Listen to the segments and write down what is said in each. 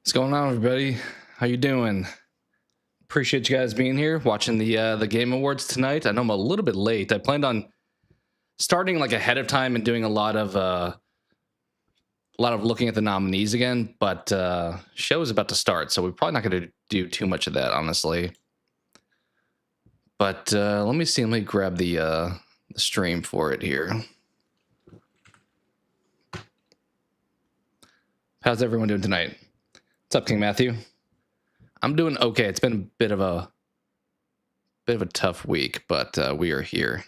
What's going on, everybody? How you doing? Appreciate you guys being here, watching the Game Awards tonight. I know I'm a little bit late. I planned on starting like ahead of time and doing a lot of looking at the nominees again, but show is about to start, so we're probably not going to do too much of that, honestly. But let me see. Let me grab the stream for it here. How's everyone doing tonight? What's up, King Matthew? I'm doing okay. It's been a bit of a tough week, but we are here.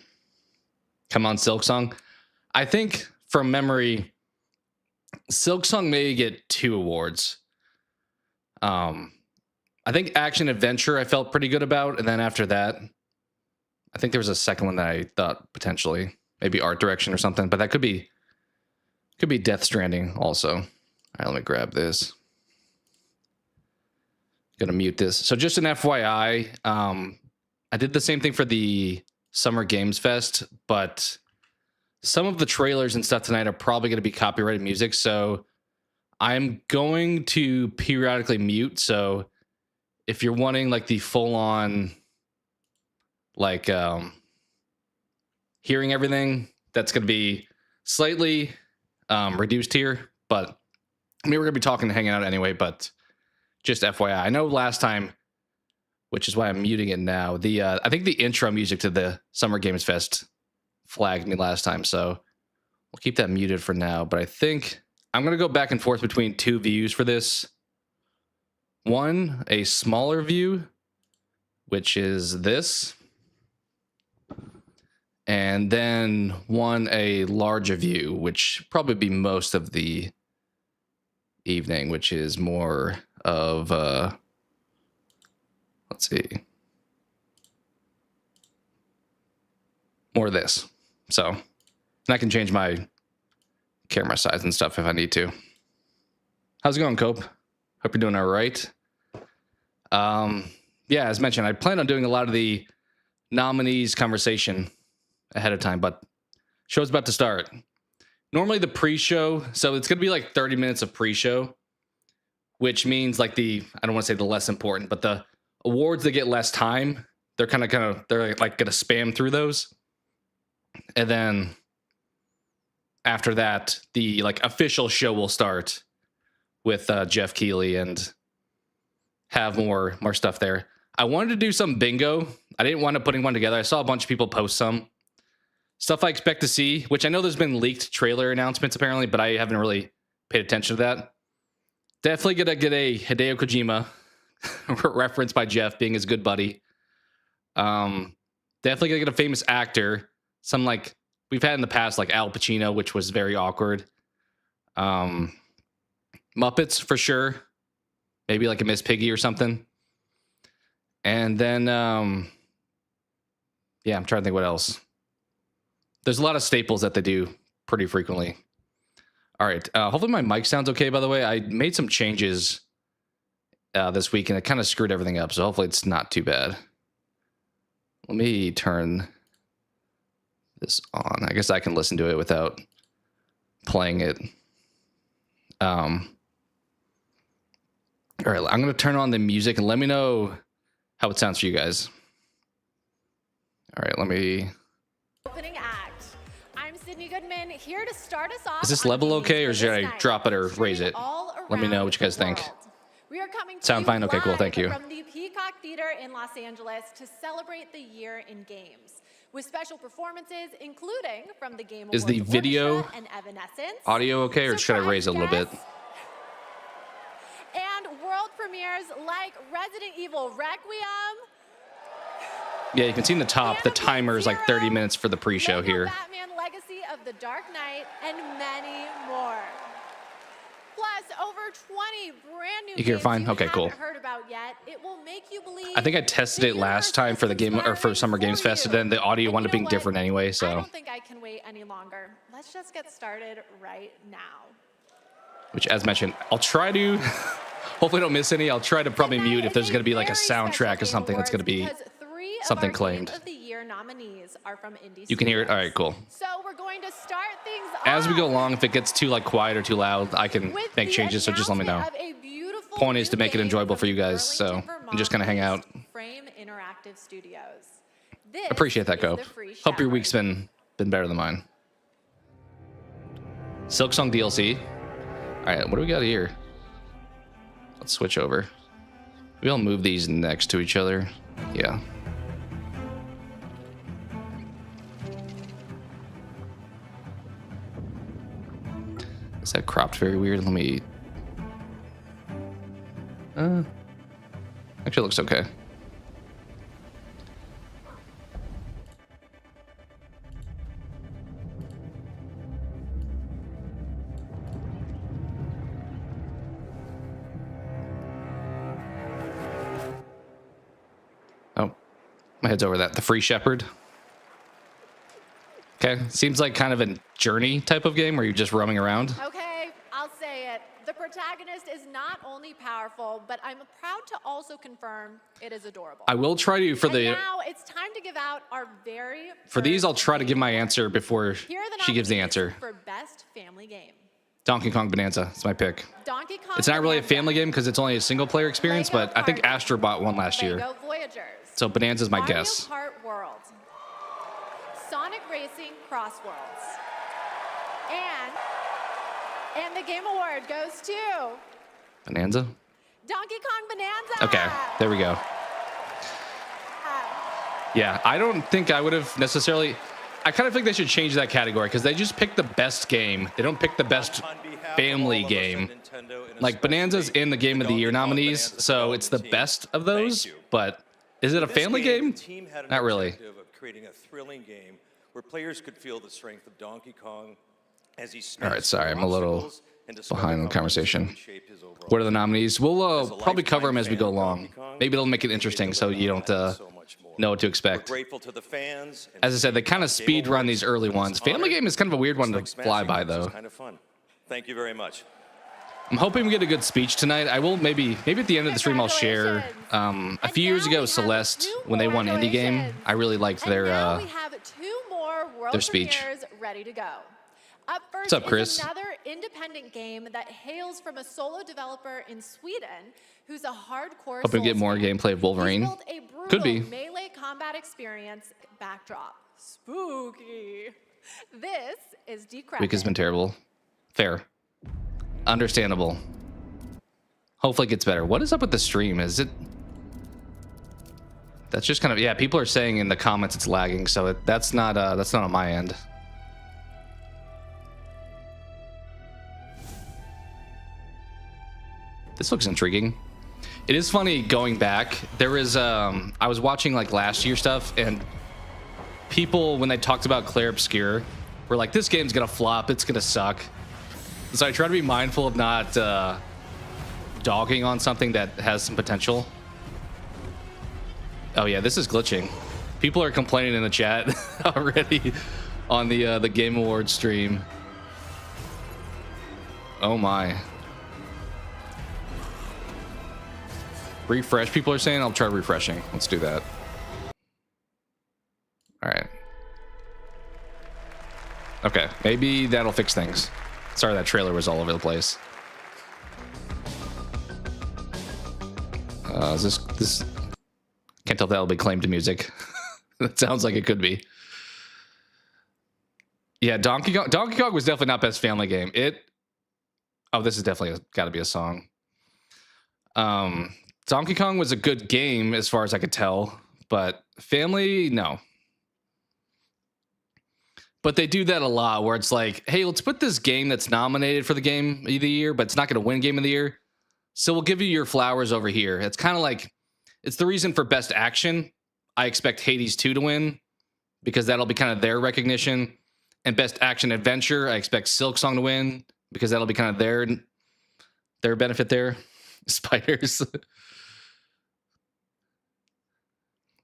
Come on, Silksong. I think from memory, Silksong may get 2 awards. I think Action Adventure I felt pretty good about, and then after that, I think there was a second one that I thought potentially maybe Art Direction or something, but that could be Death Stranding also. All right, let me grab this. Gonna mute this. So just an FYI, I did the same thing for the Summer Games Fest, but some of the trailers and stuff tonight are probably going to be copyrighted music, so I'm going to periodically mute. So if you're wanting like the full-on like hearing everything, that's going to be slightly reduced here, but I mean, we're going to be talking and hanging out anyway, but just FYI. I know last time, which is why I'm muting it now, I think the intro music to the Summer Games Fest flagged me last time, so we'll keep that muted for now. But I think I'm going to go back and forth between 2 views for this. One, a smaller view, which is this. And then one, a larger view, which probably be most of the evening, which is more of let's see, more of this. So, and I can change my camera size and stuff if I need to. How's it going, Cope? Hope you're doing all right. Yeah, as mentioned, I plan on doing a lot of the nominees conversation ahead of time, but show's about to start. Normally the pre-show, so it's gonna be like 30 minutes of pre-show, which means like I don't want to say the less important, but the awards that get less time, they're they're like gonna spam through those. And then after that, the like official show will start with Jeff Keighley and have more stuff there. I wanted to do some bingo. I didn't want to putting one together. I saw a bunch of people post some stuff I expect to see, which I know there's been leaked trailer announcements apparently, but I haven't really paid attention to that. Definitely gonna get a Hideo Kojima reference by Jeff being his good buddy. Definitely gonna get a famous actor. Some like we've had in the past, like Al Pacino, which was very awkward. Muppets for sure. Maybe like a Miss Piggy or something. And then yeah, I'm trying to think what else. There's a lot of staples that they do pretty frequently. All right. Hopefully my mic sounds okay, by the way. I made some changes this week, and it kind of screwed everything up, so hopefully it's not too bad. Let me turn this on. I guess I can listen to it without playing it. All right. I'm going to turn on the music, and let me know how it sounds for you guys. All right. Let me... Opening act. I'm Sydney Goodman, here to start us off. Is this level okay, or should I drop it or raise it? Let me know what you guys think. We are coming to Sound fine? Okay, cool. Thank you. From the Peacock Theater in Los Angeles to celebrate the year in games, with special performances including from the Game Awards Is the video and Evanescence, audio okay, or should I raise it a little bit? And world premieres like Resident Evil Requiem. Yeah, you can see in the top, the timer is like 30 minutes for the pre-show here. Batman Legacy of the Dark Knight, and many more. Plus, over 20 brand new You hear fine? Okay, cool. heard about yet. It will make you believe. I think I tested it last time for the game or for Summer Games Fest, and then the audio wound up being different anyway. So I don't think I can wait any longer. Let's just get started right now. Which, as mentioned, I'll try to. Hopefully, don't miss any. I'll try to probably mute if there's going to be like a soundtrack or something that's going to be something claimed. You can hear it? All right, cool. So we're going to start things as we go along. If it gets too like quiet or too loud, I can make changes, so just let me know. A beautiful point is to new make it game enjoyable from for you guys, so Burlington, and just kind of hang out. Vermont Frame Interactive Studios. This Appreciate that, is Cope. the free Hope your Shepherd. week's been better than mine. Silksong DLC. All right, what do we got here? Let's switch over. We'll move these next to each other. Yeah. Is that cropped very weird? Let me... Actually, it looks okay. Oh, my head's over that. The Free Shepherd. Okay, seems like kind of a journey type of game where you're just roaming around. Okay, I'll say it. The protagonist is not only powerful, but I'm proud to also confirm it is adorable. I will try to, And now it's time to give out our very for these, first I'll try to give my game answer before Here are the she gives the nominees answer. for best family game. Donkey Kong Bonanza, it's my pick. Donkey Kong It's not really a Bonanza, family game because it's only a single player experience, Lego but I think Party, Astro bought one last year. Lego Voyagers. So Bonanza's my Mario guess. Kart World. Sonic Racing Cross Worlds. And the game award goes to Bonanza? Donkey Kong Bonanza. Okay, there we go. Yeah, I don't think I would have necessarily... I kind of think they should change that category because they just pick the best game. They don't pick the best family game. Like Bonanza's in the Game of the Year nominees, so it's the best of those, but is it a family game? Not really. Creating a thrilling game where players could feel the strength of Donkey Kong as he All right, sorry, I'm a little behind on the conversation. What are the nominees? We'll probably cover them as we go along. Maybe it'll make it interesting so you don't know what to expect. Grateful to the fans. As I said, they kind of speed run these early ones. Family game is kind of a weird one to fly by, though. Kind of fun. Thank you very much. I'm hoping we get a good speech tonight. I will maybe at the end of the stream I'll share. A few years ago, Celeste, when they won Indie Game, I really liked And now their we have two more world speech. premieres ready to go. Up first What's up, Chris? is another independent game that hails from a solo developer in Sweden who's a hardcore hoping to get Souls more fan. gameplay of Wolverine. He's built a brutal Could be. melee combat experience backdrop. Spooky. This is Decrepit. Week has been terrible. Fair. Understandable. Hopefully it gets better. What is up with the stream? Is it... That's just kind of... Yeah, people are saying in the comments it's lagging, so that's not on my end. This looks intriguing. It is funny going back. There was... I was watching like last year stuff, and people, when they talked about Claire Obscure, were like, this game's gonna flop, it's gonna suck. So I try to be mindful of not dogging on something that has some potential. Oh yeah, this is glitching. People are complaining in the chat already on the Game Awards stream. Oh my. Refresh, people are saying. I'll try refreshing. Let's do that. All right. Okay, maybe that'll fix things. Sorry, that trailer was all over the place. Is this? Can't tell if that'll be claimed to music. That sounds like it could be. Yeah, Donkey Kong was definitely not best family game. Oh, this is definitely got to be a song. Donkey Kong was a good game as far as I could tell, but family, no. But they do that a lot where it's like, hey, let's put this game that's nominated for the Game of the Year, but it's not going to win Game of the Year. So we'll give you your flowers over here. It's kind of like, it's the reason for Best Action. I expect Hades 2 to win because that'll be kind of their recognition. And Best Action Adventure, I expect Silksong to win because that'll be kind of their benefit there. Spiders.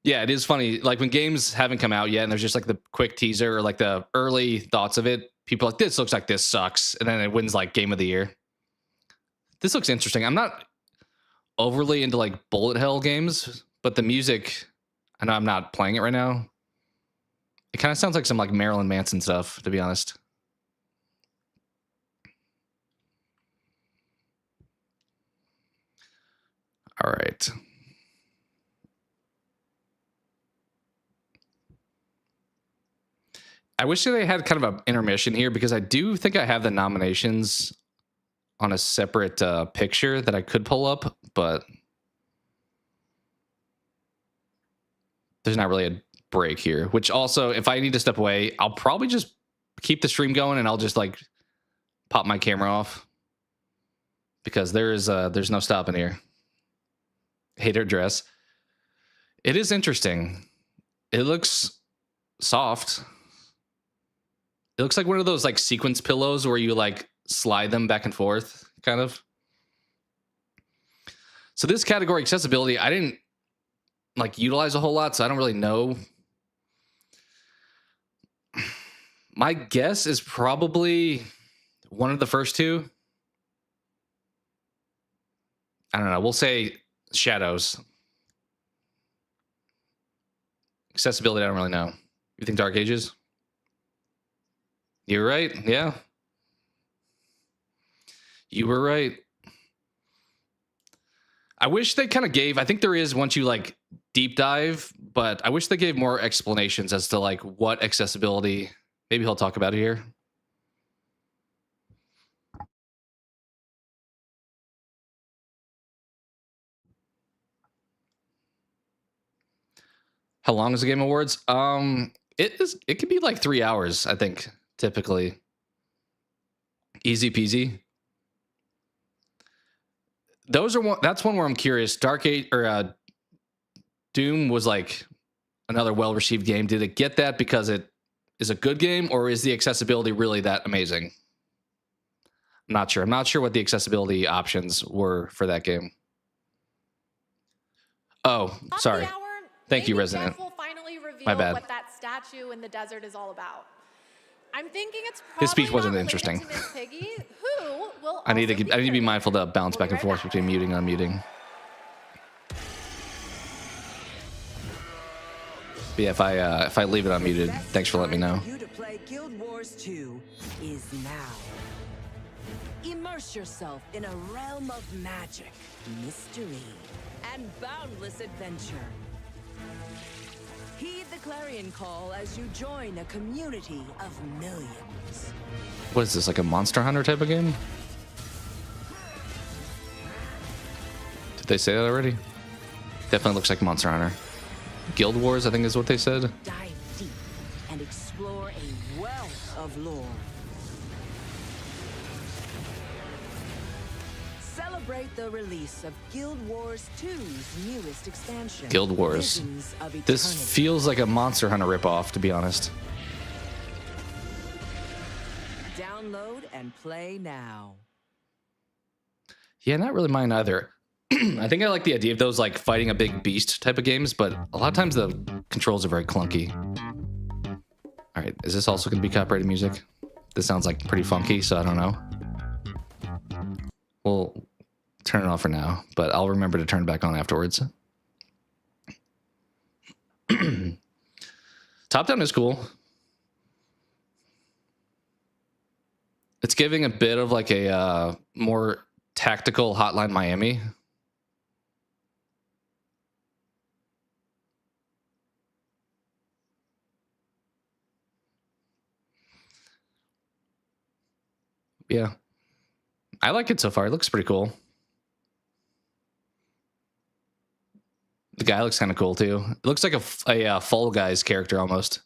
Yeah, it is funny. Like when games haven't come out yet and there's just like the quick teaser or like the early thoughts of it, people are like, this looks like this sucks. And then it wins like Game of the Year. This looks interesting. I'm not overly into like bullet hell games, but the music, I know I'm not playing it right now. It kind of sounds like some like Marilyn Manson stuff, to be honest. All right. I wish they had kind of an intermission here because I do think I have the nominations on a separate picture that I could pull up, but there's not really a break here, which also, if I need to step away, I'll probably just keep the stream going and I'll just like pop my camera off because there's no stopping here. Hate her dress. It is interesting. It looks soft. It looks like one of those like sequence pillows where you like slide them back and forth, kind of. So this category, accessibility, I didn't like utilize a whole lot, so I don't really know. My guess is probably one of the first two. I don't know. We'll say shadows. Accessibility, I don't really know. You think Dark Ages? You're right. Yeah. You were right. I wish they kind of gave, I think there is once you like deep dive, but I wish they gave more explanations as to like what accessibility, maybe he'll talk about it here. How long is the Game Awards? It could be like 3 hours, I think, typically. Easy peasy. That's one where I'm curious. Dark Age or Doom was like another well-received game. Did it get that because it is a good game, or is the accessibility really that amazing? I'm not sure. I'm not sure what the accessibility options were for that game. Oh, sorry. Thank you, Resident. Will finally reveal My bad. what that statue in the desert is all about. I'm thinking it's probably His speech wasn't not interesting. related to Miss Piggy, who will I need to also be mindful to bounce back and forth back. between muting and unmuting. But yeah, if I leave it unmuted, thanks for letting me know. You to play Guild Wars 2 is now. Immerse yourself in a realm of magic, mystery, and boundless adventure. Heed the clarion call as you join a community of millions. What is this, like a Monster Hunter type of game? Did they say that already? Definitely looks like Monster Hunter. Guild Wars, I think is what they said. Dive deep and explore a wealth of lore. Celebrate the release of Guild Wars 2's newest expansion. Guild Wars. Visions of This Eternity. feels like a Monster Hunter ripoff, to be honest. Download and play now. Yeah, not really mine either. I think I like the idea of those like fighting a big beast type of games, but a lot of times the controls are very clunky. All right, is this also going to be copyrighted music? This sounds like pretty funky, so I don't know. We'll turn it off for now, but I'll remember to turn it back on afterwards. Top down is cool. It's giving a bit of like a more tactical Hotline Miami. Yeah, I like it so far. It looks pretty cool. The guy looks kind of cool too. It looks like a Fall Guys character almost.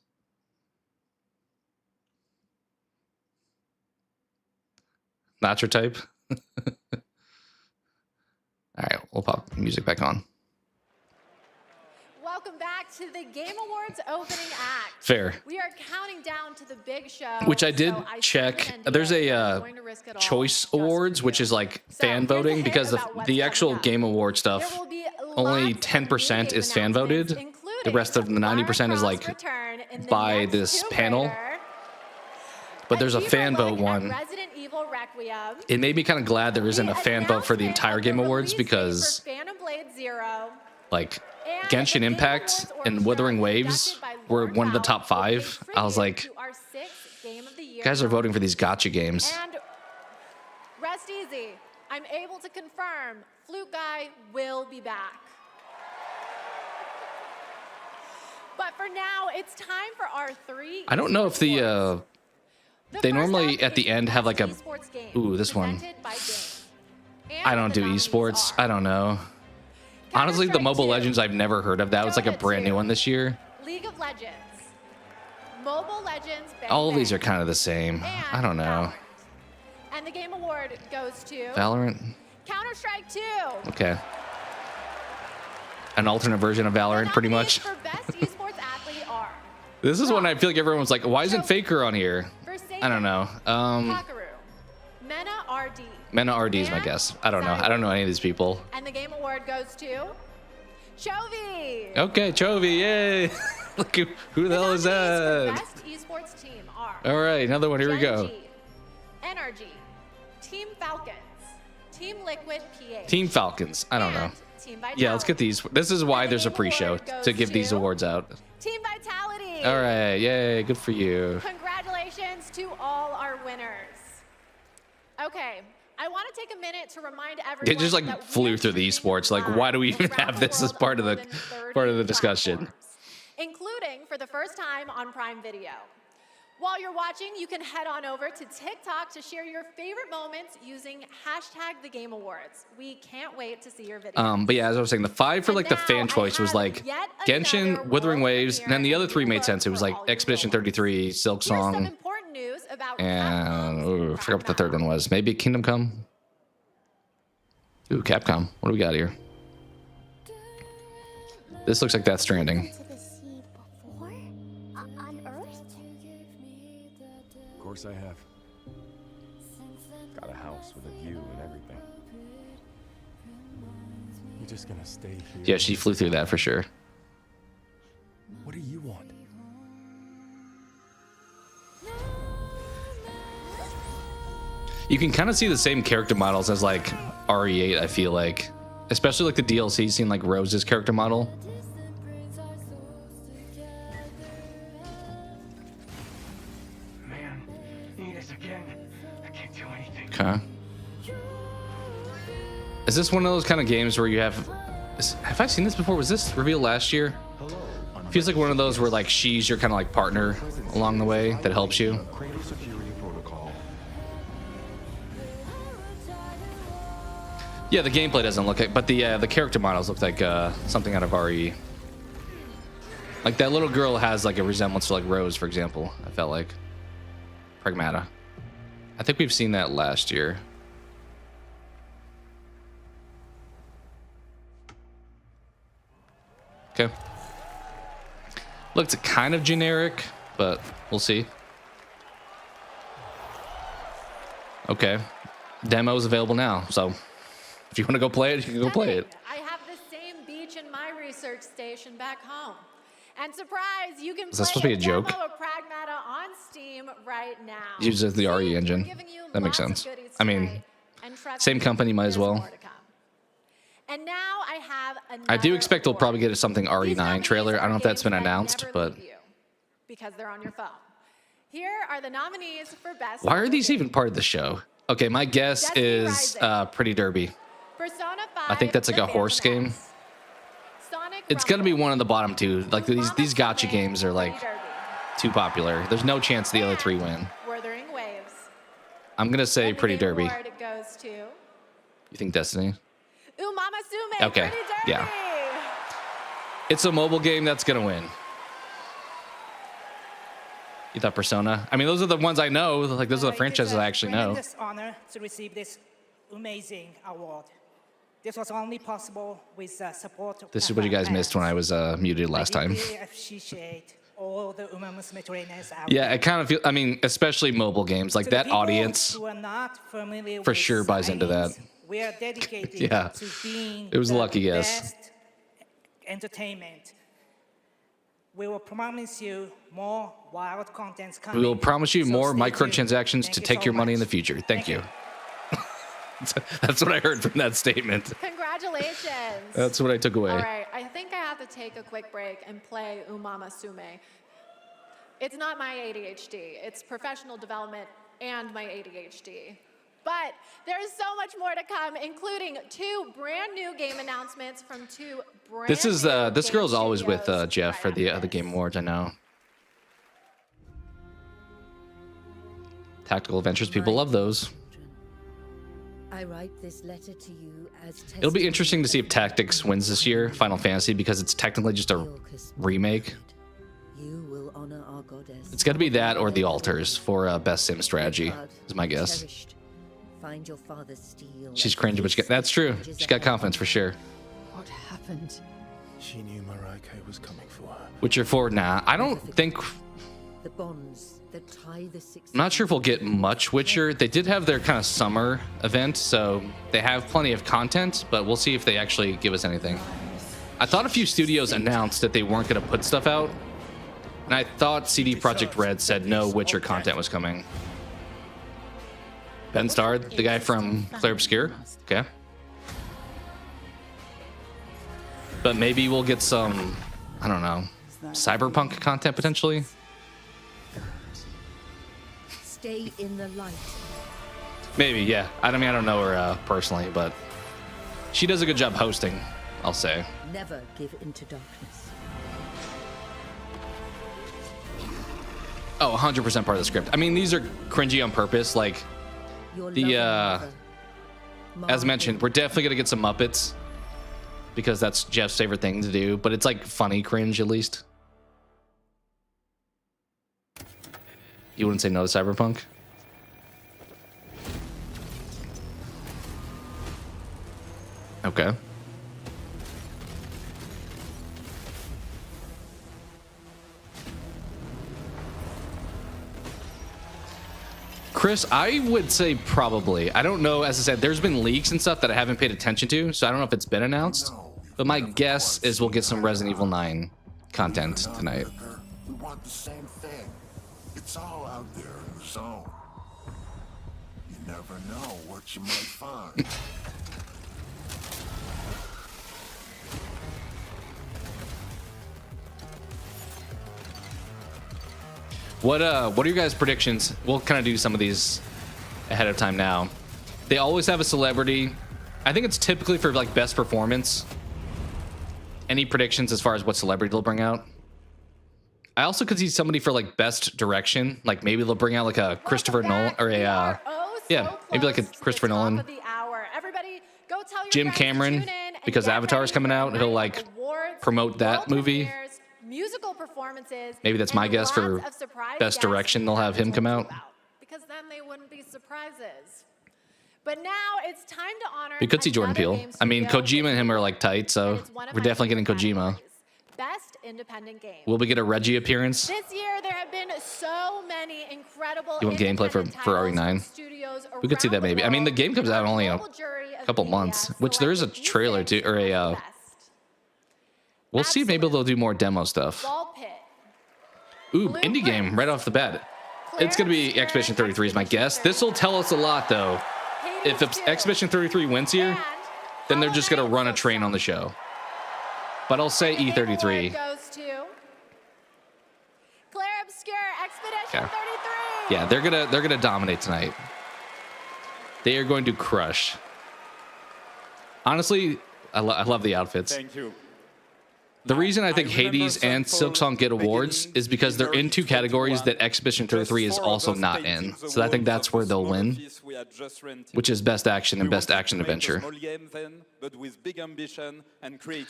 Not your type. All right, we'll pop music back on. Welcome back to the Game Awards opening act. Fair. We are counting down to the big show. Which I did so I check. signed an There's NDA, a I'm going to risk it all Choice just for Awards, which you. is like So, fan here's a voting, hint because about what's the actual coming up. Game Award There stuff, will be only lots of 10% new is game fan voted. announcements, The rest of the including 90% is Lara like Croft's return in the by next this Tomb panel. Raider, But there's a fan vote look at one. Resident Evil Requiem, It made me kind of glad there isn't a fan vote for the announcement entire of Game the Awards, release date because for Phantom Blade Zero, like and Genshin the Game Impact Awards and orchestra Wuthering Waves conducted by were Lord one of the Howe top will pay 5. I was tribute like, to our 6th Game of the Year you guys are voting for these gotcha games. And rest easy. I'm able to confirm flute guy will be back. But for now, it's time for our 3 I don't know if esports awards. they first normally up at the is end have like a, Best Esports Game, ooh, this one. presented by Game. I And don't the do nominees esports. are I don't know. Honestly, the Counter-Strike Mobile 2, Legends I've never heard of. That was like a Dota brand 2, new one this year. League of Legends, Mobile Legends, Bang All of these Bang, are kind of the same. and I don't know. Valorant. And the Game Award goes to Valorant? Counter-Strike 2. Okay. An alternate version of The Valorant, pretty nominees much. for Best Esports Athlete are This is when I feel like everyone's like, why isn't Faker on here? for I don't know. Kakaru, Mena RD, Mena RD is my and guess. I don't know. I don't know any of these people. and the Game Award goes to Chovy. Okay, Chovy, yay. Look, who the hell is nominees that? for Best Esports Team are All right, another one. Here we go. Gen G, NRG, Team Falcons, Team Liquid PH, Team Falcons. I don't know. and Team Vitality. Yeah, let's get these. This is why And the there's a Game pre-show Award goes to give these to awards out. Team Vitality. All right, yay, good for you. Congratulations to all our winners. Okay, I want to take a minute to remind everyone. It just like that we flew are through the streaming esports. Like, why do we even live have around this as world part of on the more than 30 discussion? platforms, including for the first time on Prime Video. While you're watching, you can head on over to TikTok to share your favorite moments using #TheGameAwards. We can't wait to see your videos. But yeah, as I was saying, the 5 for And like the now fan I choice was have like yet Genshin, another Wuthering world Waves, and then the premiere other 3 and made new sense. It look was for like all your Expedition goals. 33, Here's some Silksong, important news about and Capcom's ooh, I forgot what the third one was. Maybe Kingdom Come. Ooh, Capcom. What do we got here? This looks like Death Stranding. To the sea before? On Earth? Of course I have. Got a house with a view and everything. You're just gonna stay here? Yeah, she flew through that for sure. What do you want? You can kind of see the same character models as like RE8, I feel like. Especially like the DLC, seeing like Rose's character model. Man, need us again. I can't do anything. Okay. Is this one of those kind of games where you have I seen this before? Was this revealed last year? Feels like one of those where like she's your kind of like partner along the way that helps you. Cradle security protocol. Yeah, the gameplay doesn't look like, but the character models look like something out of RE. Like that little girl has like a resemblance to like Rose, for example. I felt like Pragmata. I think we've seen that last year. Okay. Looks kind of generic, but we'll see. Okay. Demo is available now, so if you want to go play it, you can go play it. I have the same beach in my research station back home. And surprise, you can Is that play supposed to be a joke? demo of Pragmata on Steam right now. Uses the RE See, engine. we're giving you That makes lots of sense. goodies I mean, tonight, and trust same me, company, might as there's well. more to come. And now I have I do another expect we'll award. probably get something These RE9 nominees trailer. I don't know if are that's been games that announced, never but leave you because they're on your phone. Here are the nominees for Best why are Mobile these Game. even part of the show? Okay, my guess Destiny is Rising. Pretty Derby. Persona 5, I think that's like The a horse Phantom game. X. Sonic It's gonna be Rumble. one of the bottom two. Like these gotcha Umama games are like Pretty Derby. too popular. There's no chance the other 3 win. Wuthering Waves. I'm gonna say And the Pretty Game Derby. Award goes to You think Destiny? Umama Sume. Okay, Pretty Derby. yeah. It's a mobile game that's gonna win. You thought Persona? I mean, those are the ones I know. Like those are the franchises I actually know. It's a tremendous honor to receive this amazing award. This was only possible with the support of This is what you guys missed when I was muted last time. I deeply appreciate all the Uma Musume trainers out Yeah, there. I kind of feel. I mean, especially mobile games, like To the that people audience. who are not familiar for with sure buys into that. science, We are dedicated Yeah. to being It was a the lucky guess. best entertainment. We will promise you more wild contents coming. We will promise you so more stay tuned. microtransactions Thank to you take so your money in the much. future. Thank you. That's what I heard from that statement. Congratulations. That's what I took away. All right, I think I have to take a quick break and play Umama Sume. It's not my ADHD, it's professional development and my ADHD. But there's so much more to come, including 2 brand new game announcements from 2 brand This is new this game girl's always with studios Jeff for right the after other Game this. Awards. I know. Tactical adventures, people love those. I write this letter to you as It'll be interesting to see if Tactics wins this year, Final Fantasy, because it's technically just a remake. You will honor our goddess. It's got to be that or The Altars for best sim strategy, is my guess. Find your father's steel. She's cringy, but that's true. She's got confidence for sure. What happened? She knew Marike was coming for her. Witcher 4, nah. I don't think... The bonds that tie the six. I'm not sure if we'll get much Witcher. They did have their kind of summer event, so they have plenty of content, but we'll see if they actually give us anything. I thought a few studios announced that they weren't going to put stuff out, and I thought CD Projekt Red said no Witcher content was coming. Ben Starr, the guy from Clair Obscur? Okay. But maybe we'll get some, I don't know, cyberpunk content potentially? Stay in the light. Maybe, yeah. I mean, I don't know her personally, but she does a good job hosting, I'll say. Never give into darkness. Oh, 100% part of the script. I mean, these are cringy on purpose. Like, Your the, loving mother, as mentioned, we're definitely going to get some Muppets because that's Jeff's favorite thing to do, but it's like funny cringe at least. You wouldn't say no to Cyberpunk? Okay. Chris, I would say probably. I don't know. As I said, there's been leaks and stuff that I haven't paid attention to, so I don't know if it's been announced. But my guess is we'll get some Resident Evil 9 content tonight. We want the same thing. It's all out there in the zone. You never know what you might find. What are your guys' predictions? We'll kind of do some of these ahead of time now. They always have a celebrity. I think it's typically for like best performance. Any predictions as far as what celebrity they'll bring out? I also could see somebody for like best direction. Like maybe they'll bring out like a Christopher Nolan or a yeah, maybe like a Christopher Nolan. Jim Cameron, because Avatar is coming out, he'll like promote that movie. Musical performances. Maybe that's my guess for best direction. They'll have him come out. Because then they wouldn't be surprises. But now it's time to honor. We could see Jordan Peele. I mean, Kojima and him are like tight, so we're definitely getting Kojima. Best independent game. Will we get a Reggie appearance? This year there have been so many incredible. You want gameplay for RE9? We could see that maybe. I mean, the game comes out in only a couple months, which there is a trailer to or a. We'll see. Maybe they'll do more demo stuff. Ooh, indie game right off the bat. It's gonna be Expedition 33 is my guess. This will tell us a lot though. If Expedition 33 wins here, then they're just gonna run a train on the show. But I'll say E33. Okay. Yeah, they're gonna dominate tonight. They are going to crush. Honestly, I love the outfits. Thank you. The reason I think Hades and Silksong get awards is because they're in two categories that Expedition 33 is also not in. So I think that's where they'll win, which is Best Action and Best Action Adventure.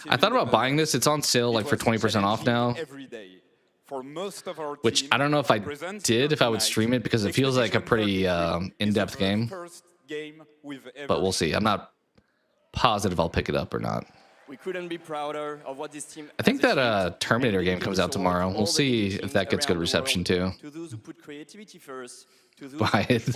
I thought about buying this. It's on sale like for 20% off now, which I don't know if I did, if I would stream it, because it feels like a pretty in-depth game. But we'll see. I'm not positive I'll pick it up or not. We couldn't be prouder of what this team. I think that Terminator game comes out tomorrow. We'll see if that gets good reception too. Buy it.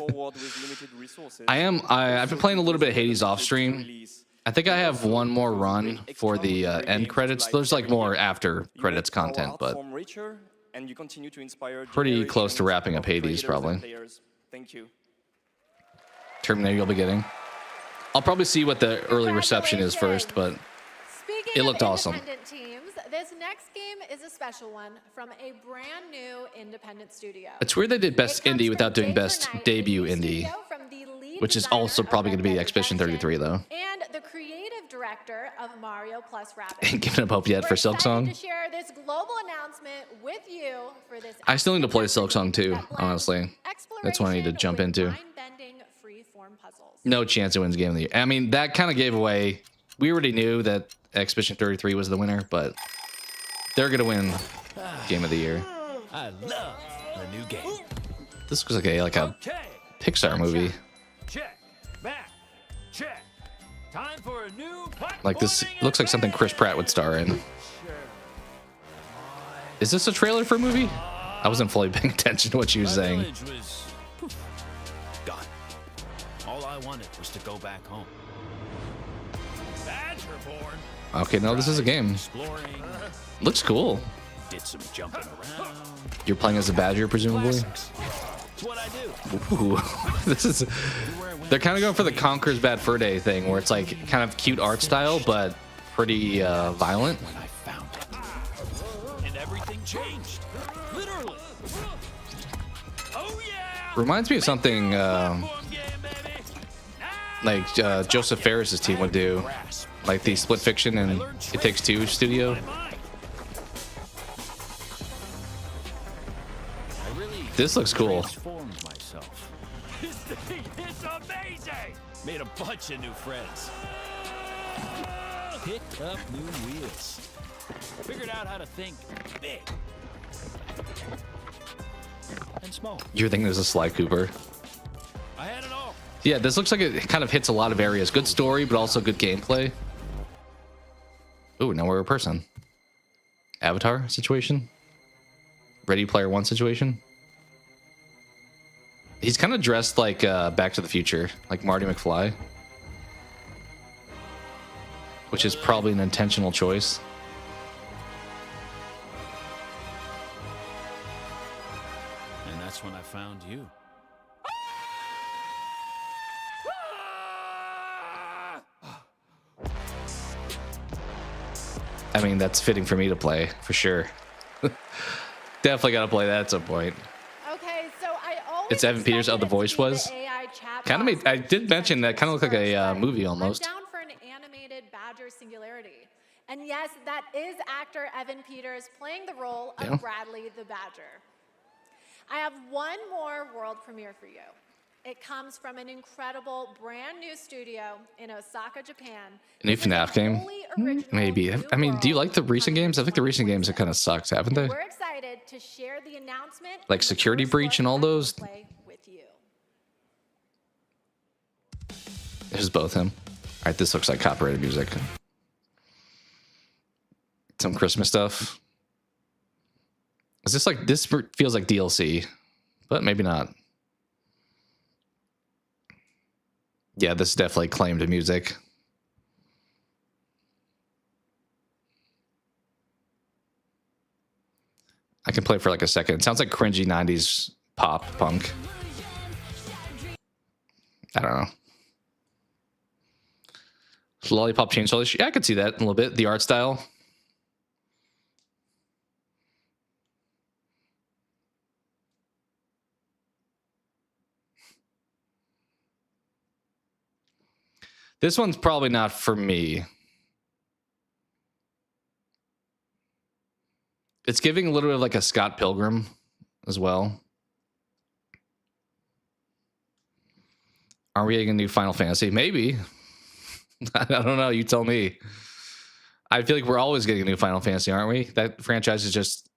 I've been playing a little bit of Hades off stream. I think I have one more run for the end credits. There's like more after credits content, but pretty close to wrapping up Hades probably. Thank you. Terminator you'll be getting. I'll probably see what the early reception is first, but Speaking Speaking It of looked awesome. independent teams, this next game is a special one from a brand new independent studio. It's weird they did best It comes indie from without doing Day for best Night, a debut new indie, studio from the lead which is designer also of probably Red going to be Dead Expedition Redemption 33 though. and the creative director of Mario plus Rabbids. Ain't giving up hope yet for We're excited Silksong. to share this global announcement with you for this. I still need to play action-packed Silksong too, that blends honestly. That's what I need to jump into. mind-bending free-form puzzles. No chance it wins Game of the Year. I mean, that kind of gave away. We already knew that Expedition 33 was the winner, but they're going to win Game of the Year. I love the new game. This looks like a Pixar movie. Check. Back. Check. Time for a new Like this looks like something Chris Pratt would star in. Is this a trailer for a movie? I wasn't fully paying attention to what she was saying. Was gone. All I wanted was to go back home. Badger born. Okay, no, this is a game. Exploring. Looks cool. Did some jumping around. You're playing as a badger, presumably. It's what I do. Ooh, this is. They're kind of going for the Conker's Bad Fur Day thing, where it's like kind of cute art style, but pretty violent. When I found it, and everything changed. Literally. Oh yeah. Reminds me of something like Joseph Ferris's team would do, like the Split Fiction and It Takes Two studio. This looks cool. Transformed myself. This thing is amazing. Made a bunch of new friends. Picked up new wheels. Figured out how to think big and small. You're thinking there's a Sly Cooper. I had it all. Yeah, this looks like it kind of hits a lot of areas. Good story, but also good gameplay. Ooh, now we're a person. Avatar situation. Ready Player One situation. He's kind of dressed like Back to the Future, like Marty McFly. Which is probably an intentional choice. And that's when I found you. I mean, that's fitting for me to play, for sure. Definitely got to play that at some point. Okay, so I always It's Evan Peters. Oh, the expected it voice to be was? the AI chatbot Kind of made. I did mention that kind of looked like a movie I'm almost. down for an animated Badger Singularity. And yes, that is actor Evan Peters playing the role of Yeah. Bradley the Badger. I have one more world premiere for you. It comes from an incredible brand new studio in Osaka, Japan. A new This is FNAF a game? wholly original Maybe. new I mean, do you world like the recent games? I think the recent games have kind of sucked, haven't they? We're excited to share the announcement. Like and the Security first Breach look and all at those? gameplay with you. There's both him. All right, this looks like copyrighted music. Some Christmas stuff. Is this like, this feels like DLC, but maybe not. Yeah, this is definitely claimed music. I can play for like a second. It sounds like cringy 90s pop punk. I don't know. Lollipop Chainsaw. Yeah, I could see that a little bit. The art style. This one's probably not for me. It's giving a little bit of like a Scott Pilgrim as well. Are we getting a new Final Fantasy? Maybe. I don't know. You tell me. I feel like we're always getting a new Final Fantasy, aren't we? That franchise is just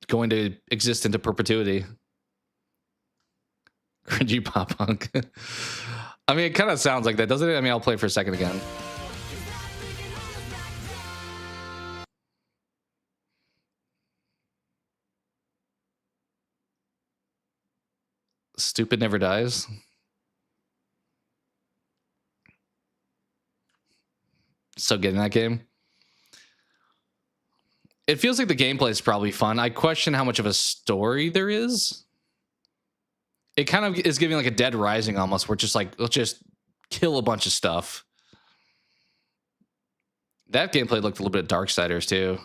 going to exist into perpetuity. Cringy pop punk. I mean, it kind of sounds like that, doesn't it? I mean, I'll play for a second again. Stupid Never Dies. So good in that game. It feels like the gameplay is probably fun. I question how much of a story there is. It kind of is giving like a Dead Rising almost, where it's just like, let's just kill a bunch of stuff. That gameplay looked a little bit Darksiders too.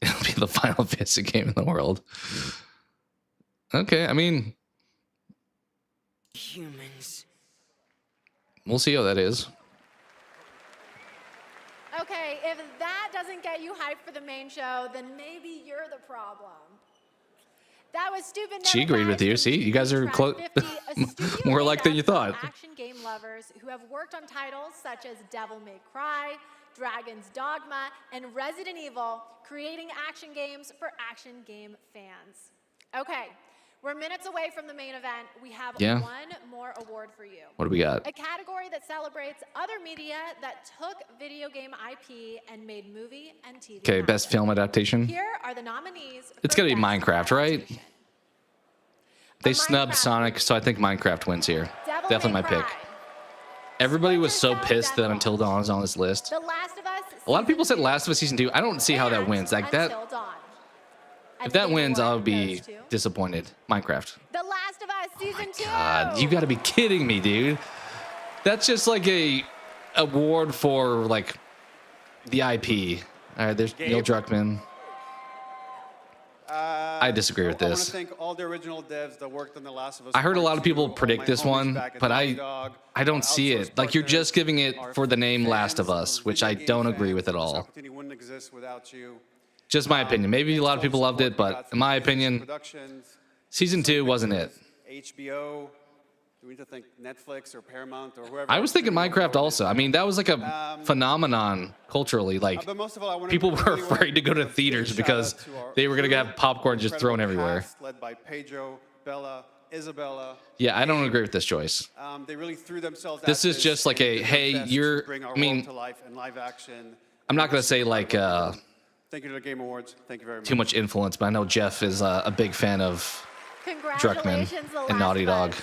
It'll be the Final Fantasy game in the world. Okay, I mean, Humans. We'll see how that is. Okay, if that doesn't get you hyped for the main show, then maybe you're the problem. That was Stupid. She agreed with you. See, you guys are close, more alike than you thought. Action game lovers who have worked on titles such as Devil May Cry, Dragon's Dogma, and Resident Evil, creating action games for action game fans. Okay, we're minutes away from the main event. We have one more award for you. What do we got? A category that celebrates other media that took video game IP and made movie and TV. Okay, best film adaptation. Here are the nominees. It's gonna be Minecraft, right? They snubbed Sonic, so I think Minecraft wins here. Definitely my pick. Everybody was so pissed that Until Dawn was on this list. The Last of Us. A lot of people said Last of Us Season 2. I don't see how that wins. Like that. If that wins, I'll be disappointed. Minecraft. The Last of Us Season 2. God, you got to be kidding me, dude. That's just like a award for like the IP. All right, there's Neil Druckmann. I disagree with this. I want to thank all the original devs that worked on The Last of Us. I heard a lot of people predict this one, but I don't see it. Like you're just giving it for the name Last of Us, which I don't agree with at all. Wouldn't exist without you. Just my opinion. Maybe a lot of people loved it, but in my opinion, Season 2 wasn't it. HBO. Do we need to thank Netflix or Paramount or whoever? I was thinking Minecraft also. I mean, that was like a phenomenon culturally. Like people were afraid to go to theaters because they were gonna have popcorn just thrown everywhere. Led by Pedro, Bella, Isabella. Yeah, I don't agree with this choice. They really threw themselves. This is just like a hey, you're. I mean, I'm not gonna say like. Thank you to the Game Awards. Thank you very much. Too much influence, but I know Jeff is a big fan of Druckmann and Naughty Dog.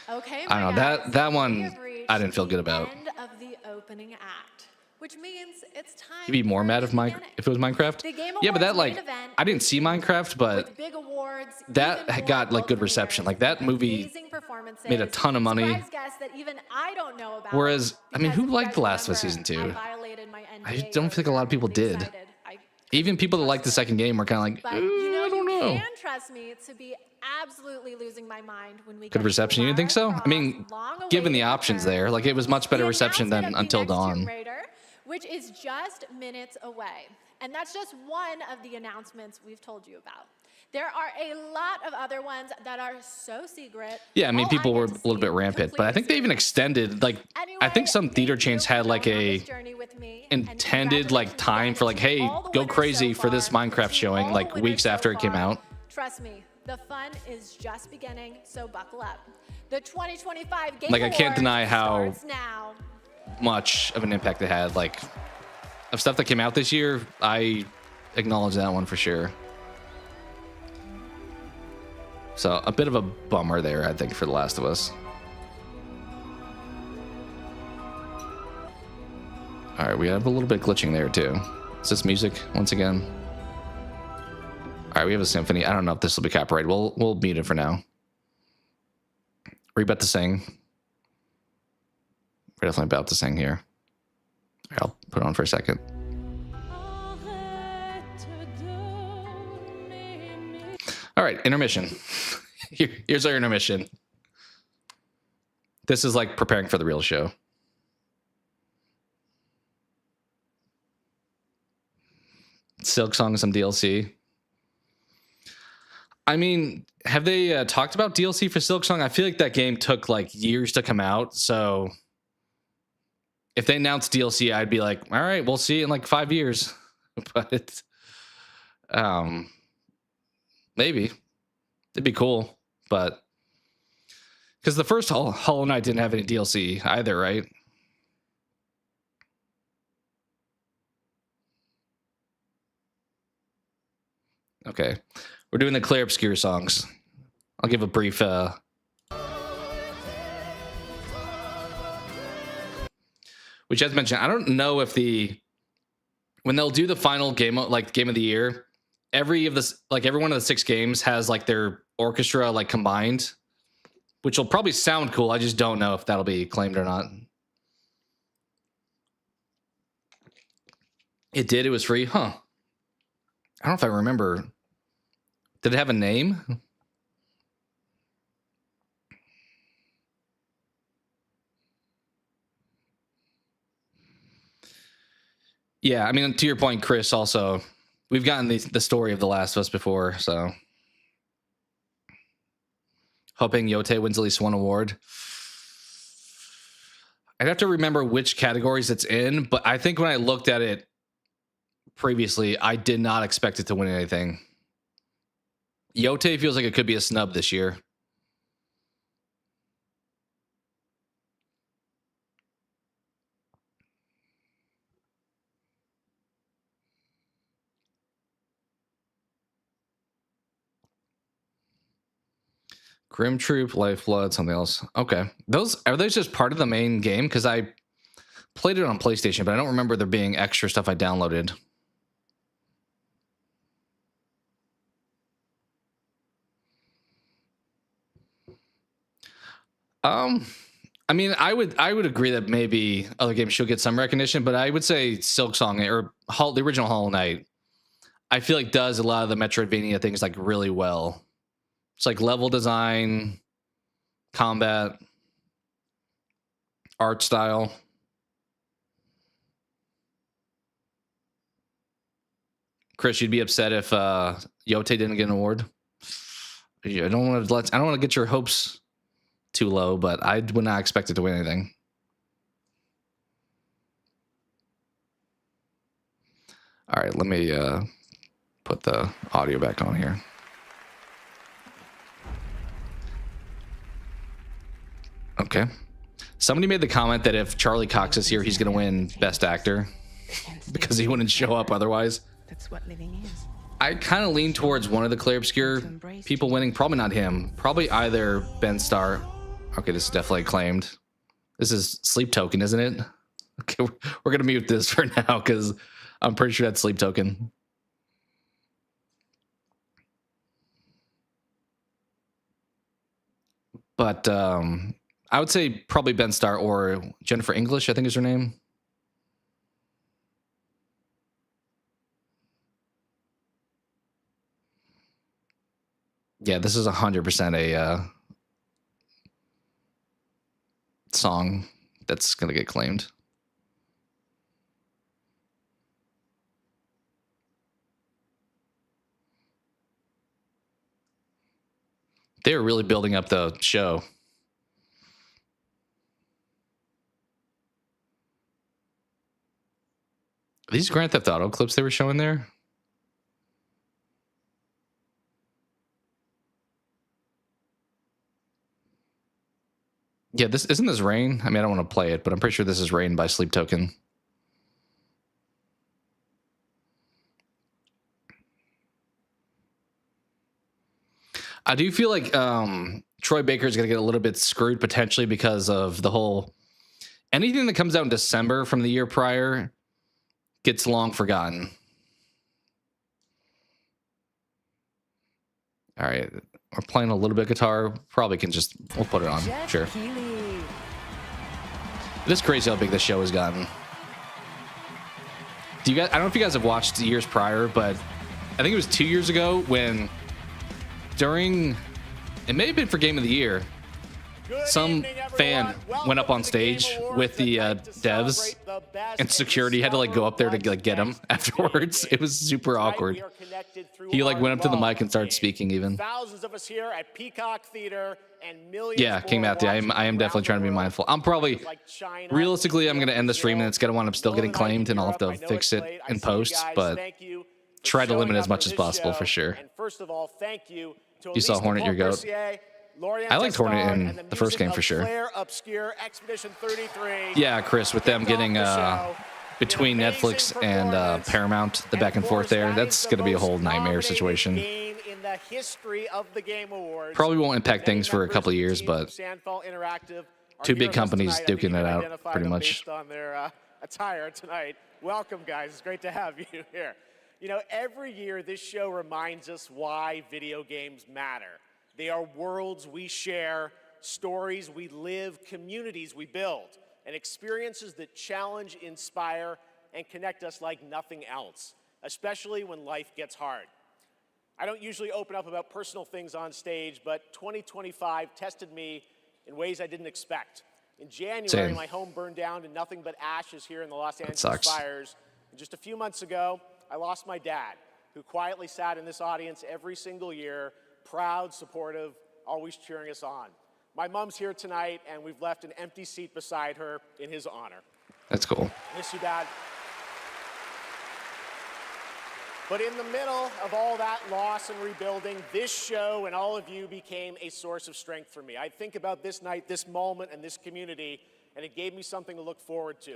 Okay, I don't know that one. I didn't feel good about. End of the opening act, which means it's time. You'd be more mad if it was Minecraft. Yeah, but that like I didn't see Minecraft, but that got like good reception. Like that movie made a ton of money. Whereas, I mean, who liked The Last of Us Season 2? I don't think a lot of people did. Even people that liked the second game were kind of like, I don't know. You can trust me to be absolutely losing my mind when we good reception. You didn't think so? I mean, given the options there, like it was much better reception than Until Dawn. Which is just minutes away. And that's just one of the announcements we've told you about. There are a lot of other ones that are so secret. Yeah, I mean, people were a little bit rampant, but I think they even extended, like, I think some theater chains had like a intended like time for like, hey, go crazy for this Minecraft showing like weeks after it came out. Trust me, the fun is just beginning, so buckle up. The 2025 Game Like, I can't deny how starts now. much of an impact it had. Like, of stuff that came out this year, I acknowledge that one for sure. So a bit of a bummer there, I think, for The Last of Us. All right, we have a little bit glitching there too. Is this music once again? All right, we have a symphony. I don't know if this will be copyrighted. We'll mute it for now. Are you about to sing? We're definitely about to sing here. All right, I'll put it on for a second. All right, intermission. Here's our intermission. This is like preparing for the real show. Silksong, some DLC. I mean, have they talked about DLC for Silksong? I feel like that game took like years to come out. So if they announced DLC, I'd be like, all right, we'll see in like 5 years. But maybe it'd be cool. But because the first Hollow Knight didn't have any DLC either, right? Okay, we're doing the Clear Obscure songs. I'll give a brief which, as mentioned, I don't know if when they'll do the final game of the year, every one of the 6 games has like their orchestra like combined, which will probably sound cool. I just don't know if that'll be claimed or not. It did. It was free, huh? I don't know if I remember. Did it have a name? Yeah, I mean, to your point, Chris, also, we've gotten the story of The Last of Us before, so hoping Yote wins at least one award. I'd have to remember which categories it's in, but I think when I looked at it previously, I did not expect it to win anything. Yote feels like it could be a snub this year. Grim Troop, Lifeblood, something else. Okay. Are those just part of the main game? Because I played it on PlayStation, but I don't remember there being extra stuff I downloaded. I mean, I would agree that maybe other games should get some recognition, but I would say Silksong or the original Hollow Knight, I feel like does a lot of the Metroidvania things like really well. It's like level design, combat, art style. Chris, you'd be upset if Yote didn't get an award. I don't want to get your hopes too low, but I would not expect it to win anything. All right, let me put the audio back on here. Okay. Somebody made the comment that if Charlie Cox is here, he's going to win Best Actor because he wouldn't show up otherwise. That's what living is. I kind of lean towards one of the Clear Obscure people winning. Probably not him. Probably either Ben Starr. Okay, this is definitely claimed. This is Sleep Token, isn't it? Okay, we're going to mute this for now because I'm pretty sure that's Sleep Token. But I would say probably Ben Starr or Jennifer English, I think is her name. Yeah, this is 100% a song that's going to get claimed. They were really building up the show. Are these Grand Theft Auto clips they were showing there? Yeah, isn't this Rain? I mean, I don't want to play it, but I'm pretty sure this is Rain by Sleep Token. I do feel like Troy Baker is going to get a little bit screwed potentially because of the whole anything that comes out in December from the year prior gets long forgotten. All right, we're playing a little bit of guitar. Probably can we'll put it on. Sure. It is crazy how big this show has gotten. I don't know if you guys have watched the years prior, but I think it was 2 years ago when it may have been for Game of the Year, some fan went up on stage with the devs and security had to like go up there to like get him afterwards. It was super awkward. He like went up to the mic and started speaking even. Thousands of us here at Peacock Theater and millions. Yeah, King Matthew, I am definitely trying to be mindful. I'm probably realistically I'm going to end the stream and it's going to wind up still getting claimed and I'll have to fix it in post, but try to limit as much as possible for sure. And first of all, thank you to you saw Hornet, your goat. I liked Hornet in the first game for sure. Yeah, Chris, with them getting between Netflix and Paramount, the back and forth there, that's going to be a whole nightmare situation. Probably won't impact things for a couple of years, but two big companies duking it out pretty much. On their attire tonight. Welcome, guys. It's great to have you here. You know, every year this show reminds us why video games matter. They are worlds we share, stories we live, communities we build, and experiences that challenge, inspire, and connect us like nothing else, especially when life gets hard. I don't usually open up about personal things on stage, but 2025 tested me in ways I didn't expect. In January, my home burned down to nothing but ashes here in the Los Angeles fires. And just a few months ago, I lost my dad, who quietly sat in this audience every single year, proud, supportive, always cheering us on. My mom's here tonight, and we've left an empty seat beside her in his honor. That's cool. Miss you, Dad. But in the middle of all that loss and rebuilding, this show and all of you became a source of strength for me. I think about this night, this moment, and this community, and it gave me something to look forward to.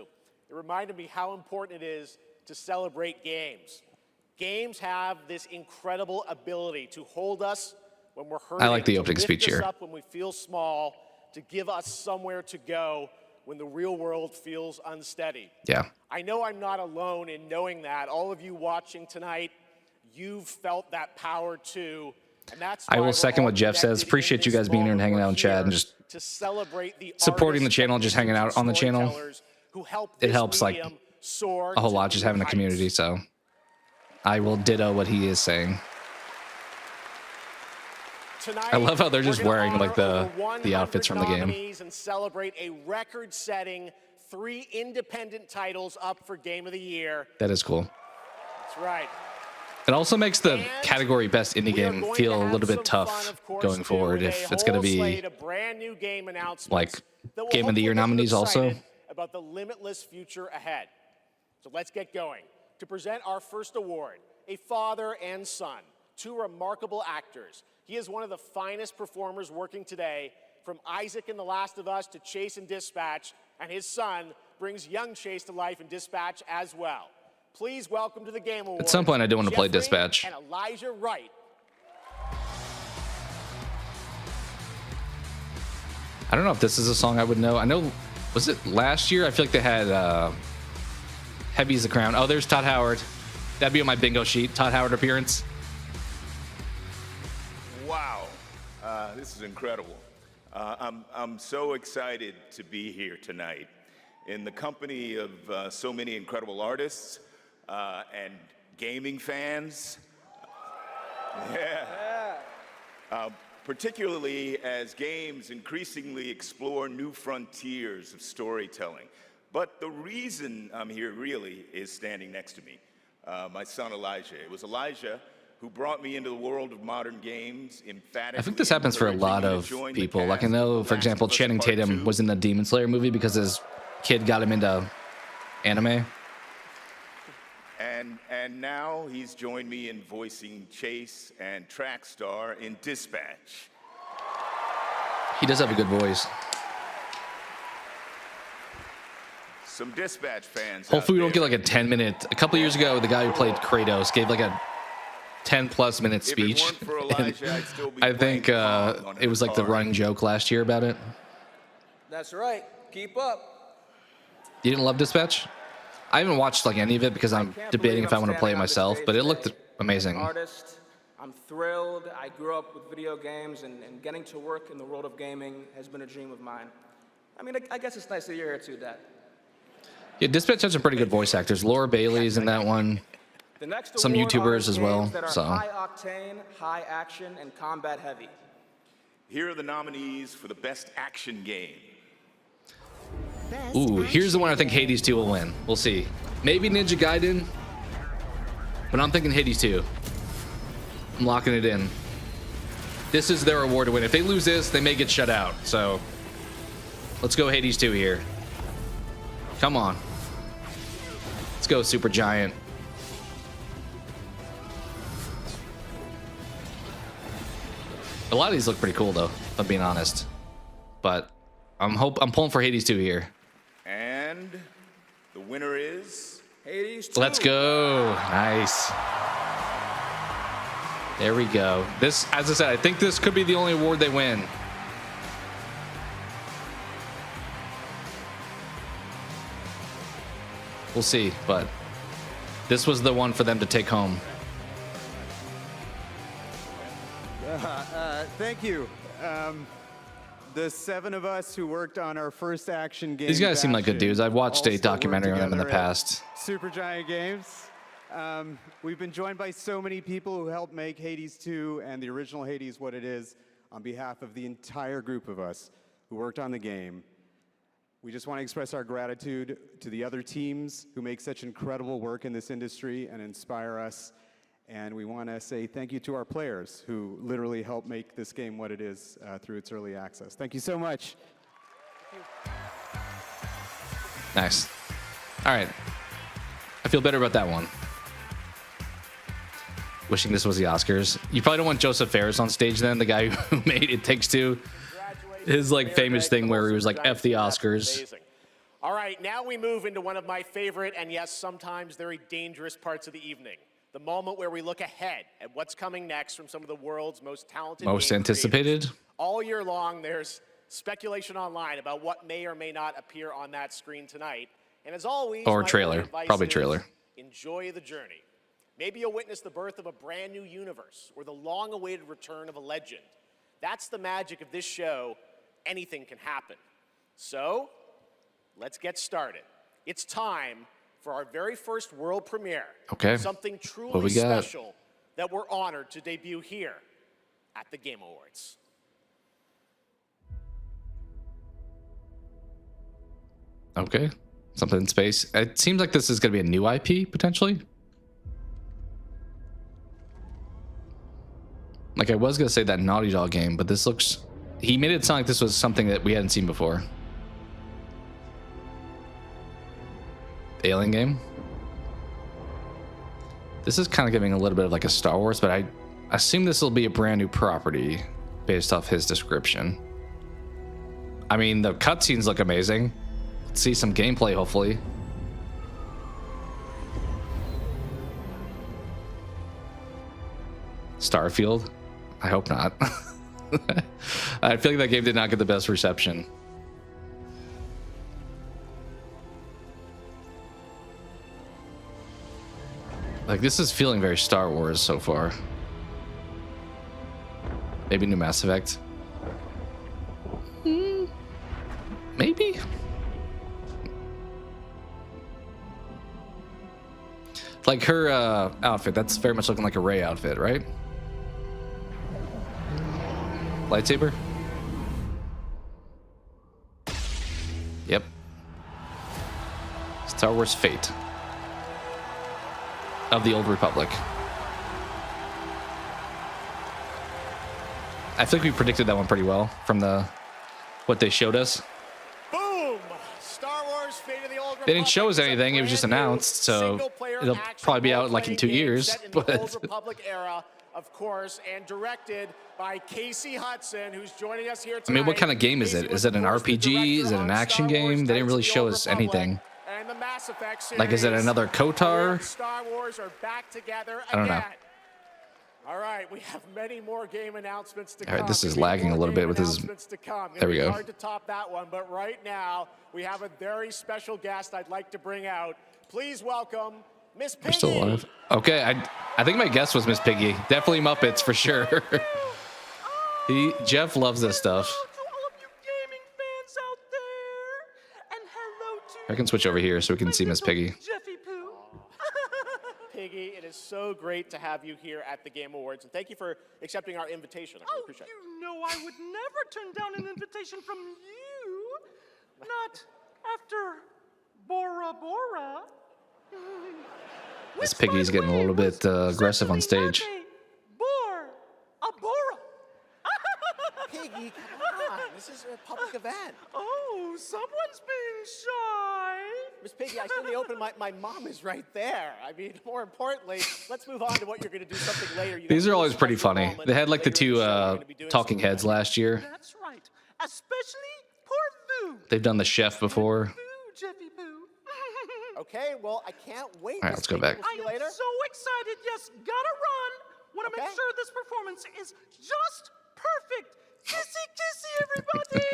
It reminded me how important it is to celebrate games. Games have this incredible ability to hold us when we're hurting. I like the to opening lift speech us here. up when we feel small, to give us somewhere to go when the real world feels unsteady. Yeah. I know I'm not alone in knowing that. All of you watching tonight, you've felt that power too. And that's I why will we're second all what Jeff says. connected Appreciate in you this guys being here and moment. hanging out We're in chat and here just to celebrate the supporting the artists, channel, just hanging out on the channel. storytellers who help It this helps like medium soar a whole to lot just new having a heights. community. So I will ditto what he is saying. Tonight, I love how they're just we're gonna wearing like honor the over outfits from the 100 game. nominees and celebrate a record-setting 3 independent titles up for Game of the Year. That is cool. That's right. It also makes the category best indie We are game going feel to a have little some bit tough fun, of course, going too, forward with if a it's going to whole be slate of brand new game announcements like that will Game of the Year hopefully get you nominees also. excited about the limitless future ahead. So let's get going. To present our first award, a father and son, 2 remarkable actors. He is one of the finest performers working today, from Isaac in The Last of Us to Chase in Dispatch, and his son brings young Chase to life in Dispatch as well. Please welcome to the Game Awards. At some point, I do want to play Jeffrey Dispatch. and Elijah Wright. I don't know if this is a song I would know. I know, was it last year? I feel like they had Heavy's the Crown. Oh, there's Todd Howard. That'd be on my bingo sheet. Todd Howard appearance. Wow, this is incredible. I'm so excited to be here tonight in the company of so many incredible artists and gaming fans. Particularly as games increasingly explore new frontiers of storytelling. But the reason I'm here really is standing next to me, my son Elijah. It was Elijah who brought me into the world of modern games emphatically. I think this happens for a lot of people. Like I know, for example, Channing Tatum was in the Demon Slayer movie because his kid got him into anime. And now he's joined me in voicing Chase and Trackstar in Dispatch. He does have a good voice. Some Dispatch fans. Hopefully we don't get like a 10-minute. A couple years ago, the guy who played Kratos gave like a 10+ minute speech. I think it was like the running joke last year about it. That's right. Keep up. You didn't love Dispatch? I haven't watched like any of it because I'm debating if I want to play it myself, but it looked amazing. Artist, I'm thrilled. I grew up with video games, and getting to work in the world of gaming has been a dream of mine. I mean, I guess it's nice that you're here too, Dad. Yeah, Dispatch has some pretty good voice actors. Laura Bailey's in that one. The next Some award YouTubers are as well. games that are So high octane, high action, and combat heavy. Here are the nominees for the best action game. ooh, here's the one I think Hades 2 will win. We'll see. Maybe Ninja Gaiden, but I'm thinking Hades 2. I'm locking it in. This is their award to win. If they lose this, they may get shut out. So let's go Hades 2 here. Come on. Let's go Super Giant. A lot of these look pretty cool though, if I'm being honest. But I'm pulling for Hades 2 here. And the winner is Hades 2. Let's go. Nice. There we go. This, as I said, I think this could be the only award they win. We'll see, but This was the one for them to take home. Thank you. The 7 of us who worked on our first action game. These guys seem like good dudes. I've watched a also documentary on them in the together at past. Supergiant Games. We've been joined by so many people who helped make Hades 2 and the original Hades what it is. On behalf of the entire group of us who worked on the game, we just want to express our gratitude to the other teams who make such incredible work in this industry and inspire us. And we want to say thank you to our players who literally helped make this game what it is through its early access. Thank you so much. Nice. All right. I feel better about that one. Wishing this was the Oscars. You probably don't want Joseph Fares on stage then, the guy who made It Takes Two. His like famous thing where he was like, F the Oscars. Amazing. All right, now we move into one of my favorite and yes, sometimes very dangerous parts of the evening. The moment where we look ahead at what's coming next from some of the world's most talented Most game anticipated? creators. All year long, there's speculation online about what may or may not appear on that screen tonight. And as always, Or my trailer. only advice Probably is trailer. enjoy the journey. Maybe you'll witness the birth of a brand new universe or the long-awaited return of a legend. That's the magic of this show. Anything can happen. So, let's get started. It's time for our very first world premiere. Okay. Something What truly we got? special that we're honored to debut here at the Game Awards. Okay. Something in space. It seems like this is going to be a new IP, potentially. Like, I was going to say that Naughty Dog game, but this looks... He made it sound like this was something that we hadn't seen before. Alien game? This is kind of giving a little bit of like a Star Wars, but I assume this will be a brand new property based off his description. I mean, the cutscenes look amazing. Let's see some gameplay, hopefully. Starfield? I hope not. I feel like that game did not get the best reception. Like, this is feeling very Star Wars so far. Maybe new Mass Effect. Maybe? Like her outfit, that's very much looking like a Rey outfit, right? Lightsaber? Yep. Star Wars Fate of the Old Republic. I think we predicted that one pretty well from what they showed us. Boom! Star Wars Fate of the Old Republic. They didn't show us anything, it was just announced, so it'll probably be out like in 2 years. Set in the Old Republic era, of course, and directed by Casey Hudson, who's joining us here tonight. I mean, what kind of game is it? Is it an RPG? Is it an action game? They didn't really show us anything. And the Mass Effect series. Like, is it another KOTOR? Star Wars are back together I don't know. again. All right, we have many more game announcements to come. All right, this is lagging a little bit with his... There we go. Hard to top that one, but right now we have a very special guest I'd like to bring out. Please welcome Miss Piggy. We're still alive. Okay, I think my guess was Miss Piggy. Definitely Muppets for sure. Jeff loves this stuff. I can switch over here so we can see Miss Piggy. Piggy, it is so great to have you here at the Game Awards, and thank you for accepting our invitation. I really appreciate it. You know I would never turn down an invitation from you. Not after Bora Bora. Miss Piggy's getting a little bit aggressive on stage. Bora. Piggy, come on. This is a public event. Oh, someone's being shy. Miss Piggy, I said in the open, my mom is right there. I mean, more importantly, let's move on to what you're going to do something later. These are always pretty funny. They had like the two talking heads last year. That's right. Especially poor Vu. They've done the chef before. Jeffy Boo. Okay, well, I can't wait. All right, let's go back. We'll see you later. I am so excited. Yes, gotta run. Want to make sure this performance is just perfect. Kissy, kissy, everybody.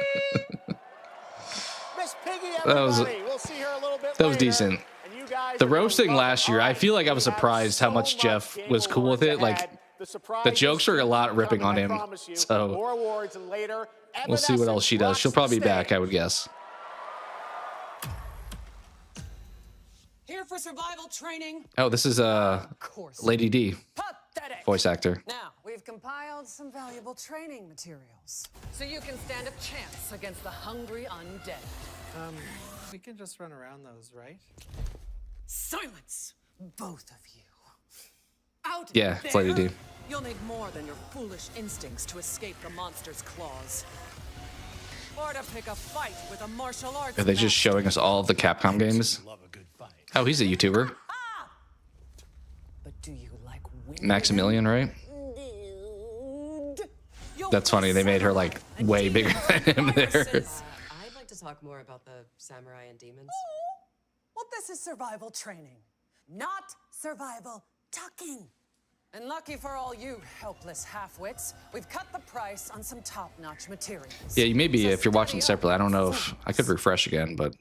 Miss Piggy, That was- everybody. We'll see her a little bit that was later. decent. And you guys The roasting last year, I feel like I was surprised how much Jeff was cool with it. Like, the jokes are a lot ripping on him. So we'll see what else she does. She'll probably be back, I would guess. Here for survival training. Oh, this is Lady D, voice actor. Now, we've compiled some valuable training materials, so you can stand a chance against the hungry undead. We can just run around those, right? Silence, both of you. Out Yeah, it's Lady D. You'll need more than your foolish instincts to escape the monster's claws. Or to pick a fight with a martial arts. Are they just showing us all of the Capcom games? Oh, he's a YouTuber. But do you like Maximilian, right? That's funny. They made her like way bigger than him there. I'd like to talk more about the samurai and demons. Well, this is survival training, not survival tucking. And lucky for all you helpless half-wits, we've cut the price on some top-notch materials. Yeah, you may be if you're watching separately. I don't know if I could refresh again, but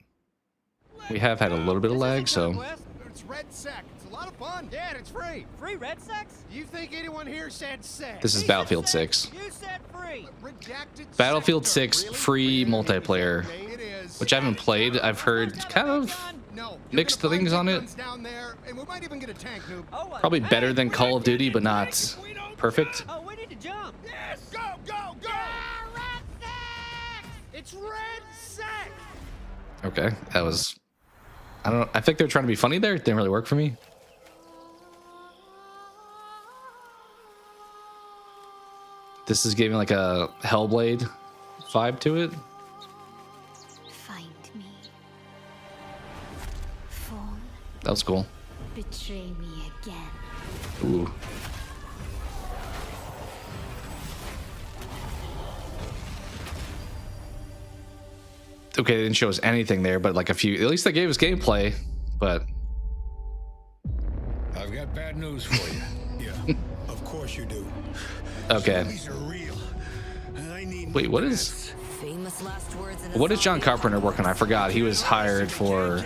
we have had a little bit of lag, so. It's Red Sec. It's a lot of fun. Yeah, and it's free. Free Red Sex? You think anyone here said sex? This is Battlefield 6. You said free. Battlefield 6 free multiplayer, which I haven't played. I've heard kind of mixed things on it. Probably better than Call of Duty, but not perfect. Oh, we need to jump. Yes. Go, go, go. Red Sex. It's Red Sex. Okay, that was. I don't know. I think they're trying to be funny there. It didn't really work for me. This is giving like a Hellblade vibe to it. Find me. Phone. That was cool. Betray me again. Ooh. Okay, they didn't show us anything there, but like a few. At least they gave us gameplay, but. I've got bad news for you. Yeah, of course you do. Okay. These are real. I need Wait, what is? Famous last words in What is John Carpenter working on? I forgot. He was hired for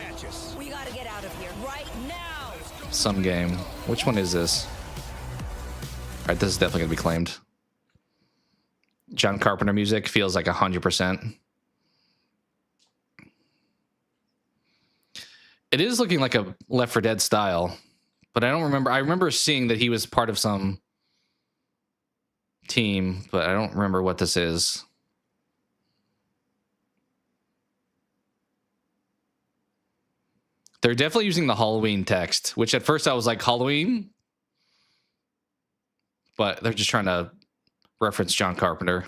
We gotta get out of here right now. some game. Which one is this? All right, this is definitely gonna be claimed. John Carpenter music feels like 100%. It is looking like a Left 4 Dead style, but I don't remember. I remember seeing that he was part of some team, but I don't remember what this is. They're definitely using the Halloween text, which at first I was like, Halloween? But they're just trying to reference John Carpenter.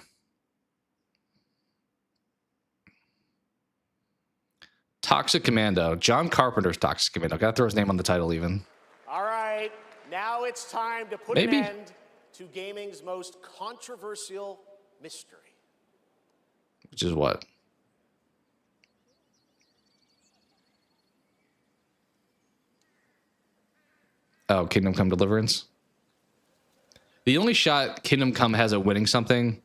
Toxic Commando. John Carpenter's Toxic Commando. Gotta throw his name on the title even. All right, now it's time to put Maybe. an end to gaming's most controversial mystery. Which is what? Oh, Kingdom Come Deliverance. The only shot Kingdom Come has at winning something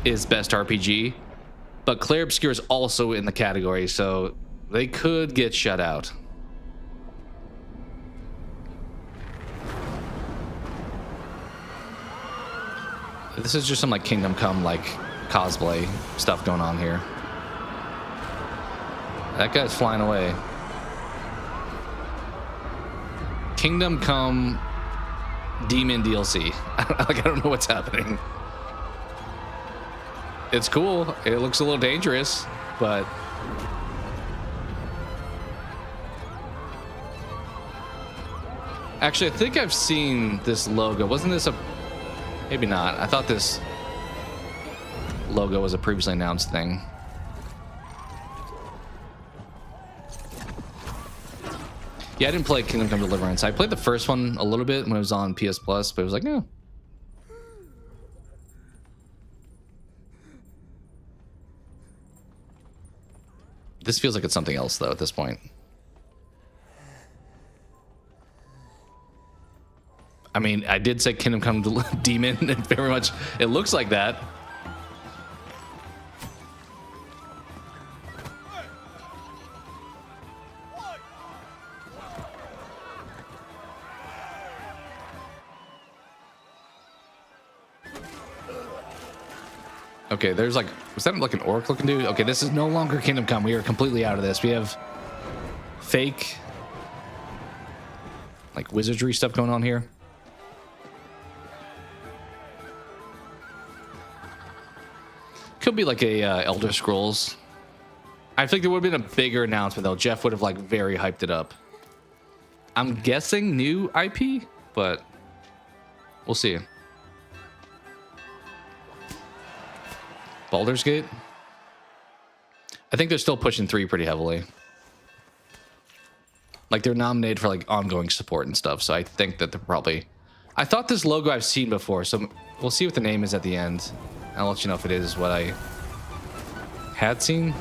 is Best RPG, but Clair Obscur is also in the category, so they could get shut out. This is just some like Kingdom Come like cosplay stuff going on here. That guy's flying away. Kingdom Come Demon DLC. I don't know what's happening. It's cool. It looks a little dangerous, but actually, I think I've seen this logo. Wasn't this a? Maybe not. I thought this logo was a previously announced thing. Yeah, I didn't play Kingdom Come Deliverance. I played the first one a little bit when it was on PS Plus, but it was like, no. This feels like it's something else, though, at this point. I mean, I did say Kingdom Come Demon, and very much it looks like that. Okay, there's like, was that like an orc looking dude? Okay, this is no longer Kingdom Come. We are completely out of this. We have fake, like wizardry stuff going on here. Could be like a Elder Scrolls. I think there would have been a bigger announcement though. Jeff would have like very hyped it up. I'm guessing new IP, but we'll see. Baldur's Gate. I think they're still pushing 3 pretty heavily. Like they're nominated for like ongoing support and stuff. So I think that they're probably. I thought this logo I've seen before, so we'll see what the name is at the end. I'll let you know if it is what I had seen.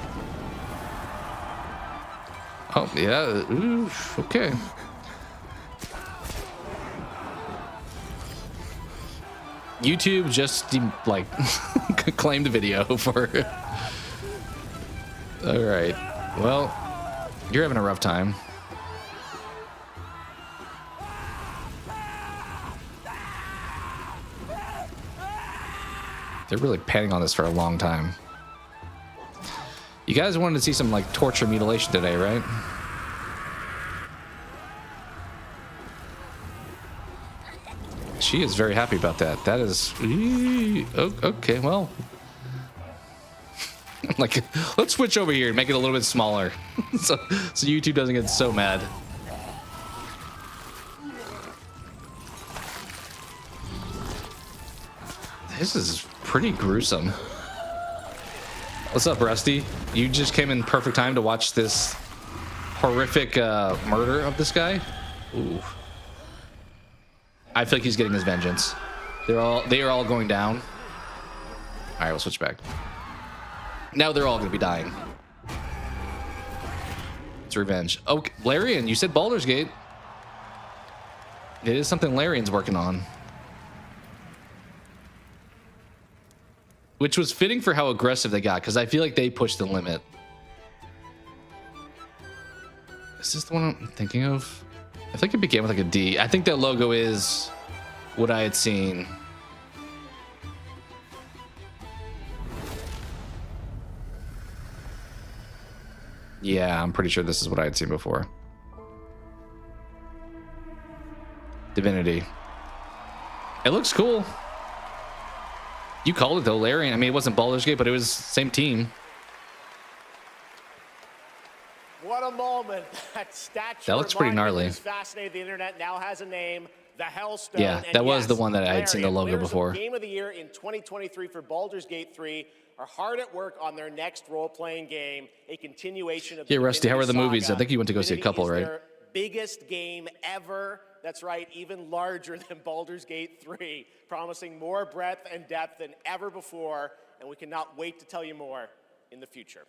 Oh yeah, ooh, okay. YouTube just like claimed the video for it. All right, well, you're having a rough time. They're really panning on this for a long time. You guys wanted to see some like torture mutilation today, right? She is very happy about that. That is okay. Well, like let's switch over here and make it a little bit smaller, so YouTube doesn't get so mad. This is pretty gruesome. What's up, Rusty? You just came in perfect time to watch this horrific murder of this guy. Ooh. I feel like he's getting his vengeance. They are all going down. All right, we'll switch back. Now they're all going to be dying. It's revenge. Okay, Larian, you said Baldur's Gate. It is something Larian's working on. Which was fitting for how aggressive they got, because I feel like they pushed the limit. Is this the one I'm thinking of? I think it began with like a D. I think that logo is what I had seen. Yeah, I'm pretty sure this is what I had seen before. Divinity. It looks cool. You called it though, Larian. I mean, it wasn't Baldur's Gate, but it was same team. What a moment. That statue. That looks pretty gnarly. Fascinated the internet now has a name, the Hellstone. Yeah, that was the one that I had seen the logo before. Game of the Year in 2023 for Baldur's Gate 3 are hard at work on their next role-playing game, a continuation of the Rusty, how are the Divinity movies? saga. I think you went to go see a couple, Divinity is right? their biggest game ever. That's right, even larger than Baldur's Gate 3, promising more breadth and depth than ever before, and we cannot wait to tell you more in the future.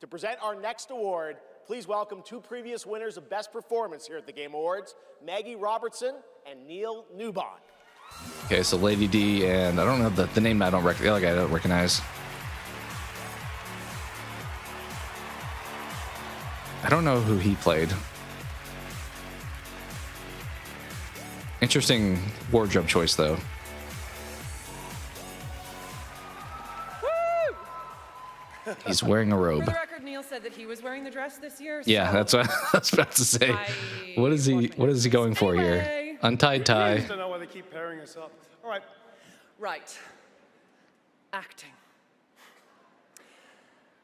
To present our next award, please welcome 2 previous winners of Best Performance here at the Game Awards, Maggie Robertson and Neil Newbon. Okay, so Lady D and I don't know the name. I don't recognize. I don't know who he played. Interesting wardrobe choice, though. He's wearing a robe. For the record, Neil said that he was wearing the dress this year. Yeah, that's what I was about to say. What is he going for here? Untied tie. I don't know why they keep pairing us up. All right. Right. Acting.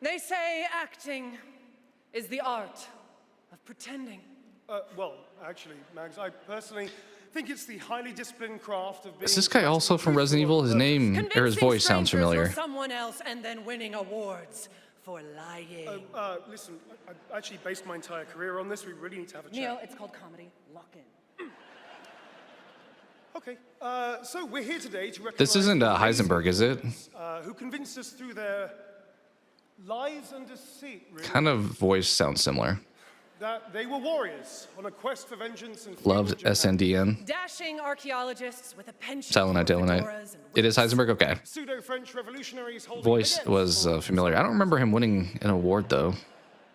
They say acting is the art of pretending. Well, actually, Mags, I personally think it's the highly disciplined craft of being... Is this guy also from Resident Evil? His name or his voice sounds familiar. Someone else and then winning awards for lying. Listen, I actually based my entire career on this. We really need to have a chat. Neil, it's called comedy. Lock in. Okay, so we're here today to recognize... This isn't Heisenberg, is it? Who convinced us through their lies and deceit, really, Kind of voice sounds similar. that they were warriors on a quest for vengeance and... Loved SNDN. Dashing archaeologists with a penchant Silent Night, Deadly Night. It is Heisenberg? Okay. Pseudo-French revolutionaries holding... Voice was familiar. I don't remember him winning an award, though.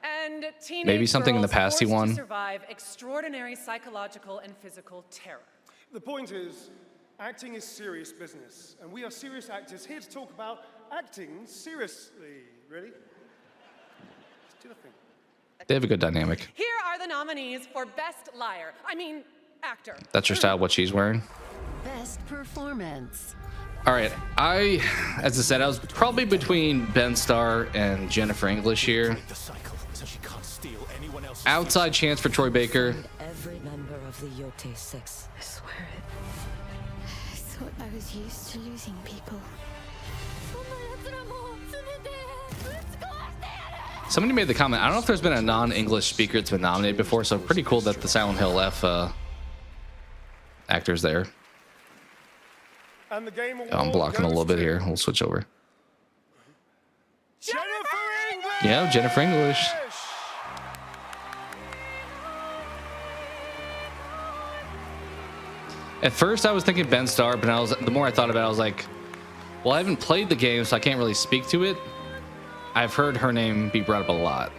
And Maybe something in the past he forced won. to survive extraordinary psychological and physical terror. The point is, acting is serious business, and we are serious actors here to talk about acting seriously, really. Let's do the thing. They have a good dynamic. Here are the nominees for Best Liar. I mean, actor. That's your style, what she's wearing. Best performance. All right, as I said, I was probably between Ben Starr and Jennifer English here. Outside chance for Troy Baker. Every member of the Yote 6. I swear it. I thought I was used to losing people. Somebody made the comment, I don't know if there's been a non-English speaker that's been nominated before, so pretty cool that the Silent Hill F actor's there. And the game Oh, I'm blocking a little bit here. We'll switch over. Jennifer English! Yeah, Jennifer English. At first, I was thinking Ben Starr, but the more I thought about it, I was like, well, I haven't played the game, so I can't really speak to it. I've heard her name be brought up a lot.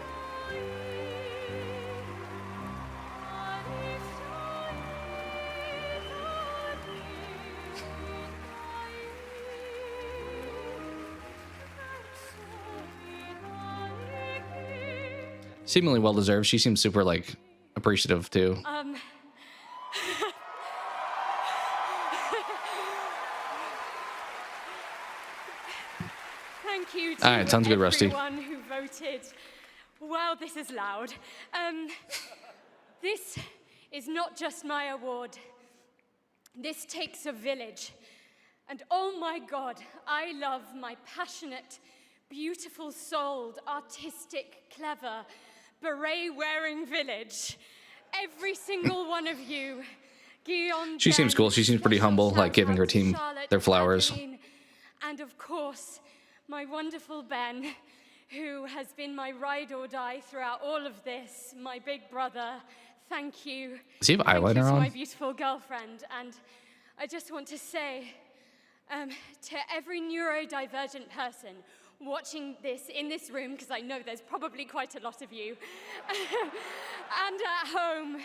Seemingly well deserved. She seems super like appreciative too. Thank you to All right, sounds good, Rusty. everyone who voted. Wow, this is loud. This is not just my award. This takes a village. And oh my God, I love my passionate, beautiful-souled, artistic, clever, beret-wearing village. Every single one of you. Guillaume, She seems cool. She seems pretty humble, like giving her team Charlotte, their flowers. Adeline, and of course, my wonderful Ben, who has been my ride or die throughout all of this, my big brother. Thank you. Does he have Thank you eyeliner to on? my beautiful girlfriend. And I just want to say to every neurodivergent person watching this in this room, because I know there's probably quite a lot of you, and at home,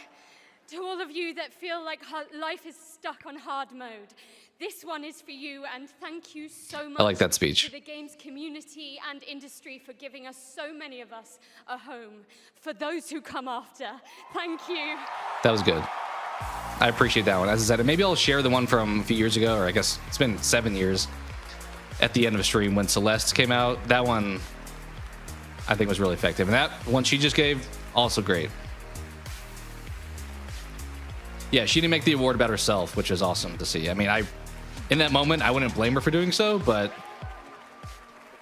to all of you that feel like life is stuck on hard mode, this one is for you, and thank you so much. I like that speech. To the games community and industry for giving us, so many of us, a home. For those who come after, thank you. That was good. I appreciate that one. As I said, maybe I'll share the one from a few years ago, or I guess it's been 7 years, at the end of a stream when Celeste came out. That one, I think, was really effective. And that one she just gave, also great. Yeah, she didn't make the award about herself, which is awesome to see. I mean, in that moment, I wouldn't blame her for doing so, but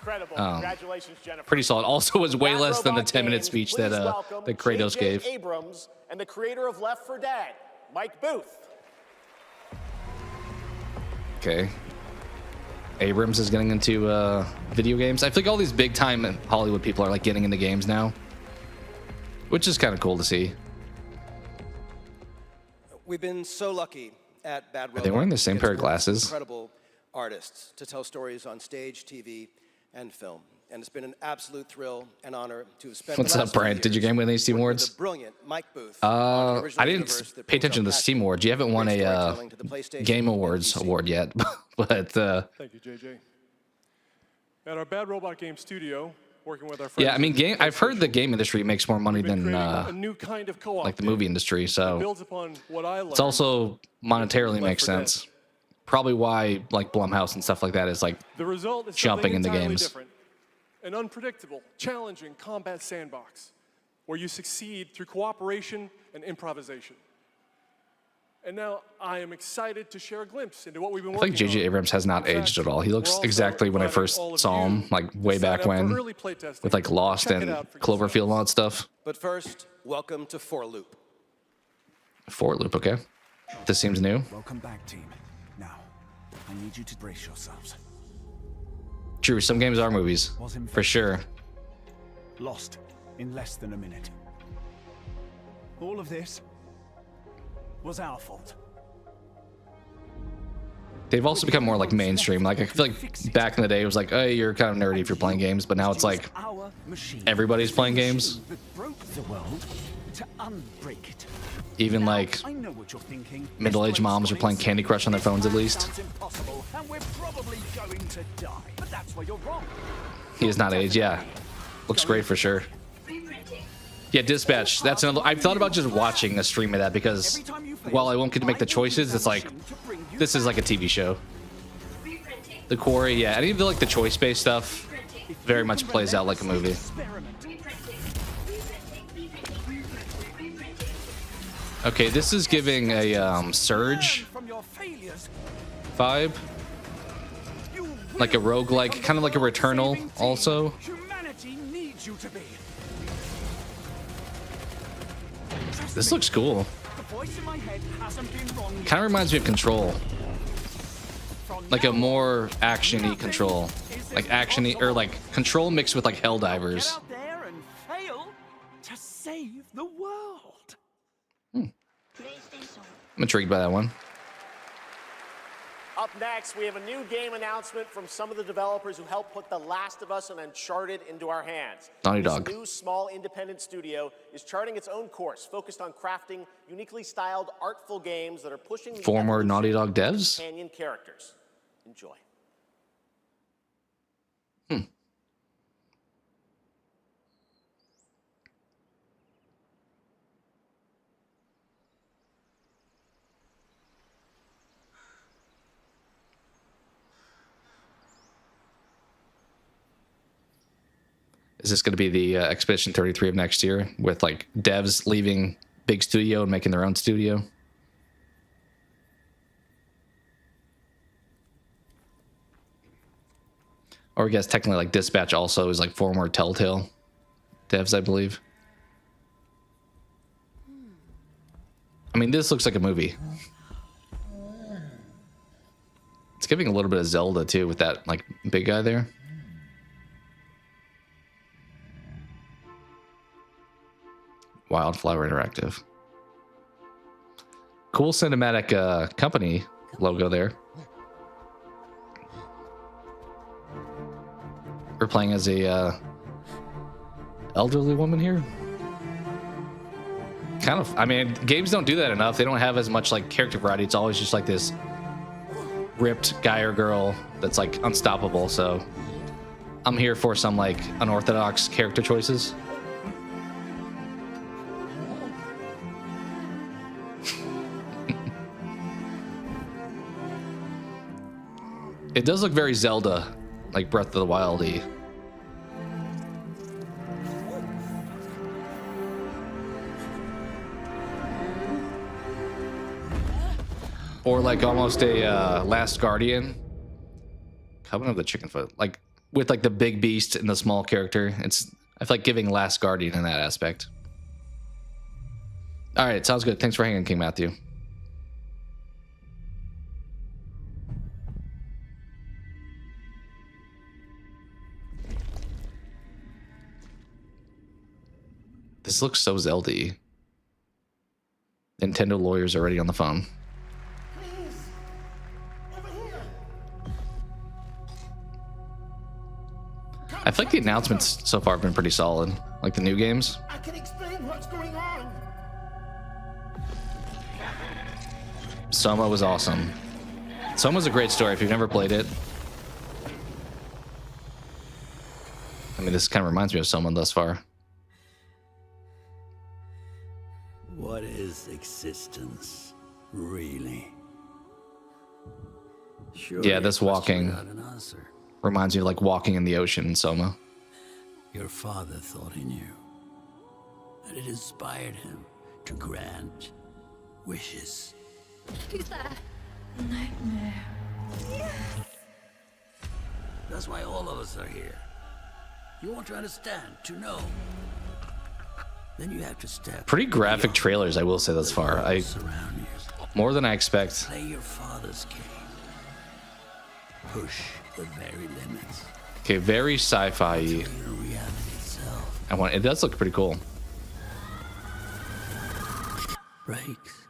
Incredible. Congratulations, Jennifer. pretty solid. Also was way Bad less than the Robot 10-minute Games, speech please that welcome Kratos J.J. gave. Abrams and the creator of Left 4 Dead, Mike Booth. Okay. Abrams is getting into video games. I feel like all these big-time Hollywood people are like getting into games now, which is kind of cool to see. We've been so lucky at Bad Robot. Are they wearing the same pair of glasses? Incredible artists to tell stories on stage, TV, and film. And it's been an absolute thrill and honor to have spent What's the up, last 2 Brian? Did your game win any Steam Awards? with the brilliant Mike Booth. I didn't pay attention to the Steam Awards. You haven't won a Game Awards award yet, but Thank you, JJ. At our Bad Robot Game studio, working with our friends. yeah, I mean, I've heard the game industry makes more money than a new kind of co-op like the movie industry, that so builds upon what I learned. it's also monetarily makes 4 Dead. sense. Probably why like Blumhouse and stuff like that is like The result is jumping something into entirely games. different. An unpredictable, challenging combat sandbox where you succeed through cooperation and improvisation. And now I am excited to share a glimpse into what we've been I working think J.J. on. Abrams has not aged at all. He looks exactly when I first saw him, like way back when, with like Lost and Cloverfield and all that stuff. But first, welcome to 4 Loop. 4 Loop, okay. This seems new. Welcome back, team. Now, I need you to brace yourselves. True, some games are movies, for sure. Lost in less than a minute. All of this was our fault. They've also become more like mainstream. Like I feel like back in the day it was like, oh, you're kind of nerdy if you're playing games, but now it's like machine. Everybody's playing games. That broke the world to unbreak it. Even like I know what you're thinking. middle-aged moms are playing Candy Crush on their phones at least. Sounds impossible, and we're probably going to die. But that's where you're wrong. He is not aged, yeah. Looks great for sure. Yeah, Dispatch. That's another. I've thought about just watching a stream of that because while I won't get to make the choices, it's like this is like a TV show. The Quarry, yeah. Any of the like the choice-based stuff very much plays out like a movie. Okay, this is giving a Surge vibe, like a roguelike, kind of like a Returnal also. Humanity needs you to be. This looks cool. The voice in my head hasn't been wrong. Kind of reminds me of Control, like a more action-y Control, like action-y or like Control mixed with like Helldivers. Get out there and fail to save the world. I'm intrigued by that one. Up next, we have a new game announcement from some of the developers who helped put The Last of Us and Uncharted into our hands. Naughty Dog. This new small independent studio is charting its own course, focused on crafting uniquely styled, artful games that are pushing the Former evolution Naughty Dog of devs. companion characters. Enjoy. Is this going to be the Expedition 33 of next year with like devs leaving big studio and making their own studio? Or I guess technically like Dispatch also is like former Telltale devs, I believe. I mean, this looks like a movie. It's giving a little bit of Zelda too with that like big guy there. Wildflower Interactive. Cool cinematic company logo there. We're playing as a elderly woman here. Kind of, I mean, games don't do that enough. They don't have as much like character variety. It's always just like this ripped guy or girl that's like unstoppable. So I'm here for some like unorthodox character choices. It does look very Zelda, like Breath of the Wild-y. Or like almost a Last Guardian. Covenant of the Chicken Foot. Like with like the big beast and the small character. It's, I feel like giving Last Guardian in that aspect. All right, sounds good. Thanks for hanging, King Matthew. This looks so Zelda-y. Nintendo lawyers already on the phone. I feel like the announcements so far have been pretty solid. Like the new games. I can explain what's going on. Soma was awesome. Soma's a great story if you've never played it. I mean, this kind of reminds me of Soma thus far. What is existence, really? Sure, Yeah, this walking without an answer. reminds me of like walking in the ocean in Soma. Your father thought he knew, and it inspired him to grant wishes. Who's there? Nightmare. Yes! That's why all of us are here. You want to understand, to know. Then you have to step. Pretty graphic trailers, I will say thus far. More than I expect. Play your father's game. Push the very limits. Okay, very sci-fi. It does look pretty cool. Breaks.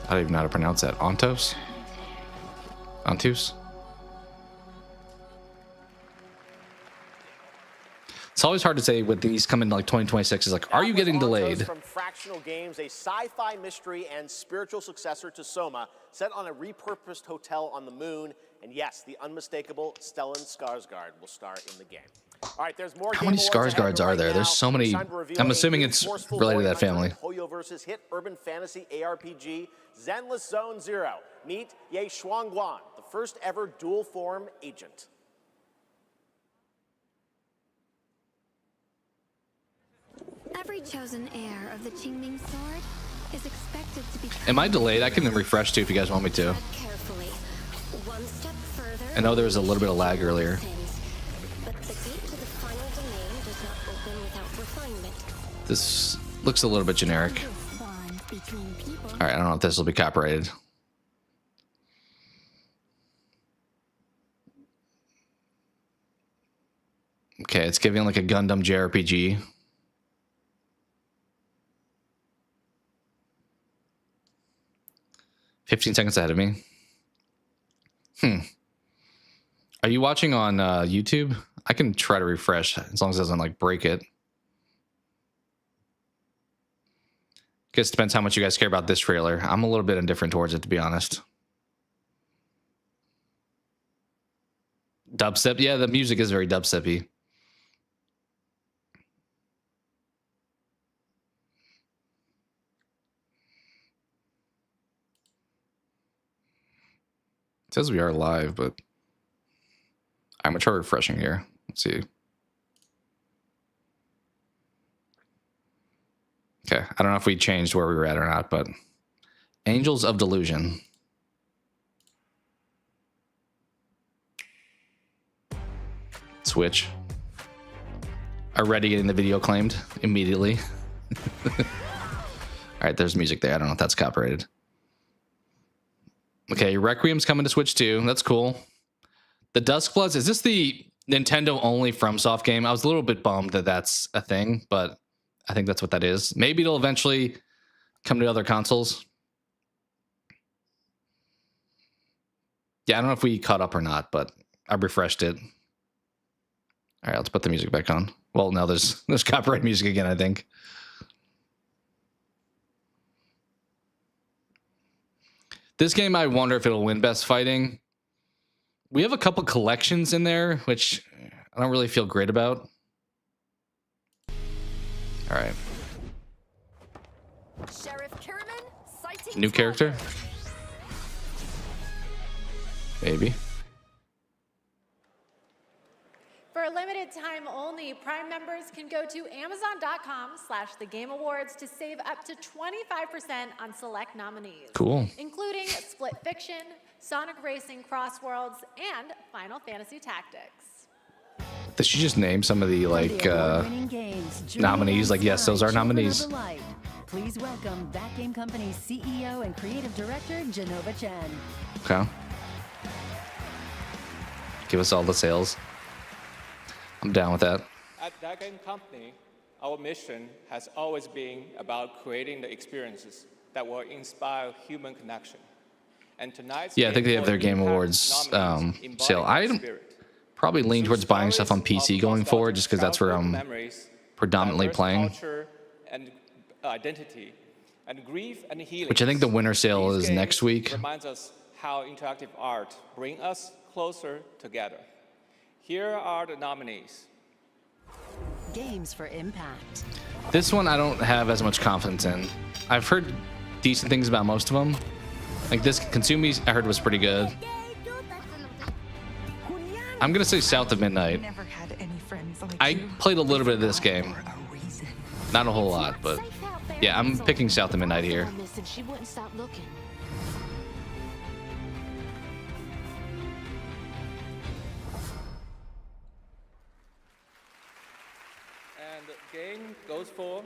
I don't even know how to pronounce that. Ontos? Antus. It's always hard to say with these coming like 2026. Is like, are you getting delayed? From Fractional Games, a sci-fi mystery and spiritual successor to Soma, set on a repurposed hotel on the moon. And yes, the unmistakable Stellan Skarsgård will star in the game. All right, there's more. How many Skarsgårds are there? There's so many. I'm assuming it's related to that family. Hoyo versus hit urban fantasy ARPG Zenless Zone Zero. Meet Ye Shuangguan, the first ever dual form agent. Every chosen heir of the Qingming sword is expected to be. Am I delayed? I can refresh too if you guys want me to. Carefully. One step further. I know there was a little bit of lag earlier. But the gate to the final domain does not open without refinement. This looks a little bit generic. All right, I don't know if this will be copyrighted. Okay, it's giving like a Gundam JRPG. "15 seconds ahead of me." Are you watching on YouTube? I can try to refresh as long as it doesn't like break it. Guess depends how much you guys care about this trailer. I'm a little bit indifferent towards it, to be honest. Dubstep, yeah, the music is very dubstepy. It says we are live, but I'm gonna try refreshing here. Let's see. Okay, I don't know if we changed where we were at or not, but Angels of Delusion. Switch. Already getting the video claimed immediately. All right, there's music there. I don't know if that's copyrighted. Okay, Requiem's coming to Switch too. That's cool. The Duskbloods, is this the Nintendo only FromSoft game? I was a little bit bummed that that's a thing, but I think that's what that is. Maybe it'll eventually come to other consoles. Yeah, I don't know if we caught up or not, but I refreshed it. All right, let's put the music back on. Well, no, there's copyright music again, I think. This game, I wonder if it'll win Best Fighting. We have a couple collections in there, which I don't really feel great about. All right. Sheriff Kierman, citing New character? Maybe. For a limited time only, Prime members can go to Amazon.com/thegameawards to save up to 25% on select nominees. Cool. Including Split Fiction, Sonic Racing Crossworlds, and Final Fantasy Tactics. Did she just name some of the like nominees? Like, yes, those are nominees. Please welcome That Game Company's CEO and Creative Director, Genova Chen. Okay. Give us all the sales. I'm down with that. At That Game Company, our mission has always been about creating the experiences that will inspire human connection. And tonight's Yeah, I think they have their Game Awards sale. I probably lean towards buying stuff on PC going forward, just because that's where I'm predominantly playing. And identity and grief and healing. Which I think the winter sale is next week. Reminds us how interactive art brings us closer together. Here are the nominees. Games for Impact. This one I don't have as much confidence in. I've heard decent things about most of them. Like this Consumi, I heard was pretty good. I'm gonna say South of Midnight. I played a little bit of this game. Not a whole lot, but yeah, I'm picking South of Midnight here. She wouldn't stop looking. And the game goes for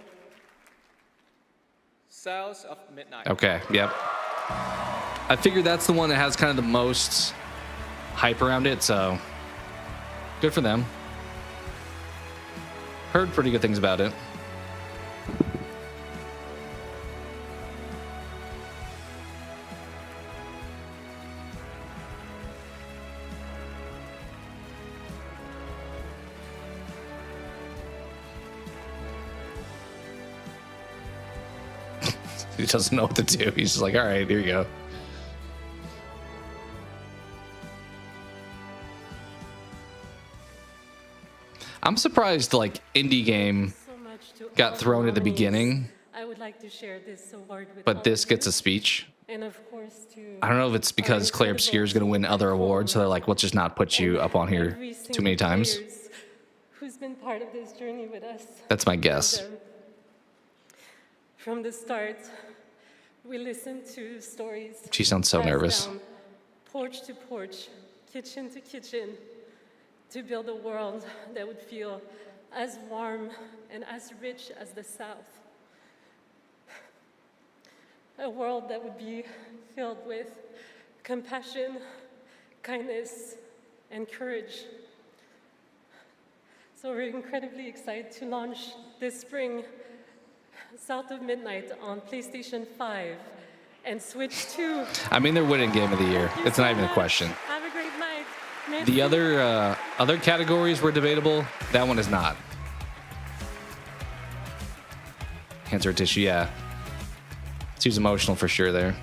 South of Midnight. Okay, yep. I figured that's the one that has kind of the most hype around it, so good for them. Heard pretty good things about it. He doesn't know what to do. He's just like, all right, here you go. I'm surprised like indie game got thrown at the beginning, I would like to share this award with but this gets a speech. and of course to I don't know if it's because Claire Obscure is going to win other awards, so they're like, let's just not put you up on here every too many single times. players who's been part of this journey with us. That's my guess. From the start, we listened to stories. She sounds so passed nervous. down, porch to porch, kitchen to kitchen, to build a world that would feel as warm and as rich as the South. A world that would be filled with compassion, kindness, and courage. So we're incredibly excited to launch this spring South of Midnight on PlayStation 5 and Switch 2. I mean, they're winning game of the year. It's not even a question. Have a great night. The other categories were debatable. That one is not. Hands or tissue, yeah. Seems emotional for sure there.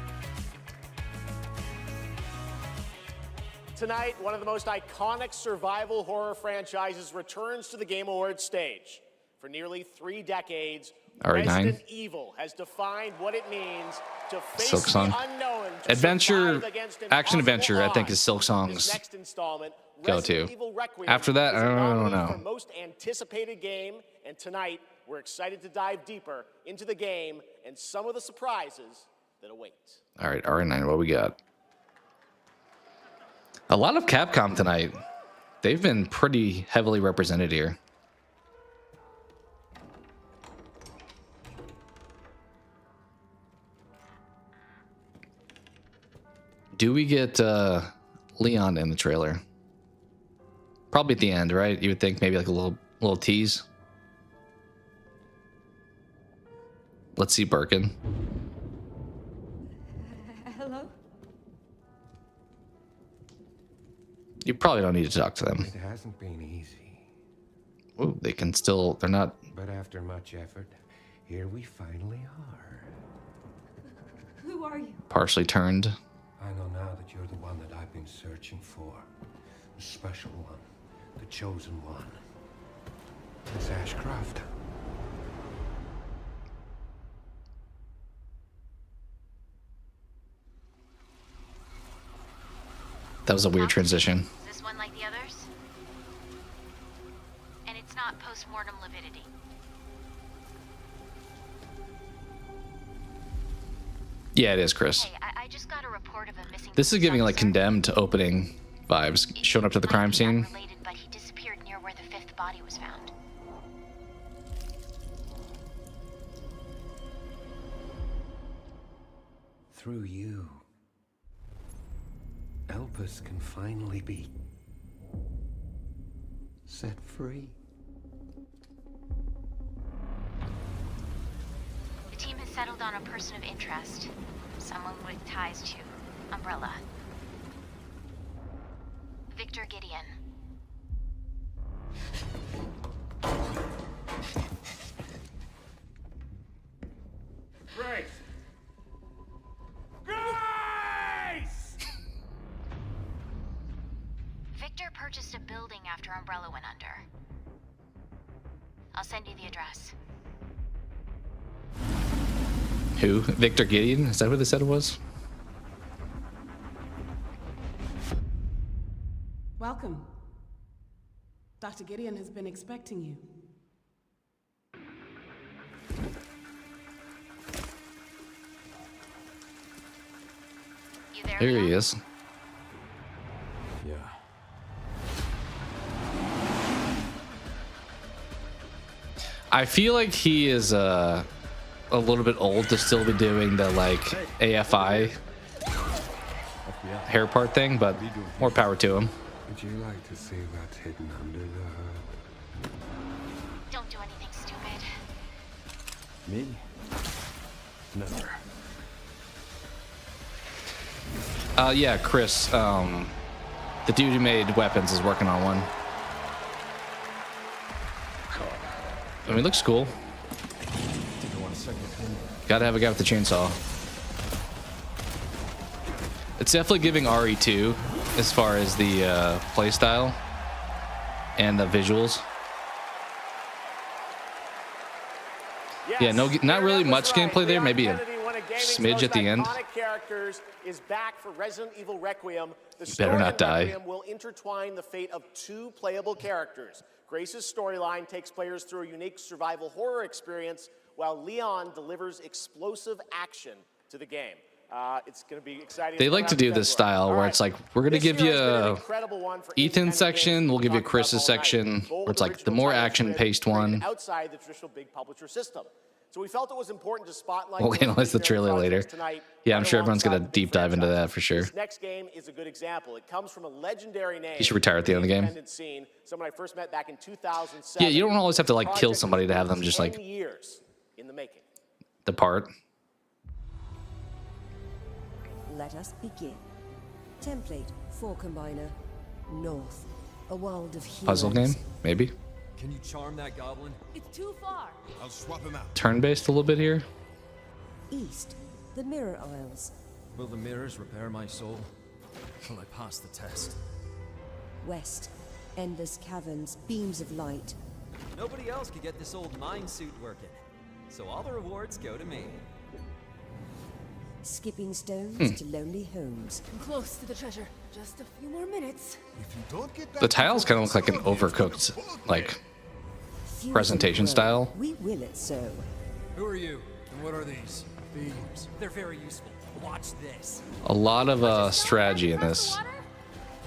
Tonight, one of the most iconic survival horror franchises returns to the Game Awards stage. For nearly 3 decades, RE9. Resident Evil has defined what it means to face Silksong. the unknown, to Adventure, survive against action adventure, I impossible think is odds. Silksong's This next installment, go Resident to. Evil Requiem, After that, is I a don't nominee know. for most anticipated game, and tonight we're excited to dive deeper into the game and some of the surprises that await. All right, RE9, what we got? A lot of Capcom tonight. They've been pretty heavily represented here. Do we get Leon in the trailer? Probably at the end, right? You would think maybe like a little tease. Let's see Birkin. Hello? You probably don't need to talk to them. It hasn't been easy. Ooh, they can still, they're not. But after much effort, here we finally are. Who are you? Partially turned. I know now that you're the one that I've been searching for. The special one. The chosen one. It's Ashcroft. That was a weird transition. Is this one like the others? And it's not post-mortem lividity. Yeah, it is, Chris. Hey, I just got a report of a missing. This is giving like Condemned opening vibes. Showing up to the crime scene. Unrelated, but he disappeared near where the 5th body was found. Through you, Elpis can finally be set free. The team has settled on a person of interest. Someone with ties to Umbrella. Victor Gideon. Grace! Grace! Victor purchased a building after Umbrella went under. I'll send you the address. Who? Victor Gideon? Is that who they said it was? Welcome. Dr. Gideon has been expecting you. You there? Here he is. Yeah. I feel like he is a little bit old to still be doing the like AFI hair part thing, but more power to him. Would you like to see what's hidden under the hood? Don't do anything stupid. Me? Never. Yeah, Chris, the dude who made weapons is working on one. I mean, it looks cool. Gotta have a guy with the chainsaw. It's definitely giving RE2 as far as the play style and the visuals. Yeah, no, not really much gameplay there. Maybe a smidge at the end. Characters is back for Resident Evil Requiem. The You better not die. Requiem will intertwine the fate of 2 playable characters. Grace's storyline takes players through a unique survival horror experience, while Leon delivers explosive action to the game. It's going to be exciting. They like to do this style where it's like, we're going to give you Ethan's section, we'll give you Chris's section, where it's like the more action-paced one. Outside the traditional big publisher system. So we felt it was important to spotlight. We'll analyze the trailer later. Yeah, I'm sure everyone's going to deep dive into that for sure. This next game is a good example. It comes from a legendary name. You should retire at the end of the game. Scene, someone I first met back in 2007. Yeah, you don't always have to like kill somebody to have them just like years in the making. depart. Let us begin. Template for combiner. North. A world of heroes. Puzzle game, maybe. Can you charm that goblin? It's too far. I'll swap him out. Turn-based a little bit here. East. The Mirror Isles. Will the mirrors repair my soul? Will I pass the test? West. Endless caverns. Beams of light. Nobody else could get this old mine suit working, so all the rewards go to me. Skipping stones to lonely homes. I'm close to the treasure. Just a few more minutes. If you don't get The tiles kind of look like an overcooked, like, presentation style. We will it so. Who are you? And what are these? Beams. They're very useful. Watch this. A lot of strategy in this.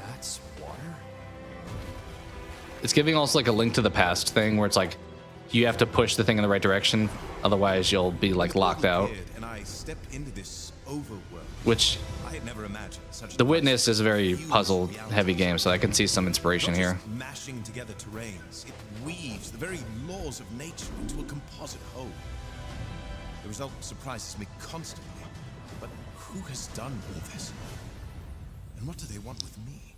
That's water? It's giving also like a Link to the Past thing where it's like you have to push the thing in the right direction, otherwise you'll be like locked out. And I stepped into this overworld. Which I had never imagined such a The Witness is a very puzzle heavy game, so I can see some inspiration here. mashing together terrains. It weaves the very laws of nature into a composite whole. The result surprises me constantly. But who has done all this? And what do they want with me?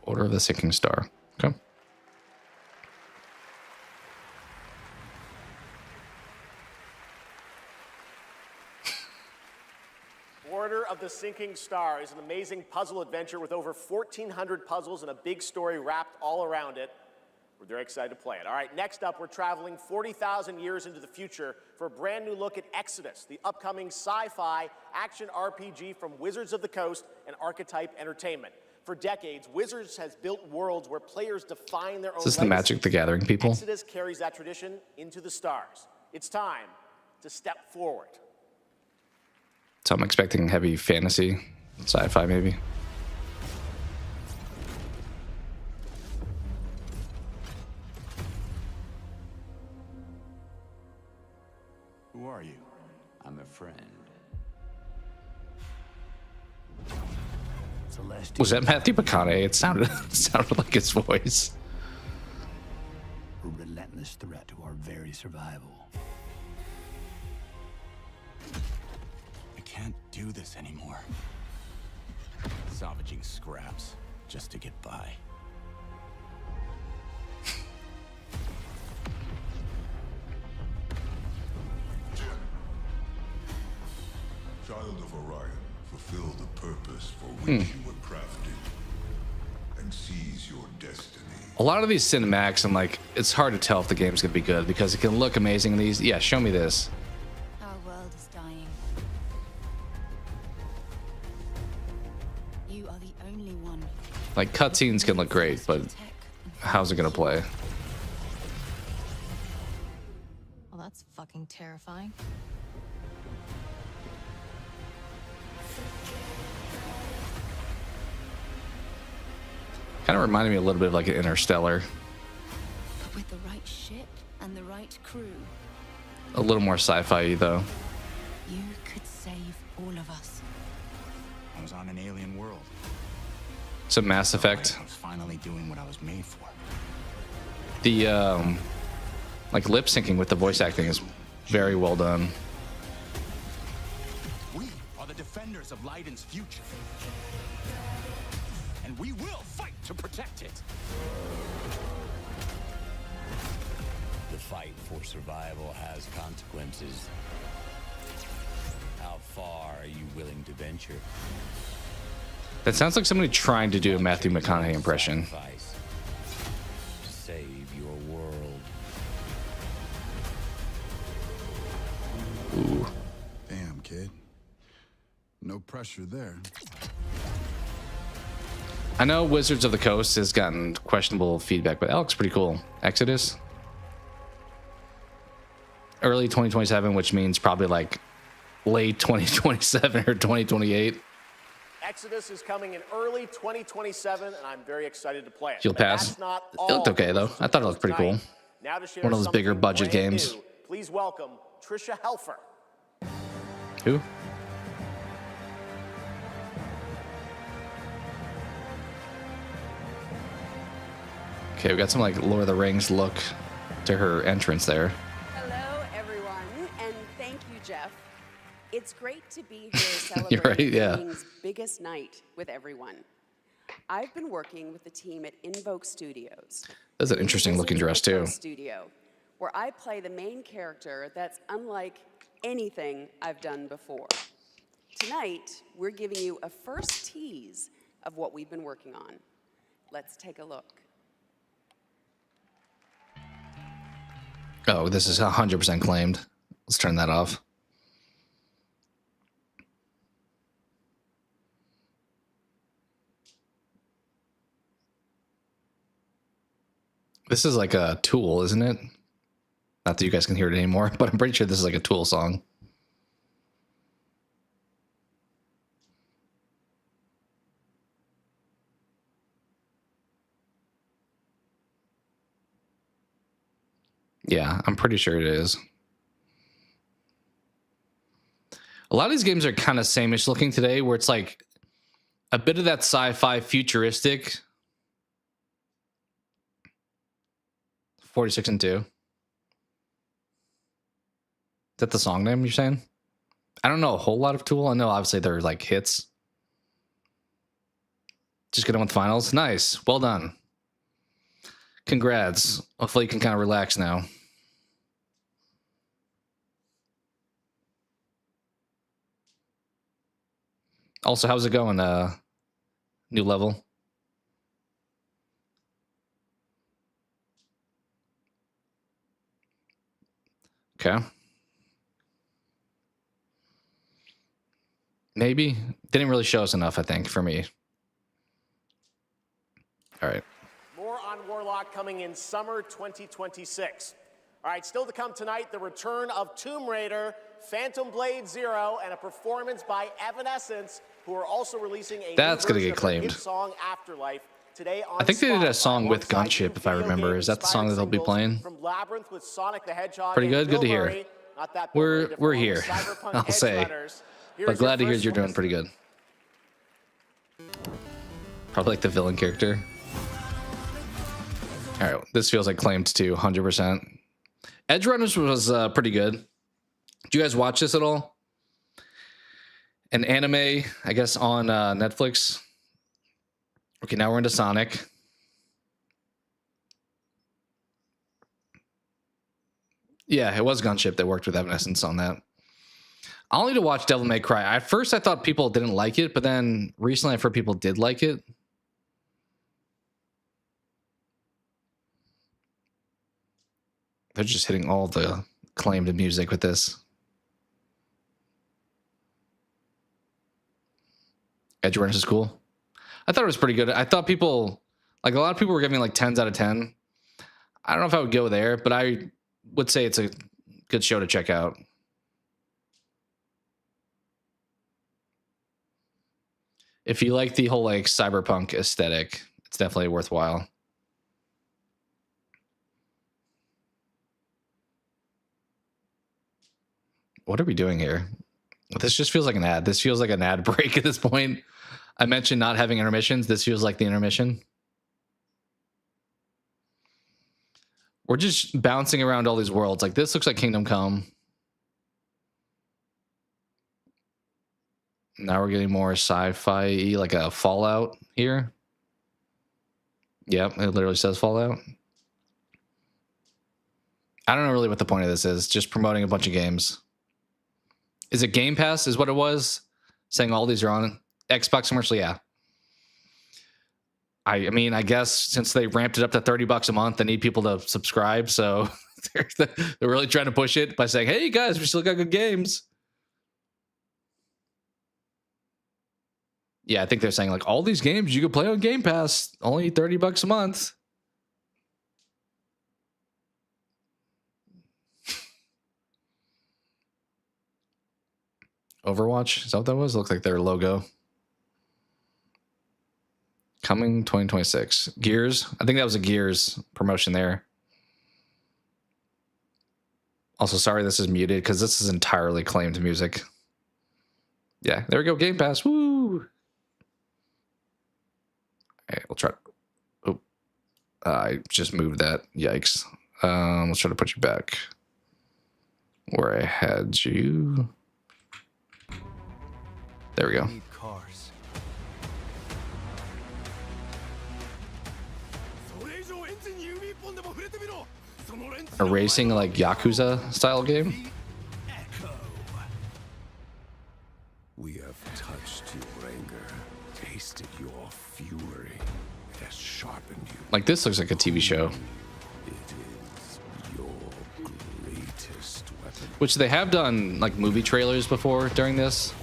Order of the Sinking Star. Okay. Order of the Sinking Star is an amazing puzzle adventure with over 1,400 puzzles and a big story wrapped all around it. We're very excited to play it. All right, next up, we're traveling 40,000 years into the future for a brand new look at Exodus, the upcoming sci-fi action RPG from Wizards of the Coast and Archetype Entertainment. For decades, Wizards has built worlds where players define their own Is this the legacy. Magic the Gathering people? Exodus carries that tradition into the stars. It's time to step forward. So I'm expecting heavy fantasy, sci-fi maybe. Who are you? I'm a friend. Was that Matthew McConaughey? It sounded like his voice. A relentless threat to our very survival. I can't do this anymore. Salvaging scraps just to get by. Child of Orion, fulfill the purpose for which you were crafted, and seize your destiny. A lot of these cinematics, I'm like, it's hard to tell if the game's gonna be good because it can look amazing in these. Yeah, show me this. Our world is dying. You are the only one. Like cutscenes can look great, but how's it gonna play? Well, that's fucking terrifying. Kind of reminded me a little bit of like an Interstellar. But with the right ship and the right crew, A little more sci-fi though. you could save all of us. I was on an alien world. Some Mass Effect. I was finally doing what I was made for. The like lip syncing with the voice acting is very well done. We are the defenders of Leiden's future. And we will fight to protect it. The fight for survival has consequences. How far are you willing to venture? That sounds like somebody trying to do a Matthew McConaughey impression. To save your world. Ooh. Damn, kid. No pressure there. I know Wizards of the Coast has gotten questionable feedback, but that looks pretty cool. Exodus? Early 2027, which means probably like late 2027 or 2028. Exodus is coming in early 2027, and I'm very excited to play it. You'll pass. It looked okay, though. I thought it looked pretty cool. Now to share One of those bigger something budget brand games. new, please welcome Trisha Helfer. Who? Okay, we got some like Lord of the Rings look to her entrance there. Hello, everyone, and thank you, Jeff. It's great to be here You're celebrating right, yeah. gaming's biggest night with everyone. I've been working with the team at Invoke Studios. That's an interesting looking dress too. Studio, where I play the main character that's unlike anything I've done before. Tonight, we're giving you a first tease of what we've been working on. Let's take a look. Oh, this is 100% claimed. Let's turn that off. This is like a Tool, isn't it? Not that you guys can hear it anymore, but I'm pretty sure this is like a Tool song. Yeah, I'm pretty sure it is. A lot of these games are kind of same-ish looking today, where it's like a bit of that sci-fi futuristic. 46 and 2. Is that the song name you're saying? I don't know a whole lot of Tool. I know obviously they're like hits. Just getting with finals. Nice. Well done. Congrats. Hopefully you can kind of relax now. Also, how's it going? New level. Okay. Maybe. Didn't really show us enough, I think, for me. All right. More on Warlock coming in summer 2026. All right, still to come tonight, the return of Tomb Raider, Phantom Blade Zero, and a performance by Evanescence, who are also releasing a That's new gonna version get of their claimed. hit song Afterlife today on I think they did a Spotify, song with alongside Gunship, if I video remember. Is that the song that they'll be singles playing? From Labyrinth with Sonic the Hedgehog. Pretty and good. Good to Bill hear. Murray. Not that Bill Murray, We're different one, here. with Cyberpunk I'll Edge say. Runners. Here's But glad to hear first you're doing listen. pretty good. Probably like the villain character. All right, this feels like claimed to 100%. Edge Runners was pretty good. Did you guys watch this at all? An anime, I guess, on Netflix. Okay, now we're into Sonic. Yeah, it was Gunship that worked with Evanescence on that. I'll need to watch Devil May Cry. At first, I thought people didn't like it, but then recently I've heard people did like it. They're just hitting all the claimed music with this. Edge Runners is cool. I thought it was pretty good. I thought people, like a lot of people were giving like 10s out of 10. I don't know if I would go there, but I would say it's a good show to check out. If you like the whole like cyberpunk aesthetic, it's definitely worthwhile. What are we doing here? This just feels like an ad. This feels like an ad break at this point. I mentioned not having intermissions. This feels like the intermission. We're just bouncing around all these worlds. Like this looks like Kingdom Come. Now we're getting more sci-fi, like a Fallout here. Yep, it literally says Fallout. I don't know really what the point of this is. Just promoting a bunch of games. Is it Game Pass is what it was? Saying all these are on Xbox commercial? Yeah. I mean, I guess since they ramped it up to $30 a month, they need people to subscribe. So they're really trying to push it by saying, hey, guys, we still got good games. Yeah, I think they're saying like all these games you can play on Game Pass, only $30 a month. Overwatch, is that what that was? Looks like their logo. Coming 2026. Gears, I think that was a Gears promotion there. Also, sorry this is muted because this is entirely claimed music. Yeah, there we go. Game Pass. Woo! All right, we'll try. Oh, I just moved that. Yikes. Let's try to put you back where I had you. There we go. A racing like Yakuza style game. We have touched your anger, tasted your fury. It has sharpened you. Like this looks like a TV show. It is your greatest weapon. Which they have done like movie trailers before during this.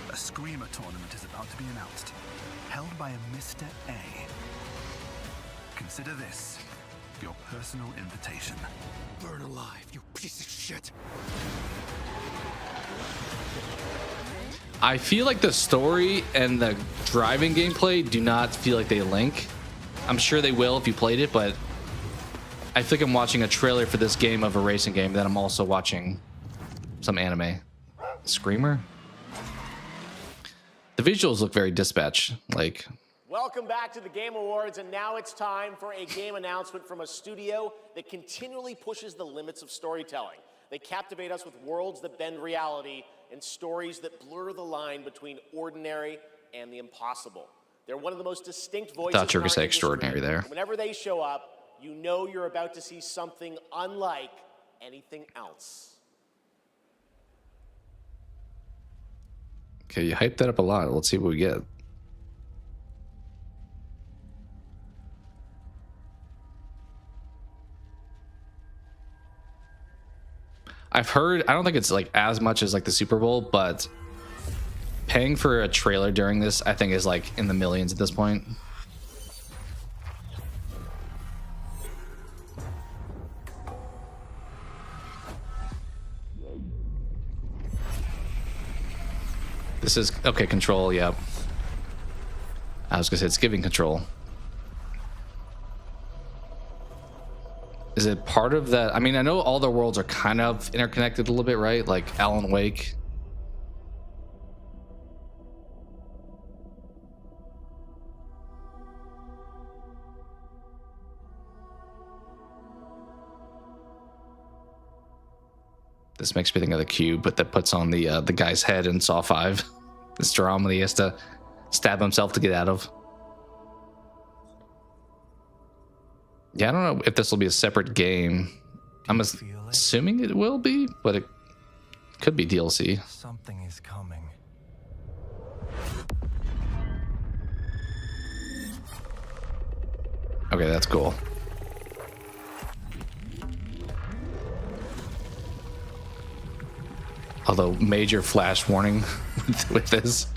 A Screamer tournament is about to be announced, held by a Mr. A. Consider this your personal invitation. Burn alive, you piece of shit. I feel like the story and the driving gameplay do not feel like they link. I'm sure they will if you played it, but I think I'm watching a trailer for this game of a racing game that I'm also watching some anime. Screamer? The visuals look very Dispatch like. Welcome back to the Game Awards, and now it's time for a game announcement from a studio that continually pushes the limits of storytelling. They captivate us with worlds that bend reality and stories that blur the line between ordinary and the impossible. They're one of the most distinct voices. Thought you were gonna say extraordinary there. Whenever they show up, you know you're about to see something unlike anything else. Okay, you hyped that up a lot. Let's see what we get. I've heard, I don't think it's like as much as like the Super Bowl, but paying for a trailer during this, I think is like in the millions at this point. This is, okay, Control, yep. I was gonna say it's giving Control. Is it part of that? I mean, I know all the worlds are kind of interconnected a little bit, right? Like Alan Wake. This makes me think of the cube, but that puts on the guy's head in Saw 5. This drama that he has to stab himself to get out of. Yeah, I don't know if this will be a separate game. I'm assuming it will be, but it could be DLC. Something is coming. Okay, that's cool. Although major flash warning with this.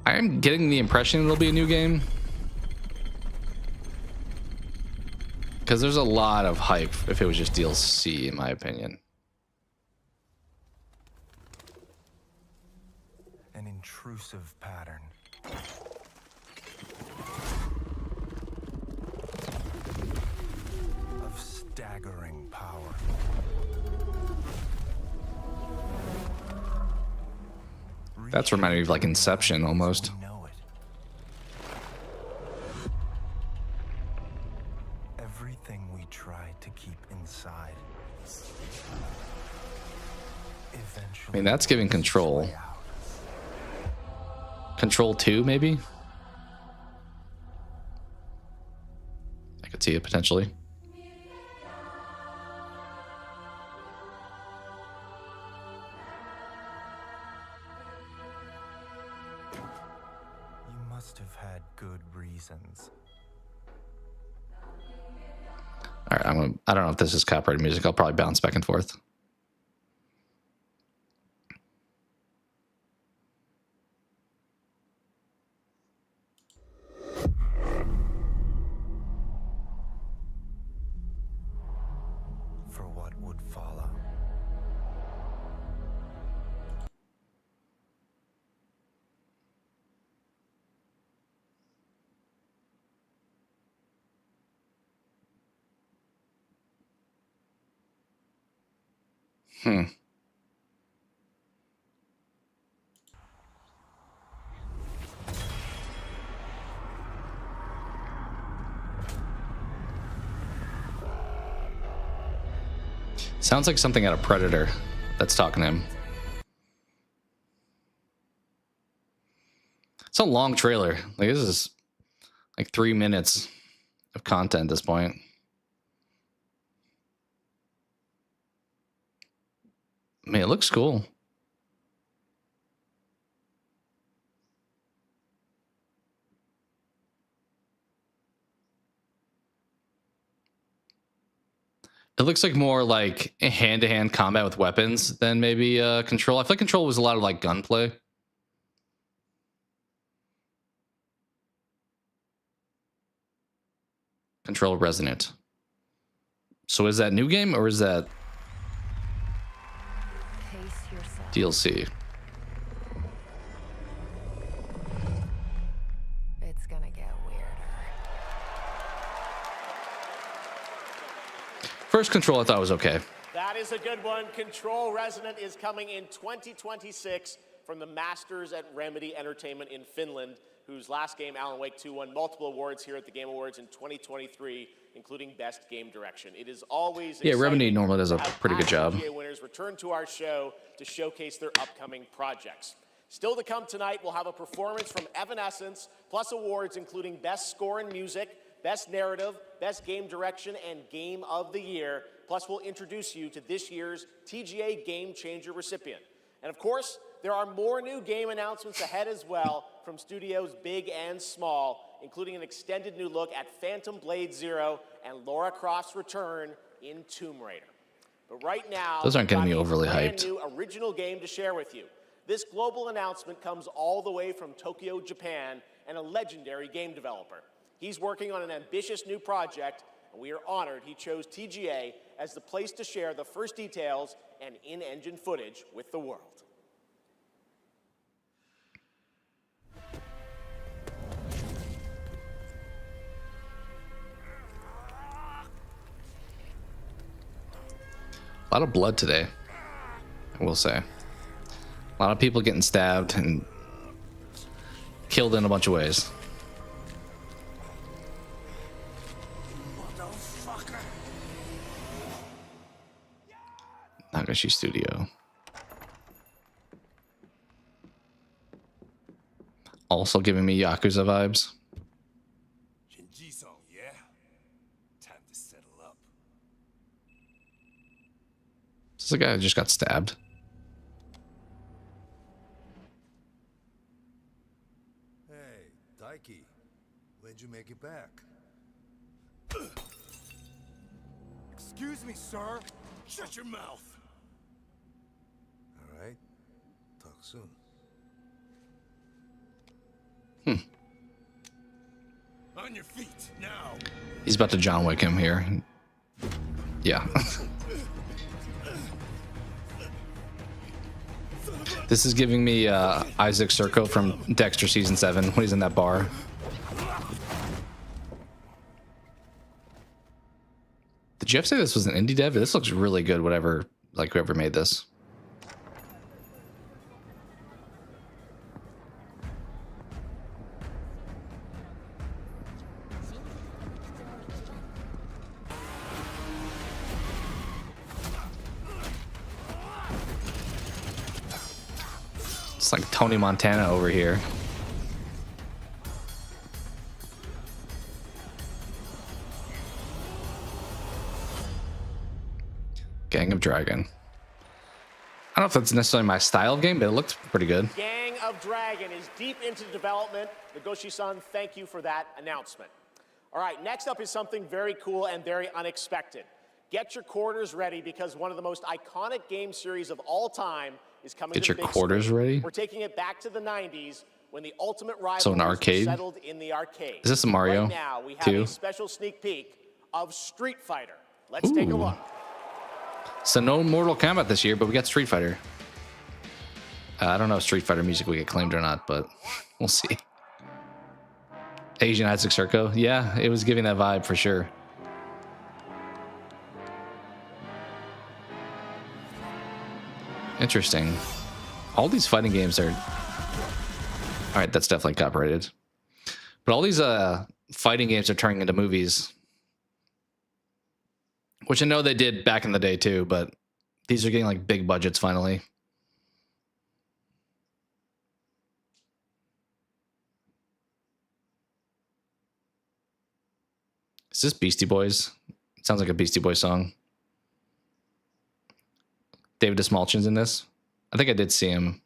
I am getting the impression it'll be a new game. Because there's a lot of hype if it was just DLC, in my opinion. An intrusive pattern. Of staggering power. That's reminding me of like Inception almost. Everything we tried to keep inside. I mean, that's giving Control. Control 2, maybe? to you potentially. You must have had good reasons. All right, I don't know if this is copyrighted music. I'll probably bounce back and forth. For what would follow. Hmm. Sounds like something out of Predator that's talking to him. It's a long trailer. Like, this is like 3 minutes of content at this point. I mean, it looks cool. It looks like more like hand-to-hand combat with weapons than maybe Control. I feel like Control was a lot of like gunplay. Control Resonant. So is that new game or is that DLC? It's gonna get weirder. First Control I thought was okay. That is a good one. Control Resonant is coming in 2026 from the Masters at Remedy Entertainment in Finland, whose last game, Alan Wake 2, won multiple awards here at the Game Awards in 2023, including Best Game Direction. It is always Remedy normally does a pretty good job. PGA winners return to our show to showcase their upcoming projects. Still to come tonight, we'll have a performance from Evanescence, plus awards including Best Score in Music, Best Narrative, Best Game Direction, and Game of the Year. Plus, we'll introduce you to this year's TGA Game Changer recipient. And of course, there are more new game announcements ahead as well from studios big and small, including an extended new look at Phantom Blade Zero and Lara Croft's return in Tomb Raider. But right now, Those aren't getting me we've got overly a brand hyped. new original game to share with you. This global announcement comes all the way from Tokyo, Japan, and a legendary game developer. He's working on an ambitious new project, and we are honored he chose TGA as the place to share the first details and in-engine footage with the world. A lot of blood today, I will say. A lot of people getting stabbed and killed in a bunch of ways. Nagashi Studio. Also giving me Yakuza vibes. Yeah? Time to settle up. This is a guy that just got stabbed. Hey, Daiki, when'd you make it back? Excuse me, sir. Shut your mouth. All right, talk soon. On your feet, now. He's about to John Wick him here. Yeah. This is giving me Isaac Serco from Dexter Season 7 when he's in that bar. Did Jeff say this was an indie dev? This looks really good, whatever, like whoever made this. It's like Tony Montana over here. Gang of Dragon. I don't know if that's necessarily my style of game, but it looked pretty good. Gang of Dragon is deep into development. Goty-san, thank you for that announcement. All right, next up is something very cool and very unexpected. Get your quarters ready because one of the most iconic game series of all time is coming Get to your the big quarters screen. ready? We're taking it back to the 90s when the ultimate rivalry So an arcade? settled in the arcade. Is this a Mario Right now, we have 2? a special sneak peek of Street Fighter. Let's take a Ooh. look. So no Mortal Kombat this year, but we got Street Fighter. I don't know if Street Fighter music will get claimed or not, but we'll see. Asian Isaac Circo. Yeah, it was giving that vibe for sure. Interesting. All these fighting games are... All right, that's definitely copyrighted. But all these fighting games are turning into movies. Which I know they did back in the day too, but these are getting like big budgets finally. Is this Beastie Boys? It sounds like a Beastie Boys song. David Desmalchin's in this. I think I did see him.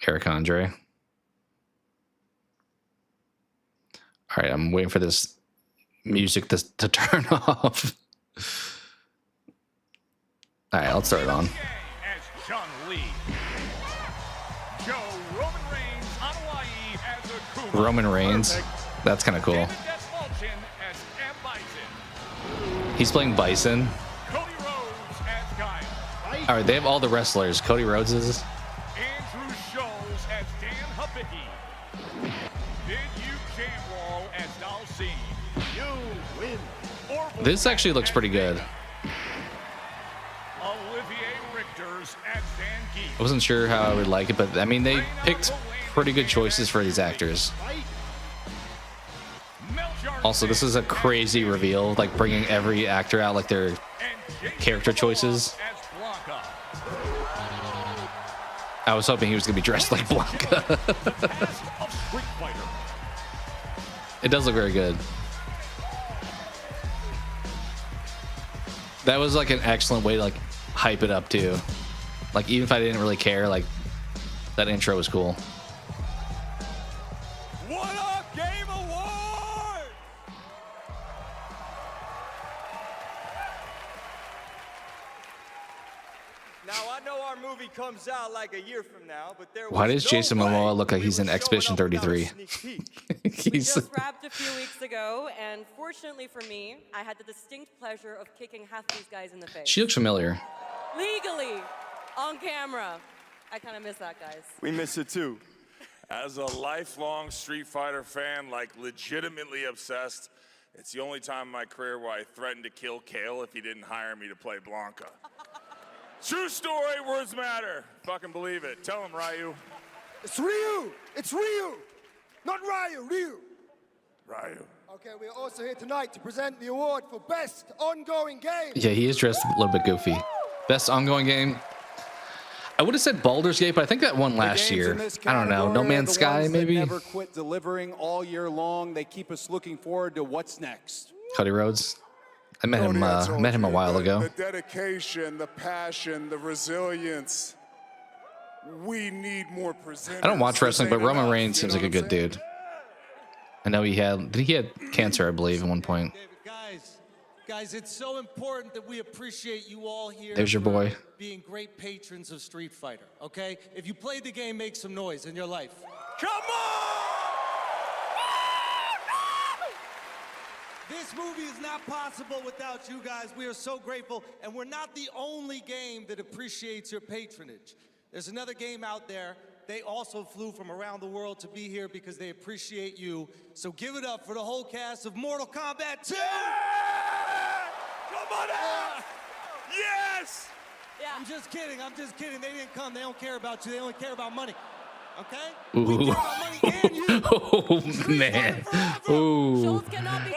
Eric Andre. All right, I'm waiting for this music to turn off. All right, I'll start it on. As Chun-Li. Joe Roman Reigns on Hawaii as Akuma. Roman Reigns. That's kind of cool. David Desmalchin as M. Bison. He's playing Bison. Cody Rhodes as Guile. All right, they have all the wrestlers. Cody Rhodes is. Andrew Scholes as Dan Hubicki. Big Jamwall as Dalcine. You win. This actually looks pretty good. Olivier Richters as Dan Geek. I wasn't sure how I would like it, but I mean, they picked pretty good choices for these actors. Also, this is a crazy reveal, like bringing every actor out like their character choices. I was hoping he was going to be dressed like Blanca. It does look very good. That was like an excellent way to like hype it up too. Like even if I didn't really care, like that intro was cool. What up, Game Award? Now I know our movie comes out like a year from now, but there Why was does Jason Momoa look like he's in Expedition 33? We He's just wrapped a few weeks ago, and fortunately for me, I had the distinct pleasure of kicking half these guys in the face. She looks familiar. Legally, on camera. I kind of miss that, guys. We miss it too. As a lifelong Street Fighter fan, like legitimately obsessed, it's the only time in my career where I threatened to kill Kale if he didn't hire me to play Blanca. True story, words matter. Fucking believe it. Tell him, Ryu. It's Ryu! It's Ryu! Not Ryu, Ryu! Ryu. Okay, we're also here tonight to present the award for Best Ongoing Game. Yeah, he is dressed a little bit goofy. Best ongoing game. I would have said Baldur's Gate, but I think that won last year. I don't know. No Man's Sky, maybe? Never quit delivering all year long. They keep us looking forward to what's next. Cody Rhodes. I met him a while ago. The dedication, the passion, the resilience. We need more presenters. I don't watch wrestling, but This ain't Roman enough, Reigns you seems know like a what I'm good dude. I know he had cancer, I believe, at one point. Guys, it's so important that we appreciate you all here. There's your for boy. Being great patrons of Street Fighter, okay? If you played the game, make some noise in your life. Come on! This movie is not possible without you guys. We are so grateful, and we're not the only game that appreciates your patronage. There's another game out there. They also flew from around the world to be here because they appreciate you. So give it up for the whole cast of Mortal Kombat 2! Come on out! Yes! Yeah. I'm just kidding. They didn't come. They don't care about you. They only care about money. Okay? Ooh. Oh, man. Ooh.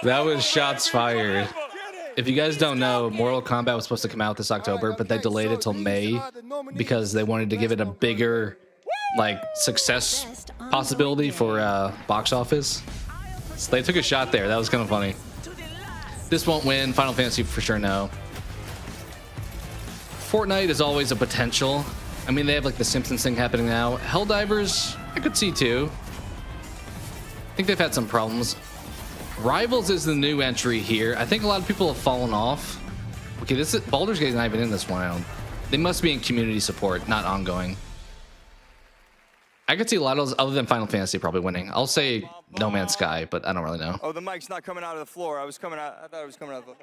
That was shots fired. If you guys don't know, Mortal Kombat was supposed to come out this October, but they delayed it till May because they wanted to give it a bigger, like, success possibility for box office. So they took a shot there. That was kind of funny. This won't win. Final Fantasy for sure, no. Fortnite is always a potential. I mean, they have like the Simpsons thing happening now. Helldivers, I could see too. I think they've had some problems. Rivals is the new entry here. I think a lot of people have fallen off. Okay, this is Baldur's Gate is not even in this one. They must be in community support, not ongoing. I could see a lot of those other than Final Fantasy probably winning. I'll say No Man's Sky, but I don't really know. Oh, the mic's not coming out of the floor. I thought it was coming out of the floor.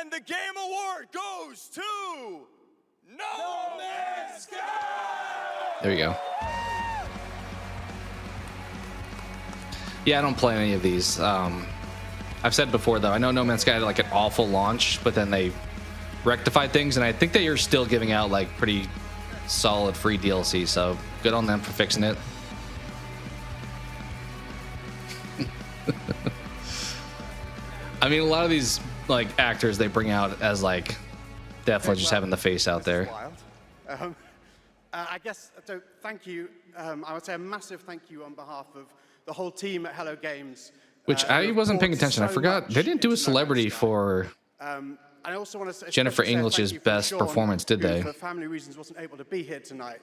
And the game award goes to No Man's Sky! There you go. Yeah, I don't play any of these. I've said before, though, I know No Man's Sky had like an awful launch, but then they rectified things, and I think they are still giving out like pretty solid free DLC, so good on them for fixing it. I mean, a lot of these like actors they bring out as like definitely just having the face out there. I guess, so thank you. I would say a massive thank you on behalf of the whole team at Hello Games. Which I wasn't paying attention. I forgot they didn't do a celebrity for I also want to say, Jennifer English's best performance, did they? For family reasons, wasn't able to be here tonight.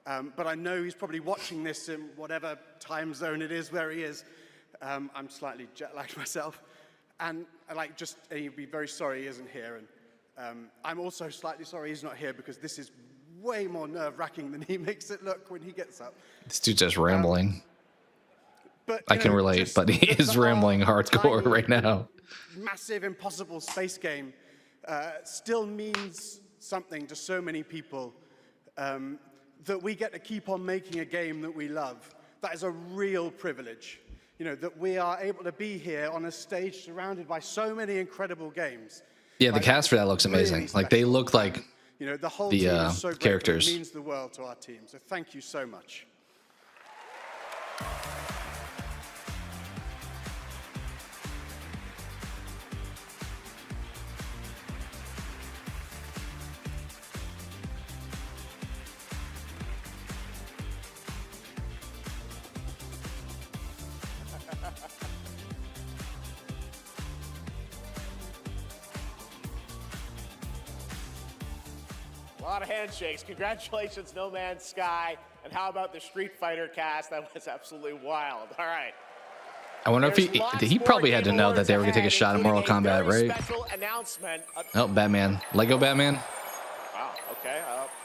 But I know he's probably watching this in whatever time zone it is where he is. I'm slightly jet-lagged myself. And he'd be very sorry he isn't here. And I'm also slightly sorry he's not here because this is way more nerve-wracking than he makes it look when he gets up. This dude's just rambling. But I can relate, but he is rambling hardcore right now. Massive, impossible space game still means something to so many people that we get to keep on making a game that we love. That is a real privilege. You know, that we are able to be here on a stage surrounded by so many incredible games. Yeah, the cast for that looks amazing. Like they look like the whole team is so characters. It means the world to our team. So thank you so much. A lot of handshakes. Congratulations, No Man's Sky. And how about the Street Fighter cast? That was absolutely wild. All right. I wonder if he probably had to know that they were going to take a shot at Mortal Kombat, right? Special announcement. Oh, Batman. Lego Batman. Wow, okay.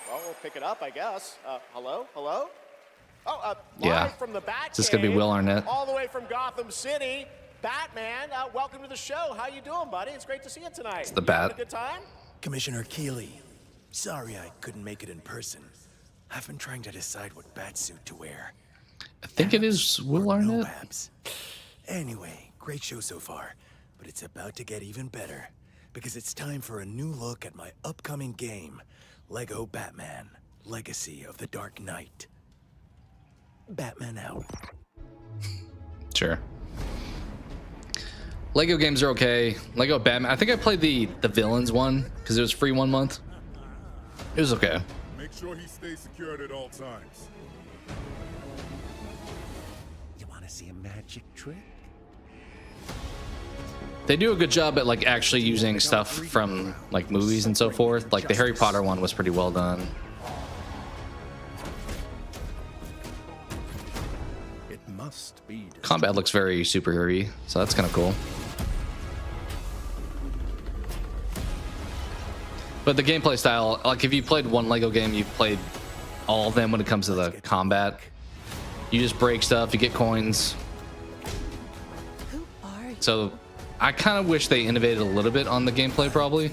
Well, we'll pick it up, I guess. Hello? Hello? Oh, Yeah. live from the Batcave. Is this going to be Will Arnett? All the way from Gotham City. Batman, welcome to the show. How you doing, buddy? It's great to see you tonight. It's the You Bat. having a good time? Commissioner Keeley, sorry I couldn't make it in person. I've been trying to decide what batsuit to wear. I think it is Will Arnett. Anyway, great show so far, but it's about to get even better because it's time for a new look at my upcoming game, Lego Batman: Legacy of the Dark Knight. Batman out. Sure. Lego games are okay. Lego Batman. I think I played the Villains one because it was free 1 month. It was okay. Make sure he stays secured at all times. You want to see a magic trick? They do a good job at like actually using stuff from like movies and so forth. Like the Harry Potter one was pretty well done. It must be. Combat looks very superhero-y, so that's kind of cool. But the gameplay style, like if you played one Lego game, you've played all of them when it comes to the combat. You just break stuff, you get coins. So I kind of wish they innovated a little bit on the gameplay probably.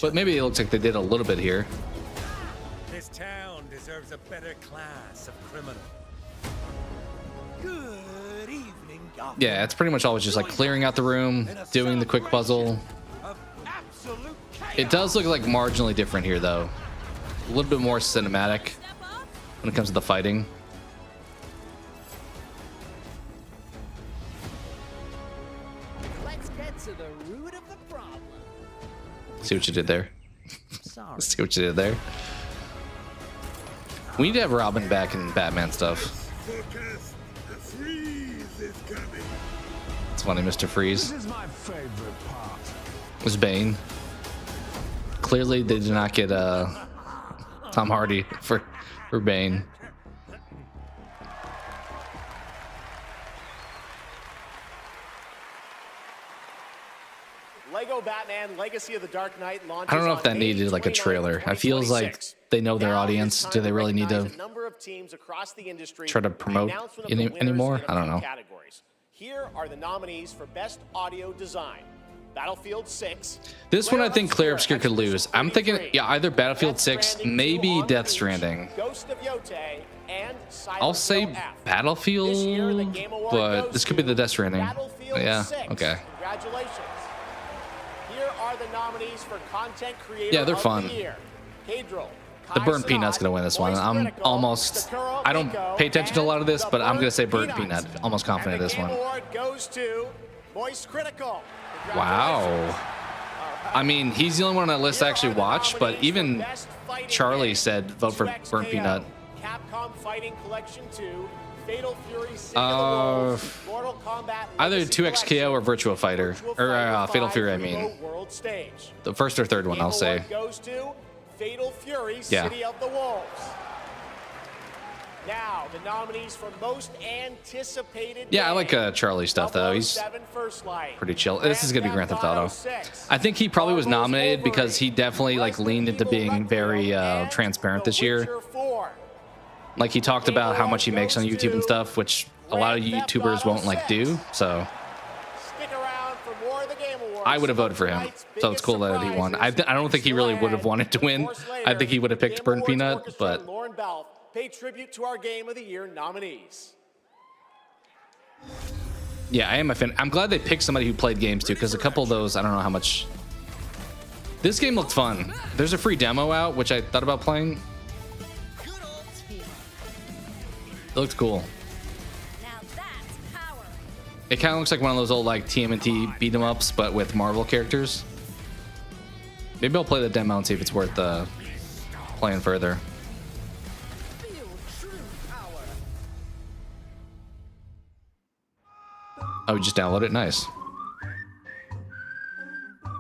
But maybe it looks like they did a little bit here. This town deserves a better class of criminal. Good evening, Gotham. Yeah, it's pretty much always just like clearing out the room, doing the quick puzzle. It does look like marginally different here though. A little bit more cinematic when it comes to the fighting. Let's get cut to the root of the problem. See what you did there. Sorry. See what you did there. We need to have Robin back in Batman stuff. It's funny, Mr. Freeze. This is my favorite part. It was Bane. Clearly, they did not get Tom Hardy for Bane. Lego Batman Legacy of the Dark Knight launches I don't know if that on needed May like a 29th, trailer. I feels like they know their audience. Do they really need to recognize a number of teams across the industry try to with the promote announcement of the winners anymore? in a I don't few know. categories. Here are the nominees for Best Audio Design. Battlefield 6. This one I think Clear Obscure could lose. I'm thinking, yeah, either Battlefield 6, maybe Death Stranding. Ghost of Yote, and Silent I'll say Hill F. Battlefield, but this could be the Death Stranding. Battlefield Yeah, 6. okay. Congratulations. Here are the nominees for Content Creator Yeah, they're of fun. the Year. Cadril, The Kai Burnt Cenat, Peanut's gonna win this one. Voice I'm Critical, almost, Sakura I don't Miko, pay attention to a lot of this, and but I'm gonna say Burnt Burnt Peanut. Peanut. Almost confident And of the this Game one. Award goes to Voice Critical. Wow. I mean, he's the only one on that list I actually watched, but even Charlie said vote for Burnt Peanut. Capcom Fighting Collection 2, Fatal Fury City of the Wolves, Mortal Kombat Either Legacy 2XKO or Virtua Fighter. Or Fatal Fury, I mean. Remote World Stage. The first or third one, I'll say. Award goes to Fatal Fury Yeah. City of the Wolves. Now, the nominees for most anticipated Yeah, I like game. Charlie stuff, though. He's 007 First Light. pretty chill. This is going to be Grand Theft Auto. I think he probably was nominated because he definitely like leaned into being very transparent this year. Like he talked about how much he makes on YouTube and stuff, which a lot of YouTubers won't like do. So Stick around for more of the Game Awards. I would have voted for him. So it's cool that he won. I don't think he really would have wanted to win. I think he would have picked Burnt Peanut, but Lauren Balfe pay tribute to our Game of the Year nominees. yeah, I am a fan. I'm glad they picked somebody who played games too, because a couple of those, I don't know how much. This game looked fun. There's a free demo out, which I thought about playing. It looked cool. It kind of looks like one of those old like TMNT beat 'em ups, but with Marvel characters. Maybe I'll play the demo and see if it's worth playing further. Oh, we just download it. Nice. All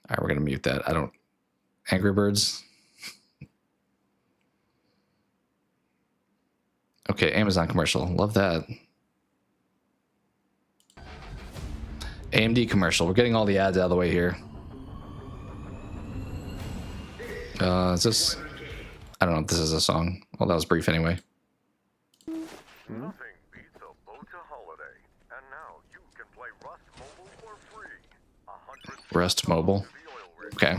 right, we're gonna mute that. I don't. Angry Birds. Okay, Amazon commercial. Love that. AMD commercial. We're getting all the ads out of the way here. Is this? I don't know if this is a song. Well, that was brief anyway. Nothing beats a Bota holiday. And now you can play Rust Mobile for free. 100 Rust Mobile. Okay.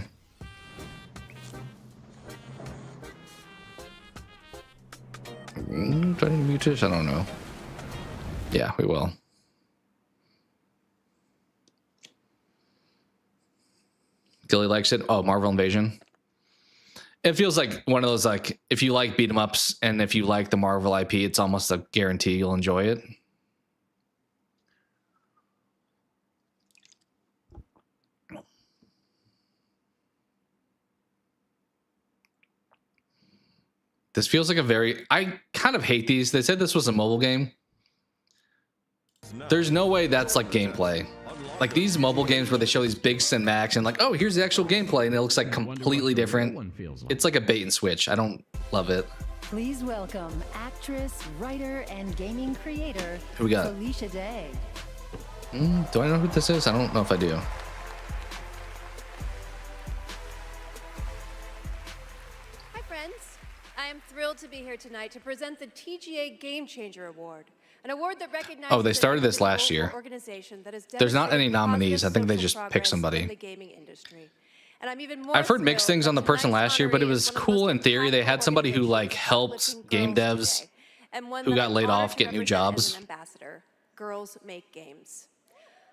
Do I need to mute this? I don't know. Yeah, we will. Gilly likes it. Oh, Marvel Invasion. It feels like one of those, like, if you like beat 'em ups and if you like the Marvel IP, it's almost a guarantee you'll enjoy it. This feels like a very... I kind of hate these. They said this was a mobile game. There's no way that's like gameplay. Like these mobile games where they show these big cinematics and like, oh, here's the actual gameplay, and it looks like completely different. It's like a bait and switch. I don't love it. Please welcome actress, writer, and gaming creator Who we got? Felicia Day. Do I know who this is? I don't know if I do. Hi, friends. I am thrilled to be here tonight to present the TGA Game Changer Award, an award that recognizes Oh, they started this last year. There's not any nominees. I think they just picked somebody. And I'm even more I've heard mixed things on the person last year, but it was cool in theory. They had somebody who like helped game devs who got laid off get new jobs. Ambassador, Girls Make Games.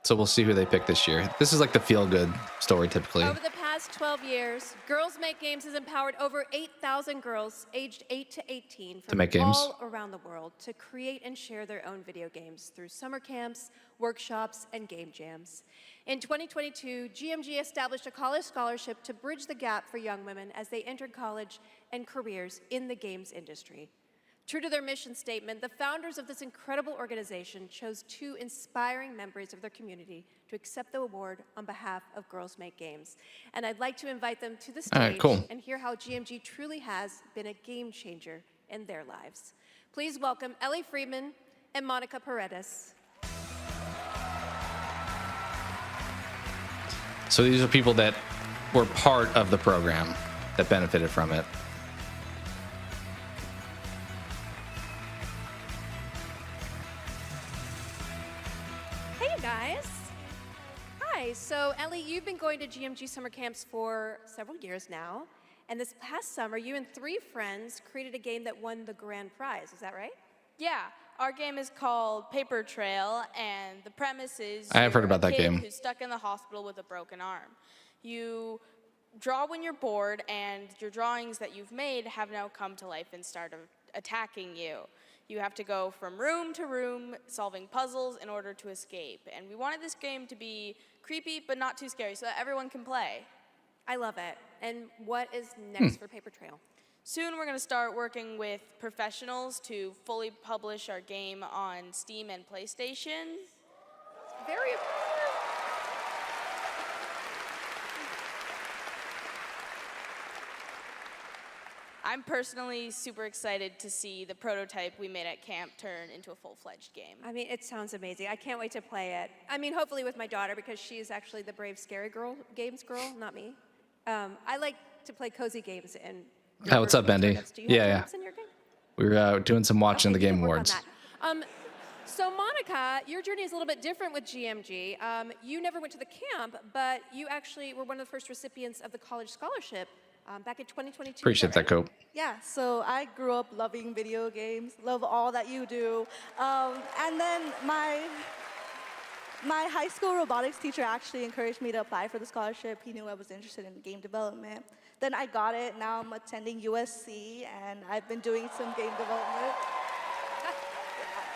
So we'll see who they pick this year. This is like the feel-good story typically. Over the past 12 years, Girls Make Games has empowered over 8,000 girls aged 8 to 18 from make games. all around the world to create and share their own video games through summer camps, workshops, and game jams. In 2022, GMG established a college scholarship to bridge the gap for young women as they entered college and careers in the games industry. True to their mission statement, the founders of this incredible organization chose 2 inspiring members of their community to accept the award on behalf of Girls Make Games. And I'd like to invite them to the stage All right, cool. and hear how GMG truly has been a game changer in their lives. Please welcome Ellie Friedman and Monica Paredes. So these are people that were part of the program that benefited from it. Hey guys. Hi, so Ellie, you've been going to GMG summer camps for several years now. And this past summer, you and 3 friends created a game that won the grand prize, is that right? Yeah, our game is called Paper Trail, and the premise is I have heard about you're a that kid game. who's stuck in the hospital with a broken arm. You draw when you're bored, and your drawings that you've made have now come to life and start attacking you. You have to go from room to room, solving puzzles in order to escape. And we wanted this game to be creepy, but not too scary, so that everyone can play. I love it. And what is next for Paper Trail? Soon we're going to start working with professionals to fully publish our game on Steam and PlayStation. Very I'm personally super excited to see the prototype we made at camp turn into a full-fledged game. I mean, it sounds amazing. I can't wait to play it. I mean, hopefully with my daughter, because she's actually the brave, scary games girl, not me. I like to play cozy games and. Hi, what's up, Bendy? Yeah. In your game? We were doing some watching the Game Awards. So Monica, your journey is a little bit different with GMG. You never went to the camp, but you actually were one of the first recipients of the college scholarship back in 2022. Appreciate that, Cope. Yeah, so I grew up loving video games, love all that you do. And then my high school robotics teacher actually encouraged me to apply for the scholarship. He knew I was interested in game development. Then I got it. Now I'm attending USC, and I've been doing some game development.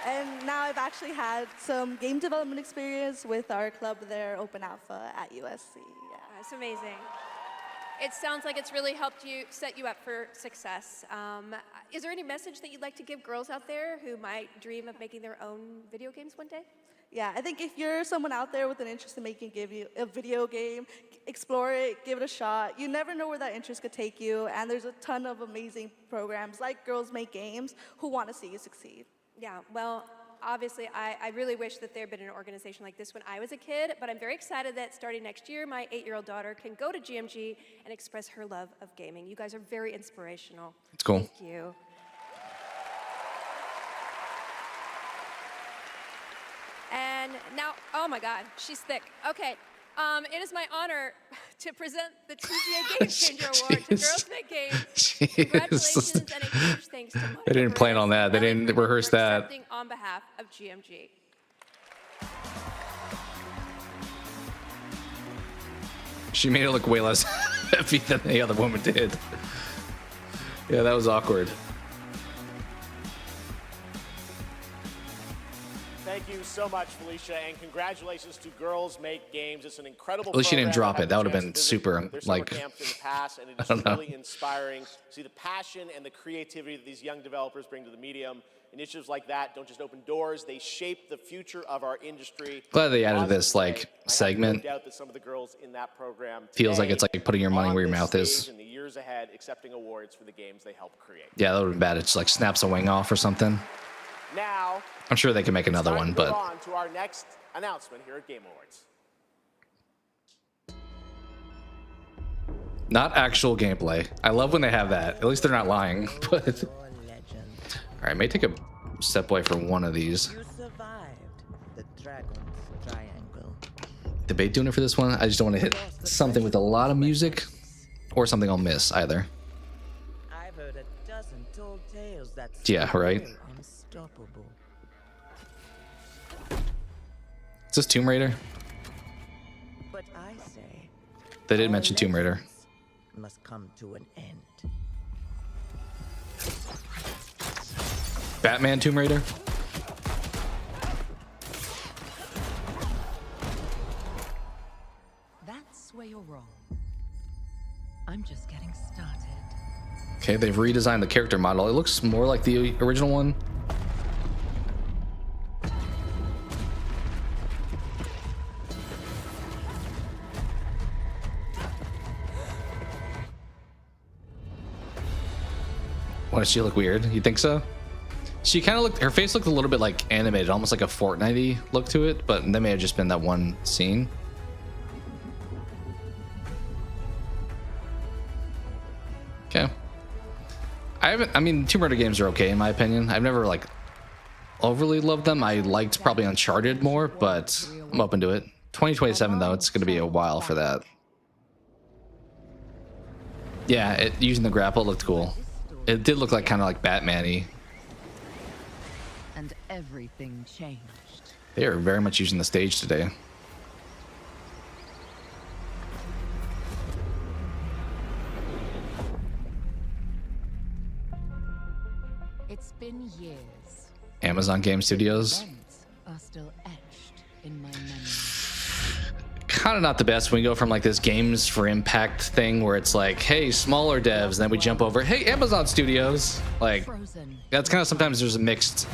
And now I've actually had some game development experience with our club there, Open Alpha at USC. Yeah. That's amazing. It sounds like it's really helped you, set you up for success. Is there any message that you'd like to give girls out there who might dream of making their own video games one day? Yeah, I think if you're someone out there with an interest in making a video game, explore it, give it a shot. You never know where that interest could take you, and there's a ton of amazing programs like Girls Make Games who want to see you succeed. Yeah, well, obviously, I really wish that there had been an organization like this when I was a kid, but I'm very excited that starting next year, my 8-year-old daughter can go to GMG and express her love of gaming. You guys are very inspirational. It's cool. Thank you. And now, oh my God, she's thick. Okay, it is my honor to present the TGA Game Changer Award to Girls Make Games. Congratulations and a huge thanks to Monica. They didn't plan on that. They didn't rehearse that. Accepting on behalf of GMG. She made it look way less heavy than the other woman did. Yeah, that was awkward. Thank you so much, Felicia, and congratulations to Girls Make Games. It's an incredible. At least she didn't program. drop it. That would have been Visit super, their summer like, camps in the past, and it I is don't know. really inspiring to see the passion and the creativity that these young developers bring to the medium. Initiatives like that don't just open doors; they shape the future of our industry. Glad they added this like I have segment. no doubt that some of the girls in that program Feels like today it's like putting your money on where your this mouth is. stage in the years ahead, accepting awards for the games they helped create. Yeah, that would have been bad. It just like snaps a wing off or something. Now, I'm sure they can make another time one, to move but on to our next announcement here at Game Awards. not actual gameplay. I love when they have that. At least they're not lying. But all right, may take a step away from one of these. You survived the Dragon's Triangle. Debate doing it for this one. I just don't want to hit something with a lot of music or something I'll miss either. I've heard a dozen told tales that Yeah, right. unstoppable. Is this Tomb Raider? They did mention Tomb Raider. Must come to an end. Batman Tomb Raider. That's where you're wrong. I'm just getting started. Okay, they've redesigned the character model. It looks more like the original one. Why does she look weird? You think so? She kind of looked, her face looked a little bit like animated, almost like a Fortnite-y look to it, but that may have just been that one scene. Okay. I mean, Tomb Raider games are okay in my opinion. I've never like overly loved them. I liked probably Uncharted more, but I'm open to it. 2027 though, it's going to be a while for that. Yeah, using the grapple looked cool. It did look like kind of like Batman-y. And everything changed. They are very much using the stage today. It's been years. Amazon Game Studios. Events are still etched in my memory. Kind of not the best when we go from like this games for impact thing where it's like, hey, smaller devs, and then we jump over, hey, Amazon Studios. Like, that's kind of sometimes there's a mixed.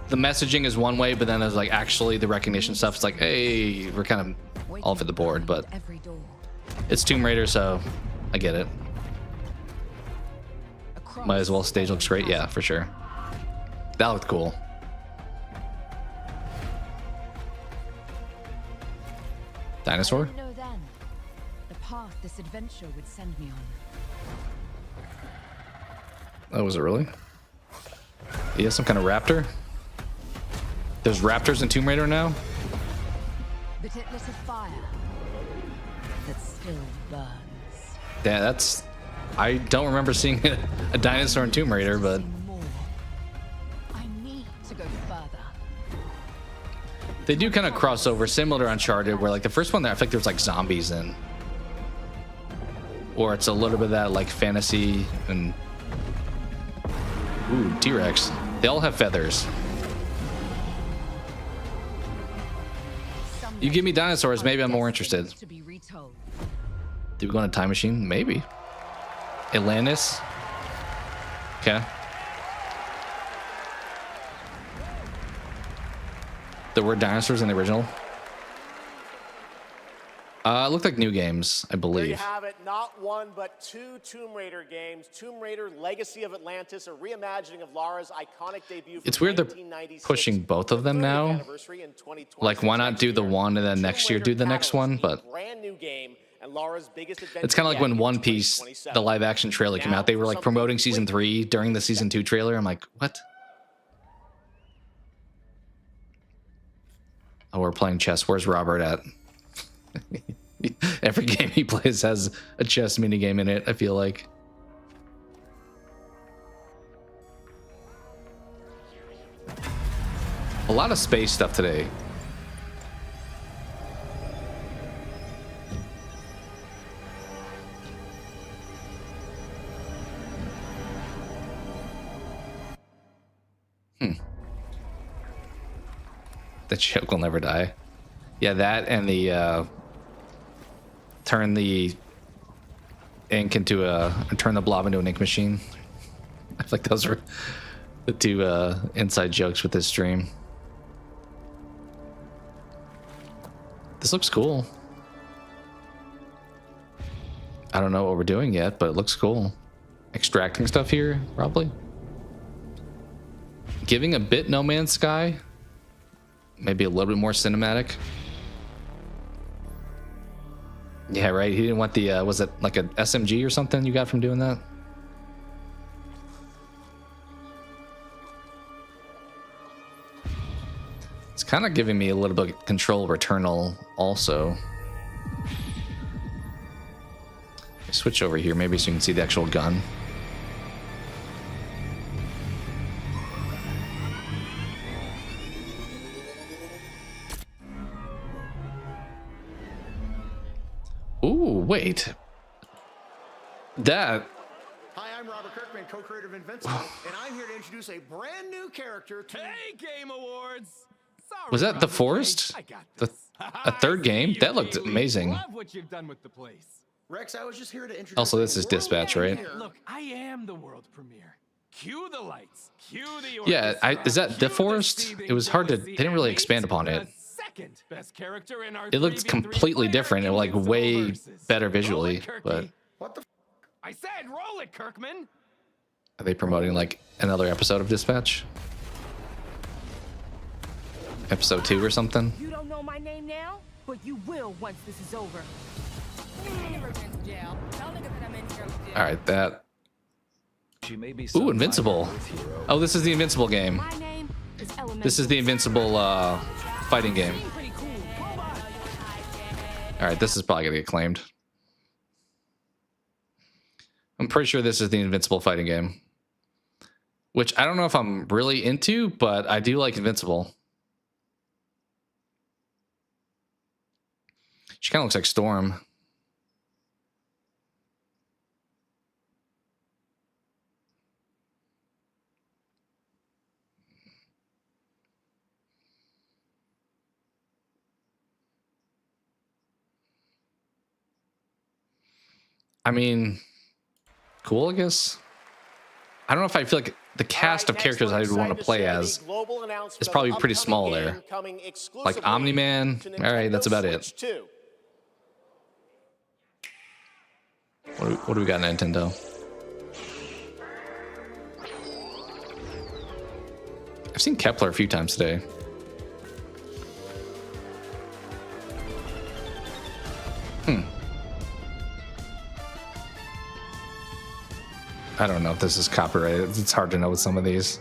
The messaging is one way, but then there's like actually the recognition stuff. It's like, hey, we're kind of all over the board, but it's Tomb Raider, so I get it. Might as well. Stage looks great. Yeah, for sure. That looked cool. Dinosaur? I didn't know then the path this adventure would send me on. Oh, was it really? He has some kind of raptor? There's raptors in Tomb Raider now? But it lit a fire that still burns. Yeah, that's... I don't remember seeing a dinosaur in Tomb Raider, but... I need to go further. They do kind of cross over, similar to Uncharted, where like the first one there, I think there's like zombies in. Or it's a little bit of that like fantasy and... Ooh, T-Rex. They all have feathers. You give me dinosaurs, maybe I'm more interested. Did we go on a time machine? Maybe. Atlantis. Okay. There were dinosaurs in the original. It looked like new games, I believe. There you have it. Not one, but two Tomb Raider games. Tomb Raider Legacy of Atlantis, a reimagining of Lara's iconic debut. It's weird they're pushing both of them now. Like, why not do the one and then next year do the next one? But brand new game and Lara's biggest adventure. it's kind of like when One Piece, the live action trailer came out. They were like promoting season 3 during the season 2 trailer. I'm like, what? Oh, we're playing chess. Where's Robert at? Every game he plays has a chess minigame in it, I feel like. A lot of space stuff today. The joke will never die. Yeah, that and the turn the ink into turn the blob into an ink machine. I feel like those were the two inside jokes with this stream. This looks cool. I don't know what we're doing yet, but it looks cool. Extracting stuff here, probably. Giving a bit No Man's Sky. Maybe a little bit more cinematic. Yeah, right. He didn't want the, was it like an SMG or something you got from doing that? It's kind of giving me a little bit of Control Returnal also. Switch over here maybe so you can see the actual gun. Ooh. Ooh, wait. That. Hi, I'm Robert Kirkman, co-creator of Invincible, and I'm here to introduce a brand new character to... Hey, Game Awards! Sorry, Was that the Robert, forest? I got A third game? That looked amazing. Love what you've done with the place. Rex, I was just here to introduce... Also, this is Dispatch, right? Look, I am the world premiere. Cue the lights. Cue the Yeah, is that the forest? It was hard to. They didn't really expand upon it. second best character in our It looked completely different and like way better visually. But what the? I said, roll it, Kirkman. Are they promoting like another episode of Dispatch? Episode 2 or something? You don't know my name now, but you will once this is over. All right, that. Ooh, Invincible. Oh, this is the Invincible game. This is the Invincible fighting game. All right, this is probably gonna get claimed. I'm pretty sure this is the Invincible fighting game, which I don't know if I'm really into, but I do like Invincible. She kind of looks like Storm. I mean, cool, I guess. I don't know if I feel like the cast of characters I would want to play as is probably pretty small there. Like Omni-Man. All right, that's about it. What do we got, Nintendo? I've seen Kepler a few times today. I don't know if this is copyrighted. It's hard to know with some of these.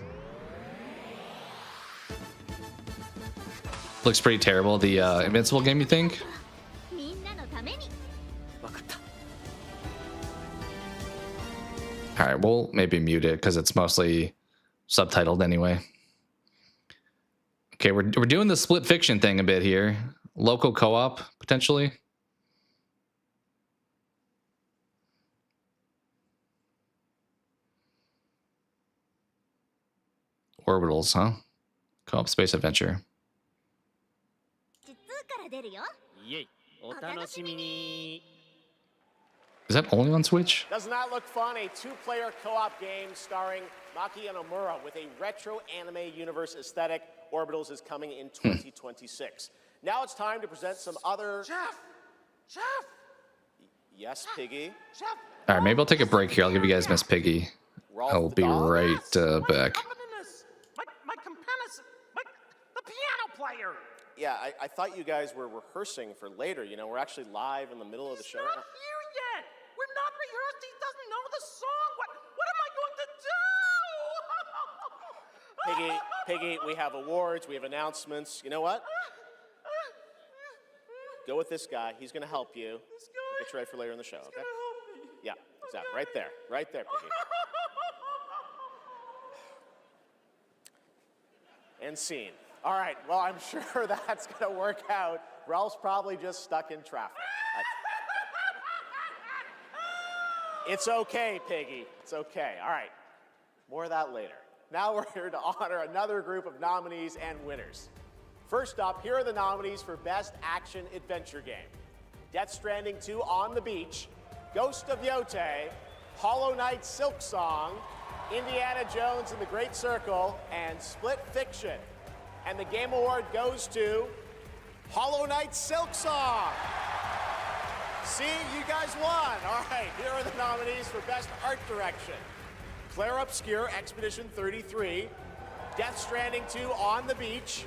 Looks pretty terrible. The Invincible game, you think? All right, we'll maybe mute it because it's mostly subtitled anyway. Okay, we're doing the split fiction thing a bit here. Local co-op, potentially. Orbitals, huh? Co-op space adventure. Is that only on Switch? Doesn't that look fun? A two-player co-op game starring Maki and Omura with a retro anime universe aesthetic. Orbitals is coming in 2026. Now it's time to present some other... Chef! Yes, Piggy? All right, maybe I'll take a break here. I'll give you guys Miss Piggy. I'll be right back. Player. Yeah, I thought you guys were rehearsing for later. You know, we're actually live in the middle of the show. He's not here yet. We're not rehearsed. He doesn't know the song. What am I going to do? Piggy, we have awards. We have announcements. You know what? Go with this guy. He's going to help you. We'll get you ready for later in the show, okay? Yeah, exactly. Right there, Piggy. And scene. All right, well, I'm sure that's going to work out. Ralph's probably just stuck in traffic. It's okay, Piggy. It's okay. All right, more of that later. Now we're here to honor another group of nominees and winners. First up, here are the nominees for Best Action Adventure Game. Death Stranding 2 On the Beach, Ghost of Yote, Hollow Knight Silksong, Indiana Jones and the Great Circle, and Split Fiction. And the Game Award goes to Hollow Knight Silksong. See, you guys won. All right, here are the nominees for Best Art Direction. Claire Obscure, Expedition 33, Death Stranding 2 On the Beach,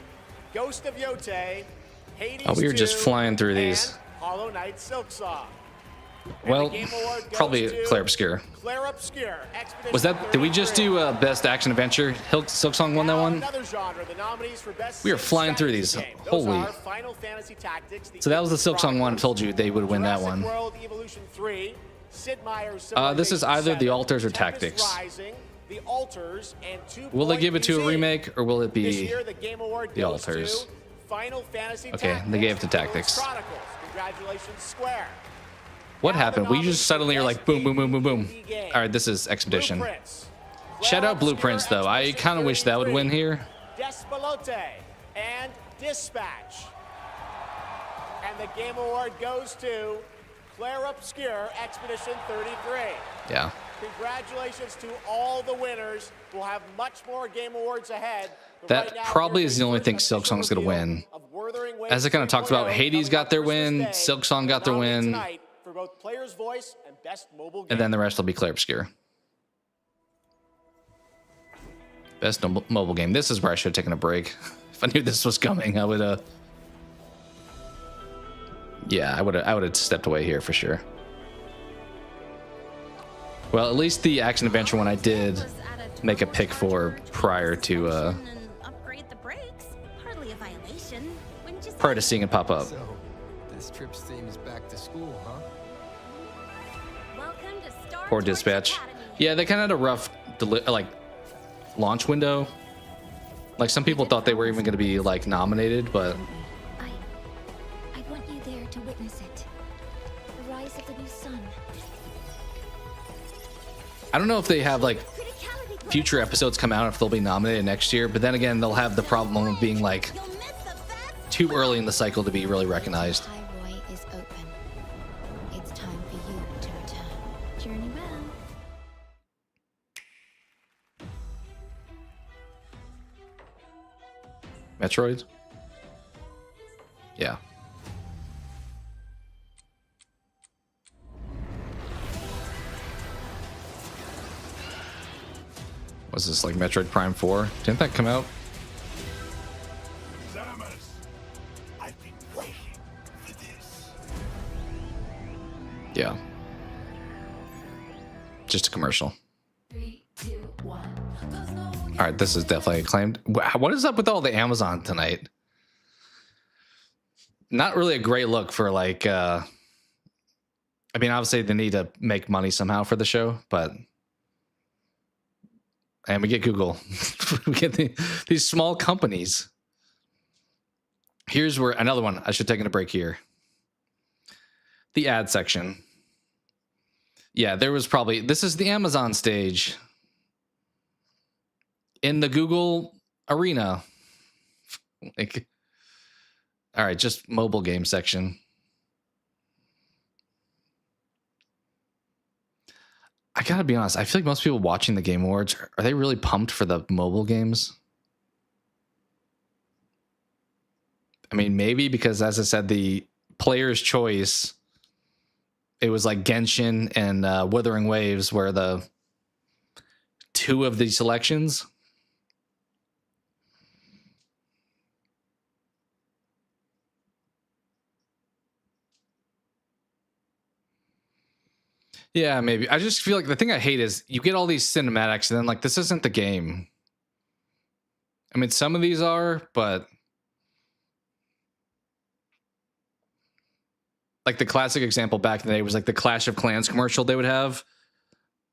Ghost of Yote, Hades 2, we were just flying through these. Hollow Knight Silksong. Well, probably Claire Obscure. Claire Obscure, Expedition Was that? Did we just do Best Action Adventure? Silksong won that one. Another genre, the nominees for Best We are flying through these. Holy. Final Fantasy Tactics, So that was the Silksong one. I told you they would win that one. World Evolution 3, Sid Meier's This is either the Alters or Tempest Tactics. Rising, the Alters, and Two Will they Point give it to a Museum. remake or will it This be year, the Game Award the goes Alters? to Final Fantasy Okay, Tactics, they gave it to Tactics. Chronicles. Congratulations, Square. What happened? We just suddenly are like boom, boom, boom, boom, boom. All right, this is Expedition. Shout out Blueprints, though. I kind of wish that would win here. Despelote and Dispatch. And the game award goes to Claire Obscure, Expedition 33. Yeah. Congratulations to all the winners. We'll have much more game awards ahead. That probably is the only thing Silksong's going to win. As I kind of talked about, Hades got their win, Silksong got their win, for both Player's Voice and Best Mobile Game. and then the rest will be Claire Obscure. Best mobile game. This is where I should have taken a break. If I knew this was coming, I would yeah, I would have stepped away here for sure. Well, at least the action adventure one I did make a pick for prior to seeing it pop up. So, this trip's theme is back to school, huh? Poor Dispatch. Yeah, they kind of had a rough launch window. Like some people thought they were even going to be like nominated, but I want you there to witness it. The rise of the new sun. I don't know if they have like future episodes come out if they'll be nominated next year, but then again they'll have the problem of being like too early in the cycle to be really recognized. Highway is open. It's time for you to return. Journey well. Metroid? Yeah. Was this like Metroid Prime 4? Didn't that come out? I've been waiting for this. Yeah. Just a commercial. 3, 2, 1. All right, this is definitely acclaimed. What is up with all the Amazon tonight? Not really a great look for like, I mean, obviously they need to make money somehow for the show, but, and we get Google, we get these small companies. Here's where another one, I should take a break here. The ad section. Yeah, there was probably, this is the Amazon stage. In the Google arena. Like, all right, just mobile game section. I gotta be honest, I feel like most people watching the Game Awards, are they really pumped for the mobile games? I mean, maybe because, as I said, the Player's Choice, it was like Genshin and Wuthering Waves were the two of the selections. Yeah, maybe. I just feel like the thing I hate is you get all these cinematics and then like this isn't the game. I mean, some of these are, but like the classic example back in the day was like the Clash of Clans commercial they would have,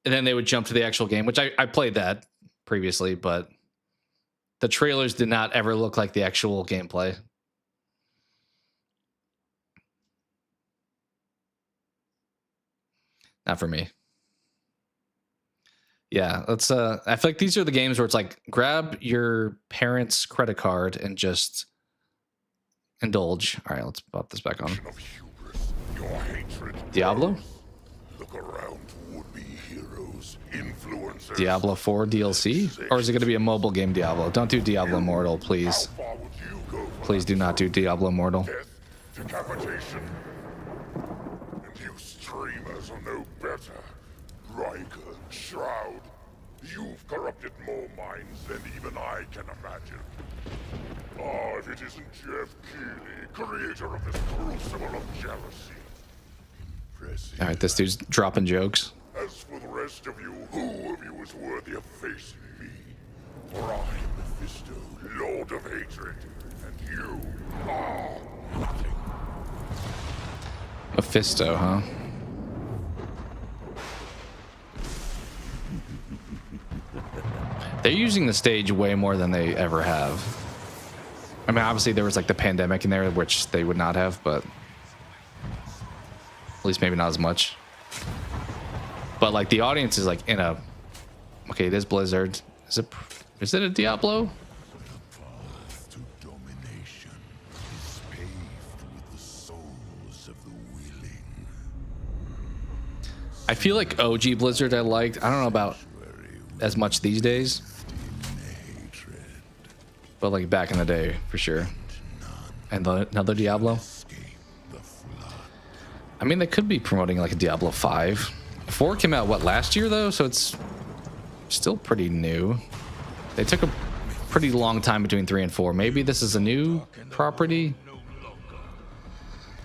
and then they would jump to the actual game, which I played that previously, but the trailers did not ever look like the actual gameplay. Not for me. Yeah, let's I feel like these are the games where it's like grab your parents' credit card and just indulge. All right, let's pop this back on. Diablo? Look around, would-be heroes, influencers. Diablo 4 DLC? Or is it going to be a mobile game Diablo? Don't do Diablo Immortal, please. Please do not do Diablo Immortal. Decapitation. And you streamers are no better. Riker, Shroud, you've corrupted more minds than even I can imagine. Oh, if it isn't Jeff Keighley, creator of this crucible of jealousy. Impressive. All right, this dude's dropping jokes. As for the rest of you, who of you is worthy of facing me? For I am Mephisto, Lord of Hatred, and you are nothing. Mephisto, huh? They're using the stage way more than they ever have. I mean, obviously there was like the pandemic in there, which they would not have, but At least maybe not as much. But like the audience is like in a, okay, it is Blizzard. Is it a Diablo? I feel like OG Blizzard I liked. I don't know about as much these days. But like back in the day, for sure. And another Diablo. I mean, they could be promoting like a Diablo 5. 4 came out, what, last year though? So it's still pretty new. They took a pretty long time between 3 and 4. Maybe this is a new property.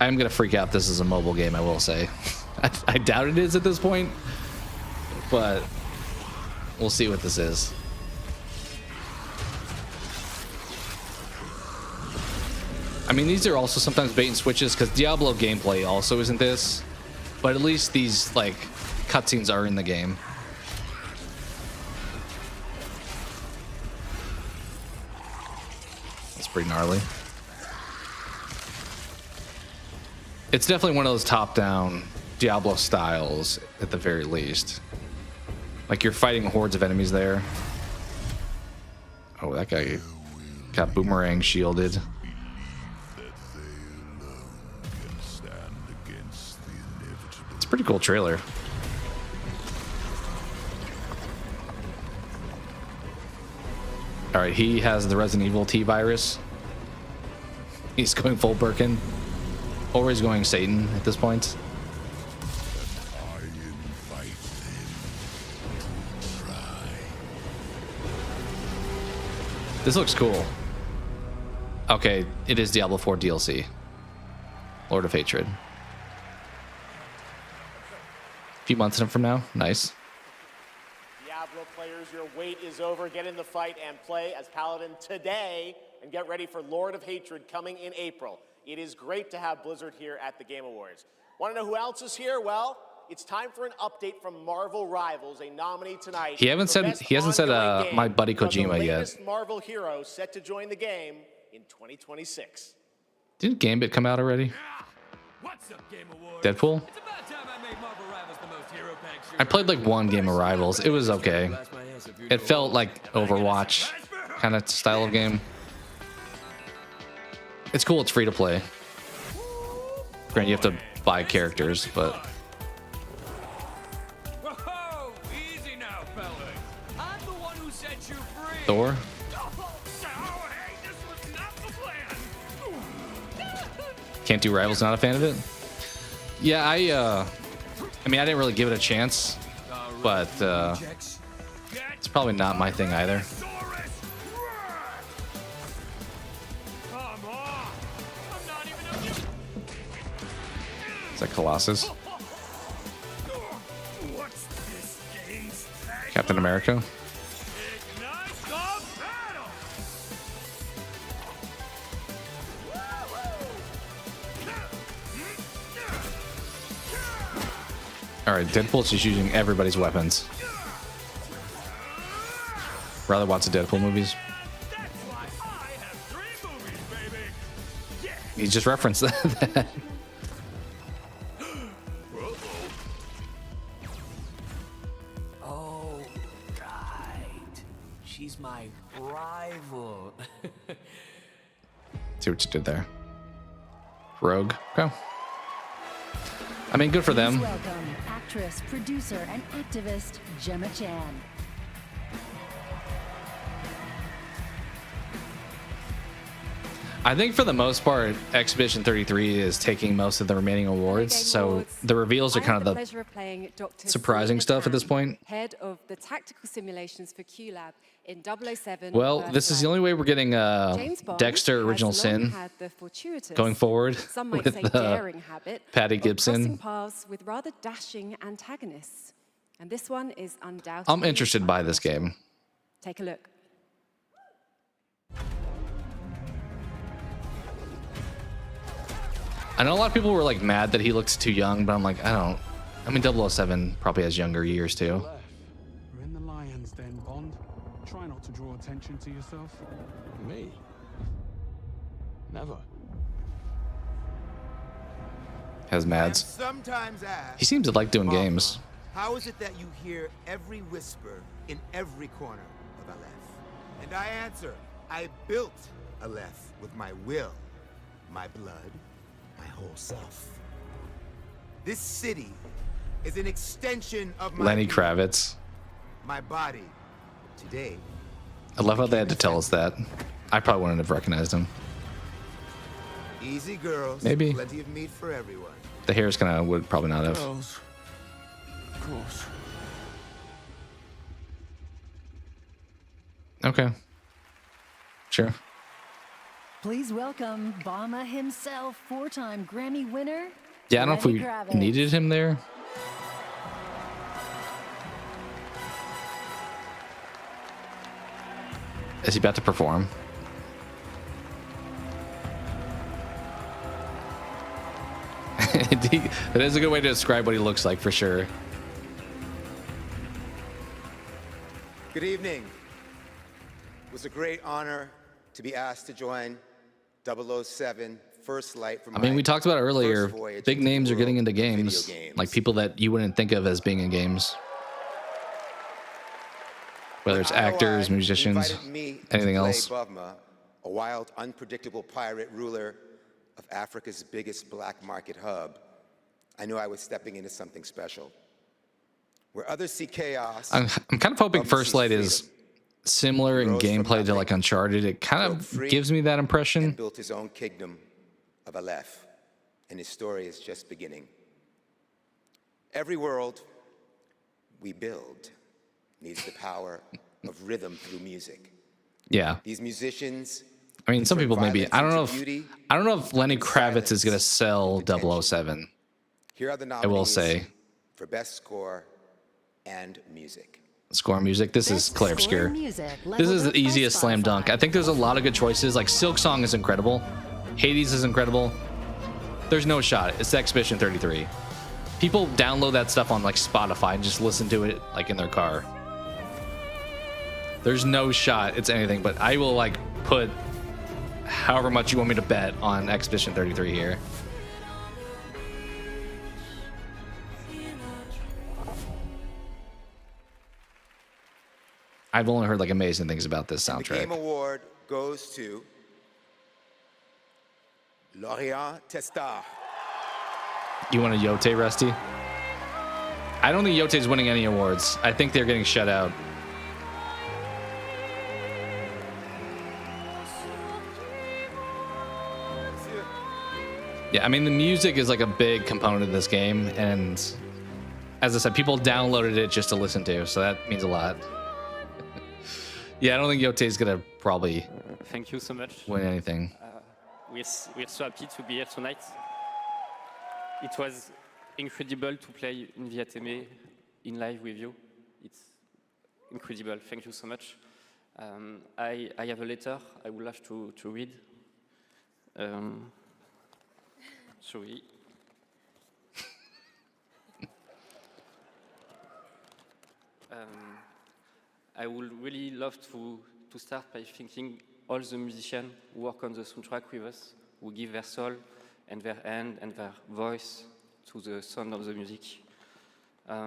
I'm gonna freak out. This is a mobile game, I will say. I doubt it is at this point, but we'll see what this is. I mean, these are also sometimes bait and switches because Diablo gameplay also isn't this, but at least these like cutscenes are in the game. That's pretty gnarly. It's definitely one of those top-down Diablo styles at the very least. Like you're fighting hordes of enemies there. Oh, that guy got boomerang shielded. It's a pretty cool trailer. All right, he has the Resident Evil T virus. He's going full Birkin. Or he's going Satan at this point. This looks cool. Okay, it is Diablo 4 DLC. Lord of Hatred. A few months from now. Nice. Diablo players, your wait is over. Get in the fight and play as Paladin today and get ready for Lord of Hatred coming in April. It is great to have Blizzard here at the Game Awards. Want to know who else is here? Well, it's time for an update from Marvel Rivals, a nominee tonight. He hasn't said my buddy Kojima yet. The Marvel hero set to join the game in 2026. Didn't Gambit come out already? What's up, Game Awards? Deadpool? It's about time I made Marvel Rivals the most hero-packed I played like one game of Rivals. It was okay. It felt like Overwatch kind of style of game. It's cool. It's free to play. Granted, you have to buy characters, but Whoa, easy now, fellas. I'm the one who set you free. Thor. Oh, hey, this was not the plan. Can't do Rivals. Not a fan of it. Yeah, I mean, I didn't really give it a chance, but it's probably not my thing either. Is that Colossus? Captain America? Alright, Deadpool's just using everybody's weapons. Rather watch the Deadpool movies. He just referenced that. Oh, right. She's my rival. See what you did there. Rogue. Okay. I mean, good for them. Please welcome actress, producer, and activist Gemma Chan. I think for the most part, Exhibition 33 is taking most of the remaining awards, so the reveals are kind of the surprising stuff at this point. Head of the tactical simulations for QLab in 007. Well, this is the only way we're getting Dexter Original Sin going forward with Patty Gibson. Crossing paths with rather dashing antagonists. And this one is undoubtedly. I'm interested by this game. Take a look. I know a lot of people were like mad that he looks too young, but I'm like, I mean, 007 probably has younger years too. We're in the lion's den, Bond. Try not to draw attention to yourself. Me? Never. Has Mads. Sometimes ask, He seems to like doing Mama, games. how is it that you hear every whisper in every corner of Aleph? And I answer, I built Aleph with my will, my blood, my whole self. This city is an extension of my Lenny people, Kravitz. my body. Today, I love how they had to tell us that. I probably wouldn't have recognized him. easy girls, Maybe. plenty of meat for everyone. The hair's kind of would probably not have. Girls. Of course. Okay. Sure. Please welcome Bama himself, 4-time Grammy winner. Yeah, I don't know if Lenny we Kravitz. needed him there. Is he about to perform? That is a good way to describe what he looks like for sure. Good evening. It was a great honor to be asked to join 007 First Light from I mean, we talked about earlier, first voyage big into the names are getting world into of video games, games. like people that you wouldn't think of as being in games. Whether it's actors, musicians, invited me anything to play else. Bavma, a wild, unpredictable pirate ruler of Africa's biggest black market hub, I knew I was stepping into something special. Where others see chaos, I'm kind of hoping Bavma First sees Light freedom. is similar in Rose from gameplay to nothing, like Uncharted. It kind broke of free, gives me that impression. and built his own kingdom of Aleph, and his story is just beginning. Every world we build needs the power of rhythm through music. Yeah. These musicians, I mean, some turn people maybe. violence I don't know into if beauty, Lenny Kravitz is gonna sell 007. here are the I will nominees say. for best score and music. Score music. This is Claire Obscure. music, This leveled is up the by easiest slam dunk. I think there's a lot of good choices. Like Silksong is incredible. Hades is incredible. There's no shot. It's Expedition 33. People download that stuff on like Spotify and just listen to it like in their car. There's no shot it's anything, but I will like put however much you want me to bet on Expedition 33 here. I've only heard like amazing things about this The Game soundtrack. Award goes to Lorient Testar. You want a Yote, Rusty? I don't think Yote's winning any awards. I think they're getting shut out. Yeah, I mean, the music is like a big component of this game, and as I said, people downloaded it just to listen to, so that means a lot. Yeah, I don't think Yote is gonna probably Thank you so much. win anything. We're so happy to be here tonight. It was incredible to play in Viateme in live with you. It's incredible. Thank you so much. I have a letter I would love to read. Sorry. I would really love to start by thanking all the musicians who work on the soundtrack with us, who give their soul and their hand and their voice to the sound of the music.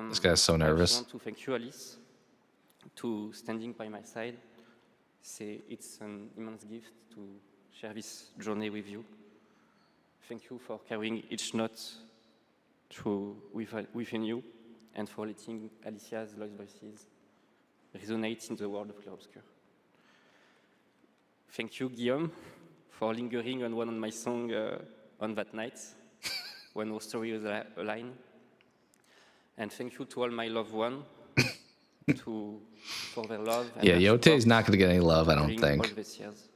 This guy's so nervous. I want to thank you, Alice, to standing by my side. It's an immense gift to share this journey with you. Thank you for carrying each note within you and for letting Alicia's lost voices resonate in the world of Claire Obscure. Thank you, Guillaume, for lingering on one of my songs on that night when our story was aligned. And thank you to all my loved ones for their love. And Yeah, their Yote is support not going to get any love, I don't during think. all these years.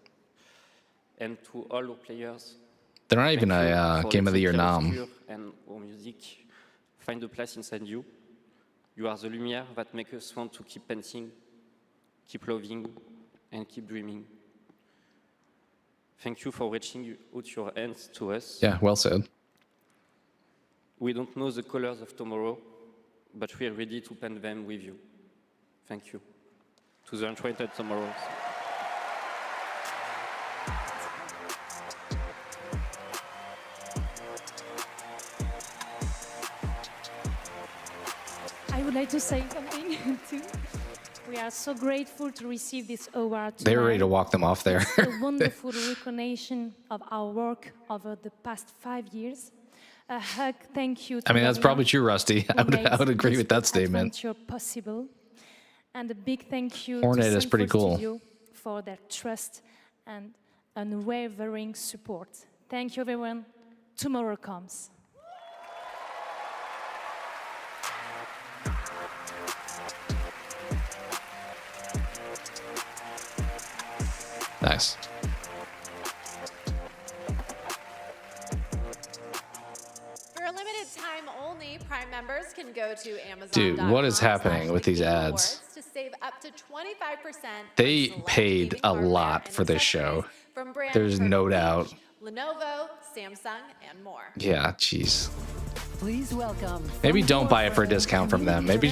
And to all our players, They're not even thank you a for Game of the letting Year Claire nom. Obscure and our music find a place inside you. You are the lumière that makes us want to keep painting, keep loving, and keep dreaming. Thank you for reaching out your hands to us. Yeah, well said. We don't know the colors of tomorrow, but we are ready to paint them with you. Thank you. To the Enchanted Tomorrows. would like to say something too. We are so grateful to receive this award. They were ready to walk them off there. It's a wonderful recognition of our work over the past 5 years. A hug, thank you. To I mean, that's probably true, Rusty. I would agree this with that statement. adventure possible. And a big thank you Hornet to is pretty Central cool. Studio for their trust and unwavering support. Thank you, everyone. Tomorrow comes. Nice. For a limited time only, Prime members can go to Amazon. Dude, what is happening with these ads? To save up to 25%. They paid a lot for this show. From brands There's no doubt. Lenovo, Samsung, and more. Yeah, jeez. Please welcome. Maybe don't buy it for a discount from them. Maybe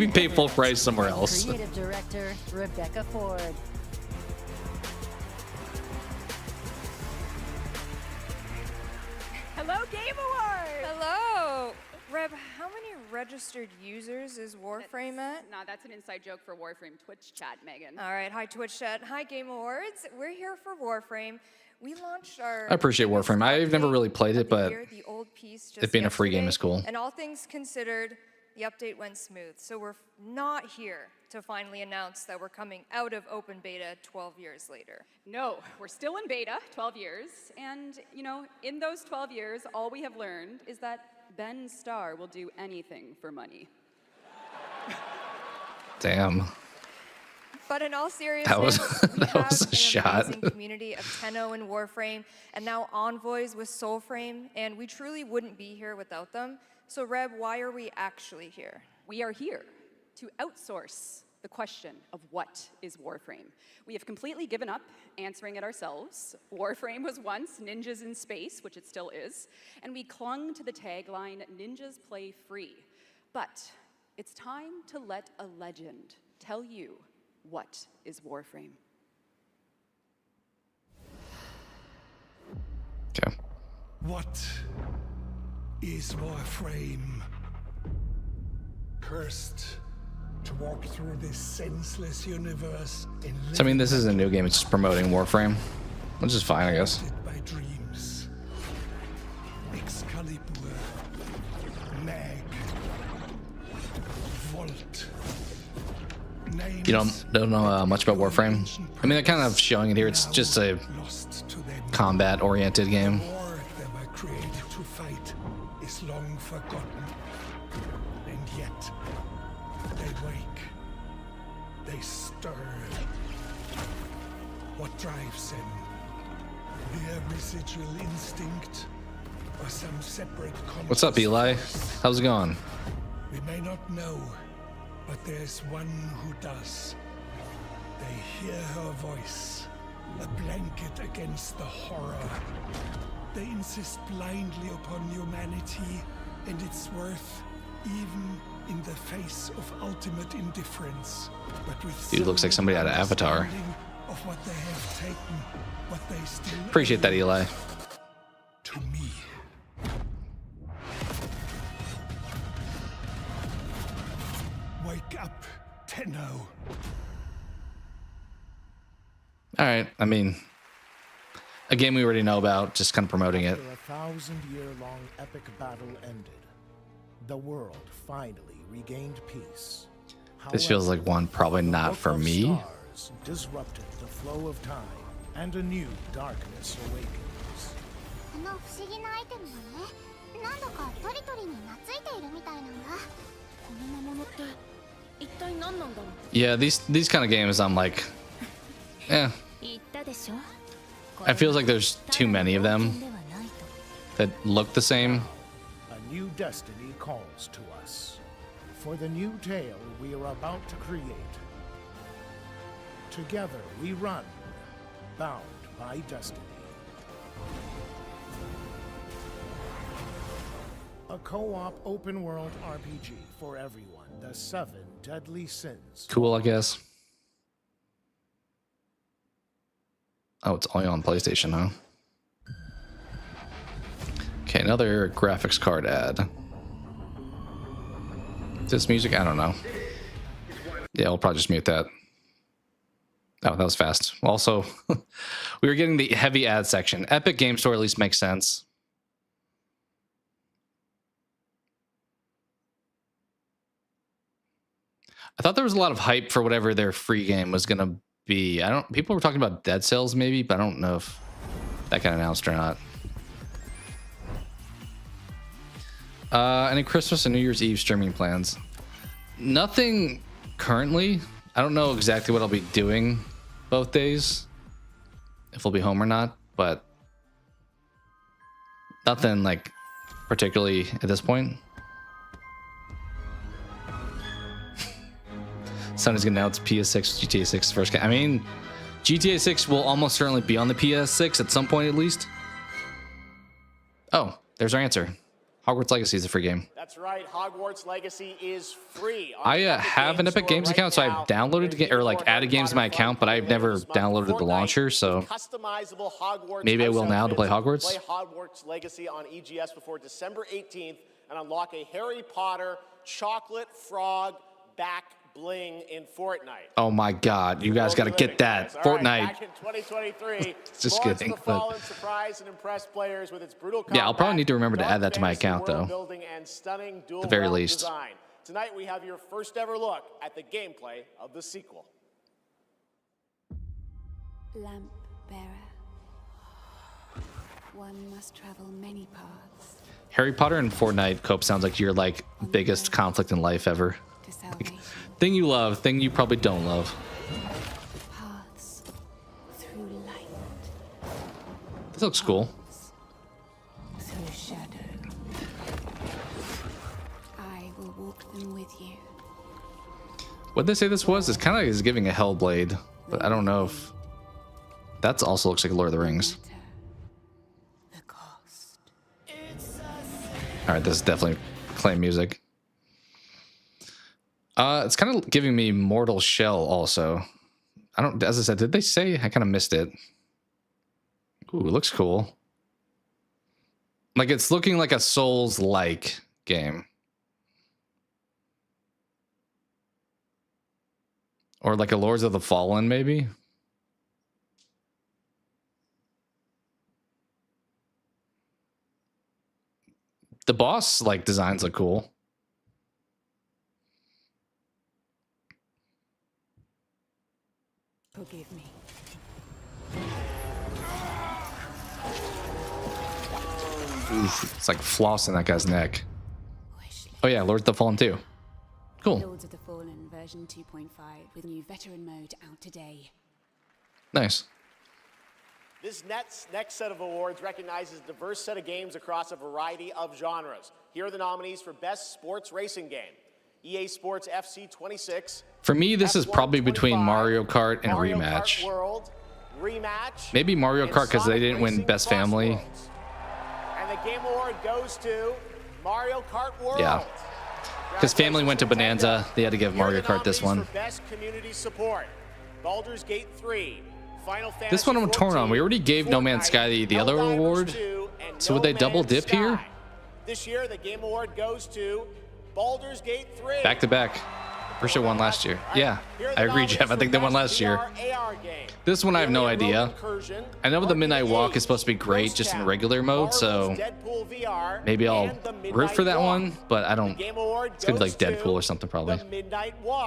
pay full price somewhere else. Creative Director Rebecca Ford. Hello, Game Awards! Hello! Reb, how many registered users is Warframe at? No, that's an inside joke for Warframe Twitch chat, Megan. All right, hi Twitch chat, hi Game Awards. We're here for Warframe. We launched our... I appreciate Warframe. I've never really played it, but the old piece it being a free game is cool. And all things considered, the update went smooth. So we're not here to finally announce that we're coming out of open beta 12 years later. No, we're still in beta, 12 years. And, you know, in those 12 years, all we have learned is that Ben Starr will do anything for money. Damn. But in all seriousness, That was a shot. amazing community of Tenno and Warframe, and now Envoys with Soulframe, and we truly wouldn't be here without them. So Reb, why are we actually here? We are here to outsource the question of what is Warframe. We have completely given up answering it ourselves. Warframe was once Ninjas in Space, which it still is, and we clung to the tagline, Ninjas Play Free. But it's time to let a legend tell you what is Warframe. Okay. What is Warframe? Cursed to walk through this senseless universe in So I mean, this is a new game. It's just promoting Warframe, which is fine, I guess. by dreams. Excalibur, Mag, Volt. You don't know much about Warframe? I mean, they're kind of showing it here. It's just a combat-oriented game. War they were created to fight is long forgotten, and yet they wake, they stir. What drives them? Their residual instinct, or some separate What's up, Eli? How's it going? We may not know, but there's one who does. They hear her voice, a blanket against the horror. They insist blindly upon humanity and its worth, even in the face of ultimate indifference. But with Dude, looks like somebody out of Avatar. of what they have taken, what they still Appreciate that, Eli. to me. Wake up, Tenno. All right. I mean, a game we already know about, just kind of promoting it. After a 1,000-year-long epic battle ended, the world finally regained peace. This feels like one probably not for me. Stars disrupted the flow of time, and a new darkness awakens. この不思議なアイテムがね、なんだかトリトリに懐いているみたいなんだ。この魔物って一体何なんだろう。 Yeah, these kind of games, I'm like, eh. 言ったでしょ。 I feel like there's too many of them that look the same. A new destiny calls to us. For the new tale we are about to create. Together we run, bound by destiny. A co-op open-world RPG for everyone. The 7 Deadly Sins. Cool, I guess. Oh, it's only on PlayStation, huh? Okay, another graphics card ad. This music, I don't know. Yeah, we'll probably just mute that. Oh, that was fast. Also, we were getting the heavy ad section. Epic Game Store at least makes sense. I thought there was a lot of hype for whatever their free game was gonna be. People were talking about Dead Cells maybe, but I don't know if that got announced or not. Any Christmas and New Year's Eve streaming plans? Nothing currently. I don't know exactly what I'll be doing both days, if I'll be home or not, but nothing like particularly at this point. Sony's gonna announce PS6, GTA 6 first game. I mean, GTA 6 will almost certainly be on the PS6 at some point at least. Oh, there's our answer. Hogwarts Legacy is a free game. That's right. Hogwarts Legacy is free. I have an Epic Games account, so I've downloaded or like added games to my account, but I've never downloaded the launcher, so customizable Hogwarts maybe I will now to play Hogwarts. Play Hogwarts Legacy on EGS before December 18th and unlock a Harry Potter chocolate frog back bling in Fortnite. Oh my god, you guys got to get that. Fortnite. Back in 2023. Just kidding. Surprise and impress players with its brutal yeah, I'll probably need to remember to add that to my account though. At the very least. Design. Tonight we have your first ever look at the gameplay of the sequel. Lamp bearer. One must travel many paths. Harry Potter and Fortnite cope sounds like your like biggest conflict in life ever. Like, thing you love, thing you probably don't love. Paths through light. This looks cool. Through shadow. I will walk them with you. What'd they say this was? It's kind of like it's giving a Hellblade, but I don't know if that also looks like Lord of the Rings. All right, this is definitely Claim music. It's kind of giving me Mortal Shell also. I don't, as I said, did they say? I kind of missed it. Ooh, it looks cool. Like it's looking like a Souls-like game. Or like a Lords of the Fallen, maybe? The boss, like, designs look cool. Forgive me. Oof, it's like flossing that guy's neck. Oh yeah, Lords of the Fallen too. Cool. Lords of the Fallen version 2.5 with new veteran mode out today. Nice. This next set of awards recognizes a diverse set of games across a variety of genres. Here are the nominees for Best Sports Racing Game. EA Sports FC 26. For me, this is probably between Mario Kart and Mario Rematch. Kart World, Rematch. Maybe Mario Kart because they didn't win Best Family. And the Game Award goes to Mario Kart World. Yeah. Because Family went to Bonanza. They had to give Mario Kart this one. Best community support. Baldur's Gate 3. Final Fantasy This one I'm torn on. We already gave No Man's Sky the other award. So would they double dip here? This year, the Game Award goes to Baldur's Gate 3. Back to back. Pretty sure won last year. Yeah, I agree, Jeff. I think they won last year. This one I have no idea. I know the Midnight Walk is supposed to be great just in regular mode, so maybe I'll root for that one, but I don't. It's gonna be like Deadpool or something probably.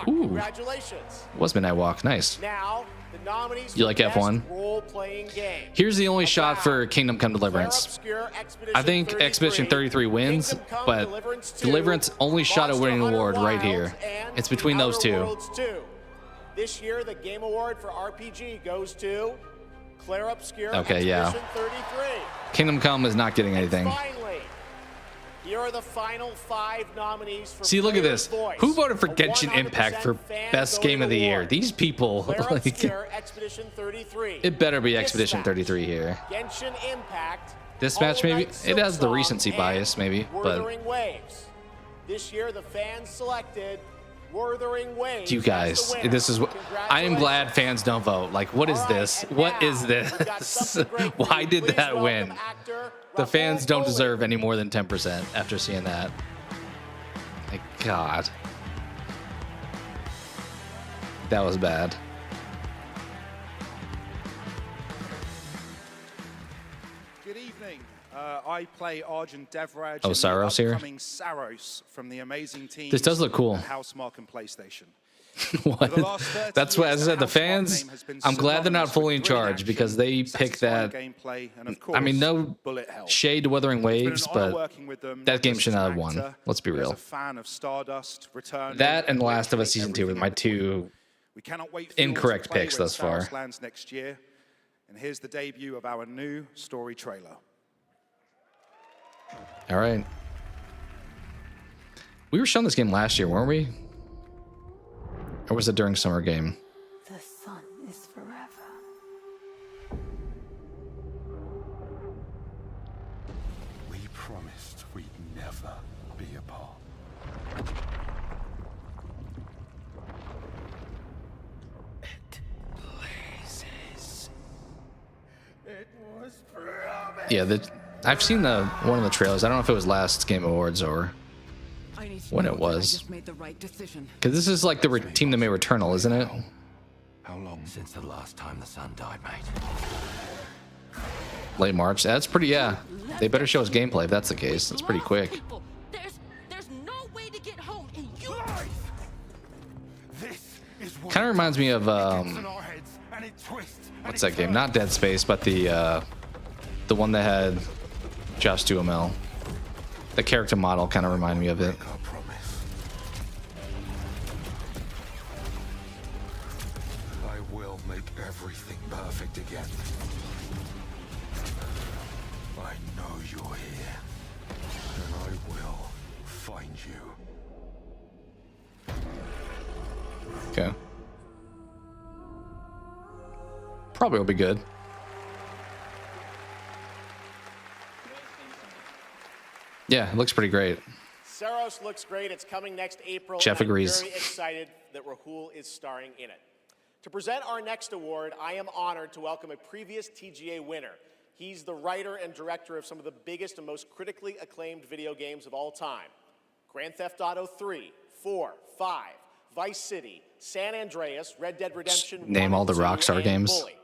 Ooh, Congratulations. was Midnight Walk nice? Now, the nominees You like for Best F1? Role-playing game. Here's the only shot for Kingdom Come Deliverance. I think Expedition 33 wins, but Deliverance only shot at winning an award right here. It's between those two. This year, the Game Award for RPG goes to Claire Obscure. Okay, yeah. Expedition 33. Kingdom Come is not getting anything. Finally, here are the final 5 nominees for See, look at Player's this. Voice. Who voted for A Genshin 100% Impact for Best Game of the Year? These people. Claire Like, Obscure, Expedition 33. it better be Expedition 33 here. Genshin Impact. This match, maybe? It has the recency bias, maybe, but Wuthering Waves. This year, the fans selected Wuthering Waves. you guys, this is what I am glad fans don't vote. Like, what is this? What is this? Why did that win? The fans don't deserve any more than 10% after seeing that. My God. That was bad. Good evening. I play Arjun Devraj. Oh, Saros here? Upcoming Saros from the amazing team. This does look cool. Housemarque and PlayStation. What? That's what, as I said, the fans, I'm glad they're not fully in charge because they pick that. I mean, no shade to Wuthering Waves, but that game should not have won. Let's be real. That and The Last of Us Season 2 were my two incorrect picks thus far. Next year. And here's the debut of our new story trailer. All right. We were shown this game last year, weren't we? Or was it during Summer Game? The sun is forever. We promised we'd never be apart. It blazes. It was promised. Yeah, I've seen one of the trailers. I don't know if it was last Game Awards or when it was. Because this is like the team that made Returnal, isn't it? How long since the last time the sun died, mate? Late March. That's pretty, yeah. They better show us gameplay if that's the case. That's pretty quick. There's no way to get home in your Kind of reminds me of, what's that game? Not Dead Space, but the one that had Josh Duhamel. The character model kind of reminded me of it. I will make everything perfect again. I know you're here, and I will find you. Okay. Probably will be good. Yeah, it looks pretty great. Saros looks great. It's coming next April. Jeff and agrees. I'm very excited that Rahul is starring in it. To present our next award, I am honored to welcome a previous TGA winner. He's the writer and director of some of the biggest and most critically acclaimed video games of all time. Grand Theft Auto 3, 4, 5, Vice City, San Andreas, Red Dead Redemption. Name all the Rockstar games. Bully.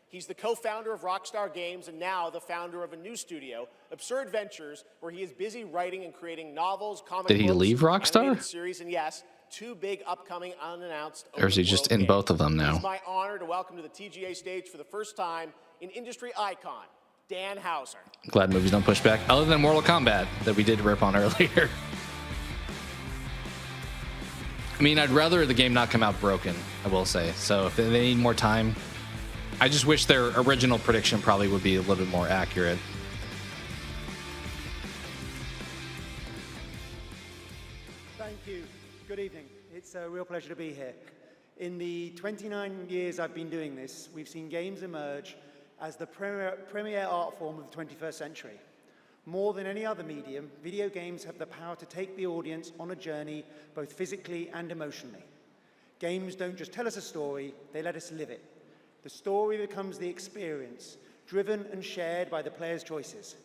He's the co-founder of Rockstar Games and now the founder of a new studio, Absurd Ventures, where he is busy writing and creating novels, comic books, Did he leave Rockstar? animated series, and yes, 2 big upcoming unannounced. Or is he just in both of them now? It's my honor to welcome to the TGA stage for the first time an industry icon, Dan Houser. Glad movies don't push back, other than Mortal Kombat that we did rip on earlier. I mean, I'd rather the game not come out broken, I will say. So if they need more time, I just wish their original prediction probably would be a little bit more accurate. Thank you. Good evening. It's a real pleasure to be here. In the 29 years I've been doing this, we've seen games emerge as the premier art form of the 21st century. More than any other medium, video games have the power to take the audience on a journey, both physically and emotionally. Games don't just tell us a story, they let us live it. The story becomes the experience, driven and shared by the player's choices.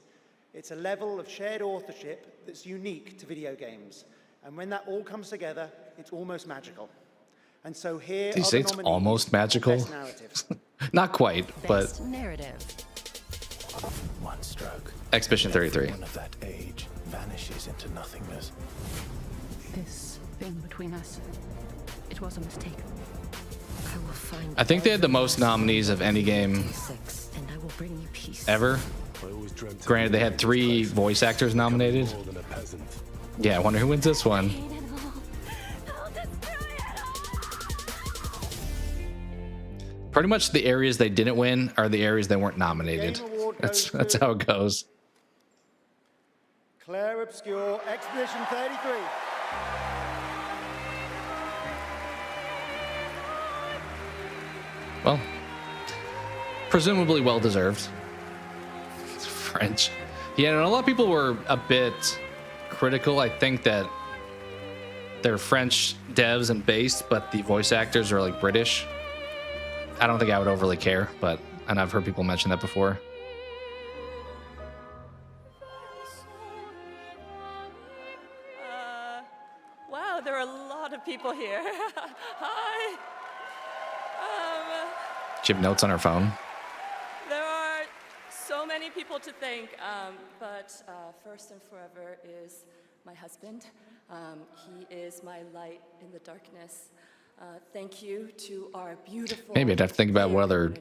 It's a level of shared authorship that's unique to video games. And when that all comes together, it's almost magical. And so here Did you say it's almost magical? Not quite, but narrative. One stroke. Exhibition 33. Everyone of that age vanishes into nothingness. This thing between us, it was a mistake. I will find. I think they had the most nominees of any game and I will bring you peace. ever. Granted, they had 3 voice actors nominated. Yeah, I wonder who wins this one. Pretty much the areas they didn't win are the areas they weren't nominated. That's how it goes. Claire Obscure, Expedition 33. Well, presumably well-deserved. It's French. Yeah, and a lot of people were a bit critical. I think that they're French devs and based, but the voice actors are like British. I don't think I would overly care, but and I've heard people mention that before. Wow, there are a lot of people here. Hi. She have notes on her phone. There are so many people to thank, but first and forever is my husband. He is my light in the darkness. Thank you to our beautiful. Maybe I'd have to think about what other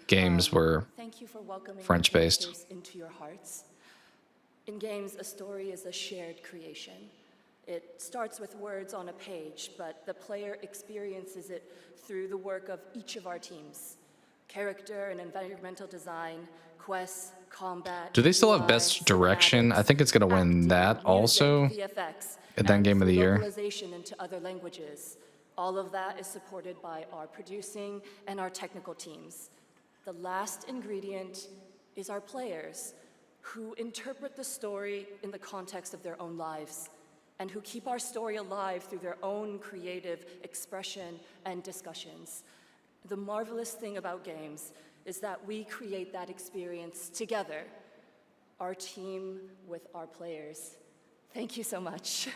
games were Thank you for welcoming French-based. characters into your hearts. In games, a story is a shared creation. It starts with words on a page, but the player experiences it through the work of each of our teams. Character and environmental design, quests, combat. Do they still have Best Direction? I think it's going to win that also. VFX, And then Game of the Year. localization into other languages. All of that is supported by our producing and our technical teams. The last ingredient is our players, who interpret the story in the context of their own lives, and who keep our story alive through their own creative expression and discussions. The marvelous thing about games is that we create that experience together, our team with our players. Thank you so much.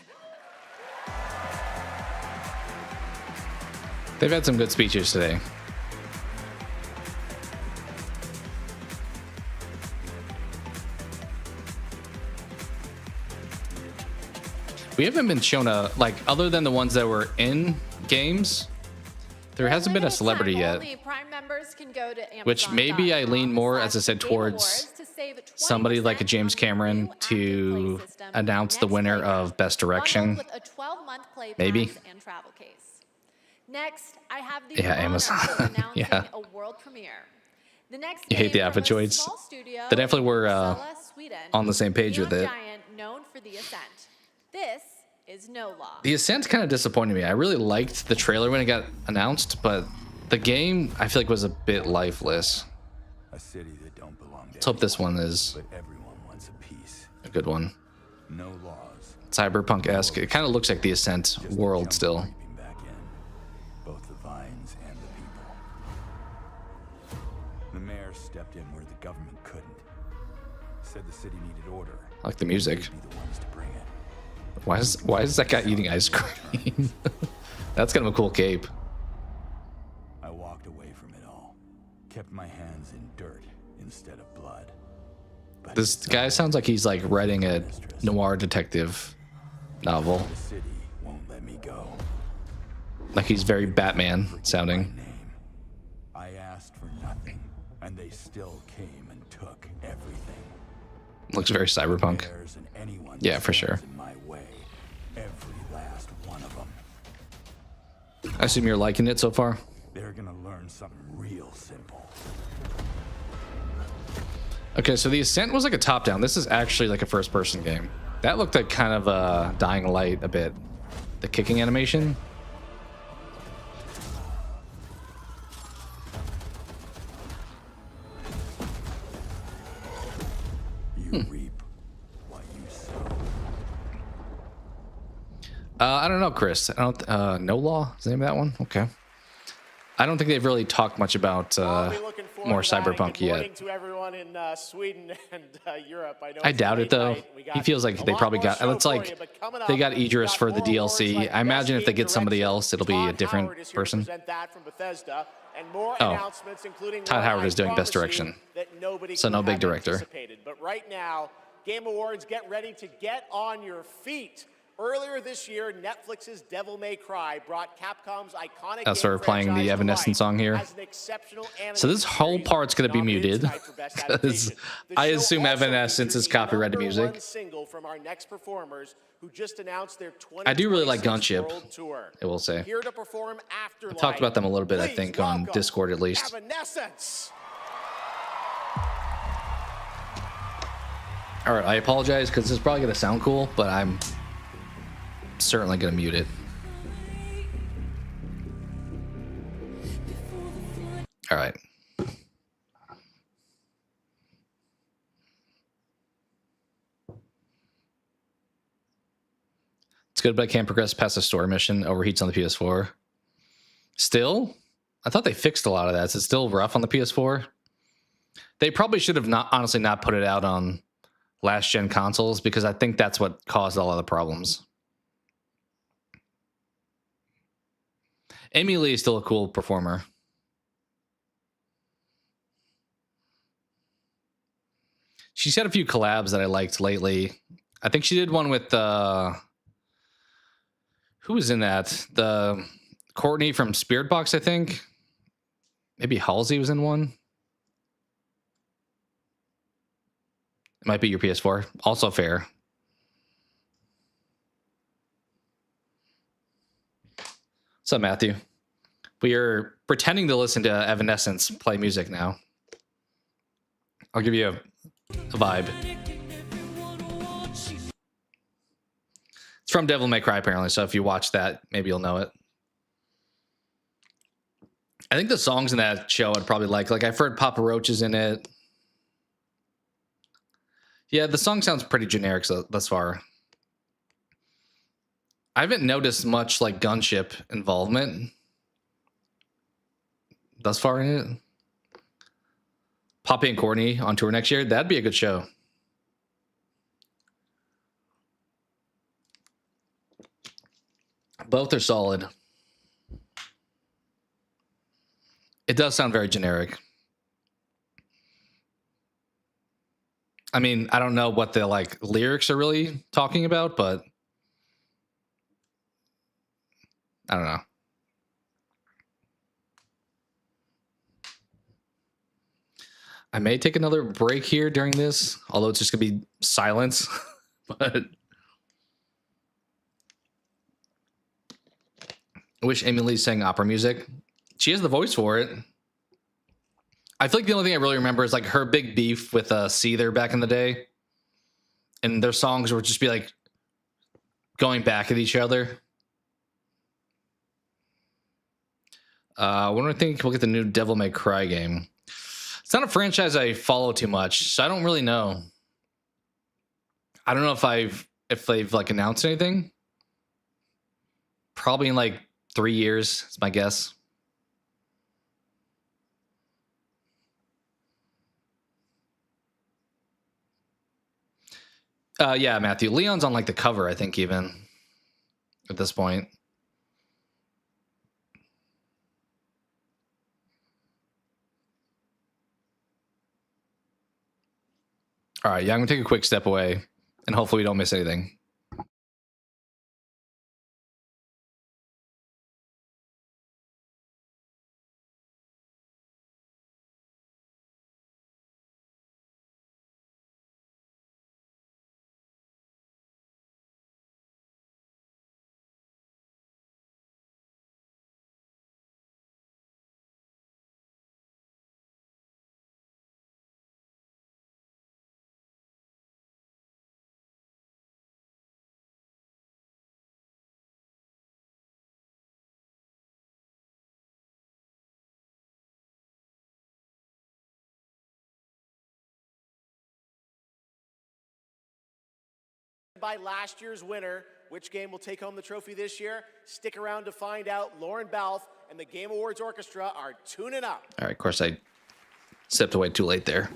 They've had some good speeches today. We haven't been shown a, like, other than the ones that were in games, there hasn't been a celebrity yet. Prime members can go to Which maybe I lean more, as I said, towards somebody like a James Cameron to announce the winner of Best Direction. with a 12-month play Maybe. pass and travel case. Next, I have the Yeah, honor Amazon. of announcing Yeah. a world premiere. The next You hate game the outfit from a choice. small studio They definitely were in Uppsala, Sweden, on the same page Neon with it. Giant, known for The Ascent. This is No Law. The Ascent kind of disappointed me. I really liked the trailer when it got announced, but the game I feel like was a bit lifeless. A city that don't belong to Let's hope this one is but everyone wants a piece. a good one. No laws. Cyberpunk-esque. It kind of looks like the Ascent world still. Both the vines and the people. The mayor stepped in where the government couldn't. Said the city needed order. I like the music. Be the ones to bring it. Why is that guy eating ice cream? That's kind of a cool cape. I walked away from it all. Kept my hands in dirt instead of blood. This guy sounds like he's like writing a noir detective novel. The city won't let me go. Like he's very Batman sounding. I asked for nothing, and they still came and took everything. Looks very cyberpunk. Theirs and anyone Yeah, for sure. in my way. Every last one of them. I assume you're liking it so far. They're gonna learn something real simple. Okay, so the Ascent was like a top-down. This is actually like a first-person game. That looked like kind of a Dying Light a bit. The kicking animation. You reap what you sow. I don't know, Chris. I don't. No Law is the name of that one. Okay. I don't think they've really talked much about more cyberpunk Good morning yet. to everyone in Sweden and Europe. I know I it's doubt late it though. night. We got He feels like a they lot probably more got. show It's for like you, but coming they up, got we've Idris got for the more awards DLC. like I imagine Best if they Game get somebody Direction. else, it'll be a Todd different Howard is here to person. present that from Bethesda, and more Oh. announcements, including Todd one Howard I is doing Best promise you Direction. that nobody So could no big have director. anticipated. But right now, Game Awards, get ready to get on your feet. Earlier this year, Netflix's Devil May Cry brought Capcom's iconic That's game why we're playing the franchise to Evanescence life song here. as an exceptional So this whole part's going to be muted because I assume Evanescence is copyrighted music. single from our next performers who just announced their I do really like 2026 Gunship, World Tour. I will say. Here to perform I Afterlife. talked about them a little bit, I Please think, on welcome Discord at least. Evanescence. All right, I apologize because this is probably going to sound cool, but I'm certainly going to mute it. All right. It's good, but I can't progress past the story mission. Overheats on the PS4. Still? I thought they fixed a lot of that. Is it still rough on the PS4? They probably should have honestly not put it out on last gen consoles because I think that's what caused a lot of the problems. Amy Lee is still a cool performer. She's had a few collabs that I liked lately. I think she did one with who was in that? The Courtney from Spirit Box, I think. Maybe Halsey was in one. It might be your PS4. Also fair. What's up, Matthew? We are pretending to listen to Evanescence play music now. I'll give you a vibe. It's from Devil May Cry, apparently, so if you watch that, maybe you'll know it. I think the songs in that show I'd probably like. Like, I've heard Papa Roach is in it. Yeah, the song sounds pretty generic thus far. I haven't noticed much, like, gunship involvement thus far in it. Poppy and Courtney on tour next year. That'd be a good show. Both are solid. It does sound very generic. I mean, I don't know what the like lyrics are really talking about, but I don't know. I may take another break here during this, although it's just gonna be silence. But I wish Amy Lee sang opera music. She has the voice for it. I feel like the only thing I really remember is like her big beef with Seether back in the day. And their songs would just be like going back at each other. When do I think we'll get the new Devil May Cry game? It's not a franchise I follow too much, so I don't really know. I don't know if they've like announced anything. Probably in like 3 years, is my guess. Yeah, Matthew. Leon's on like the cover, I think, even at this point. All right, yeah, I'm gonna take a quick step away, and hopefully we don't miss anything. By last year's winner, which game will take home the trophy this year? Stick around to find out. Lauren Balfe and the Game Awards Orchestra are tuning up. All right, of course I stepped away too late there.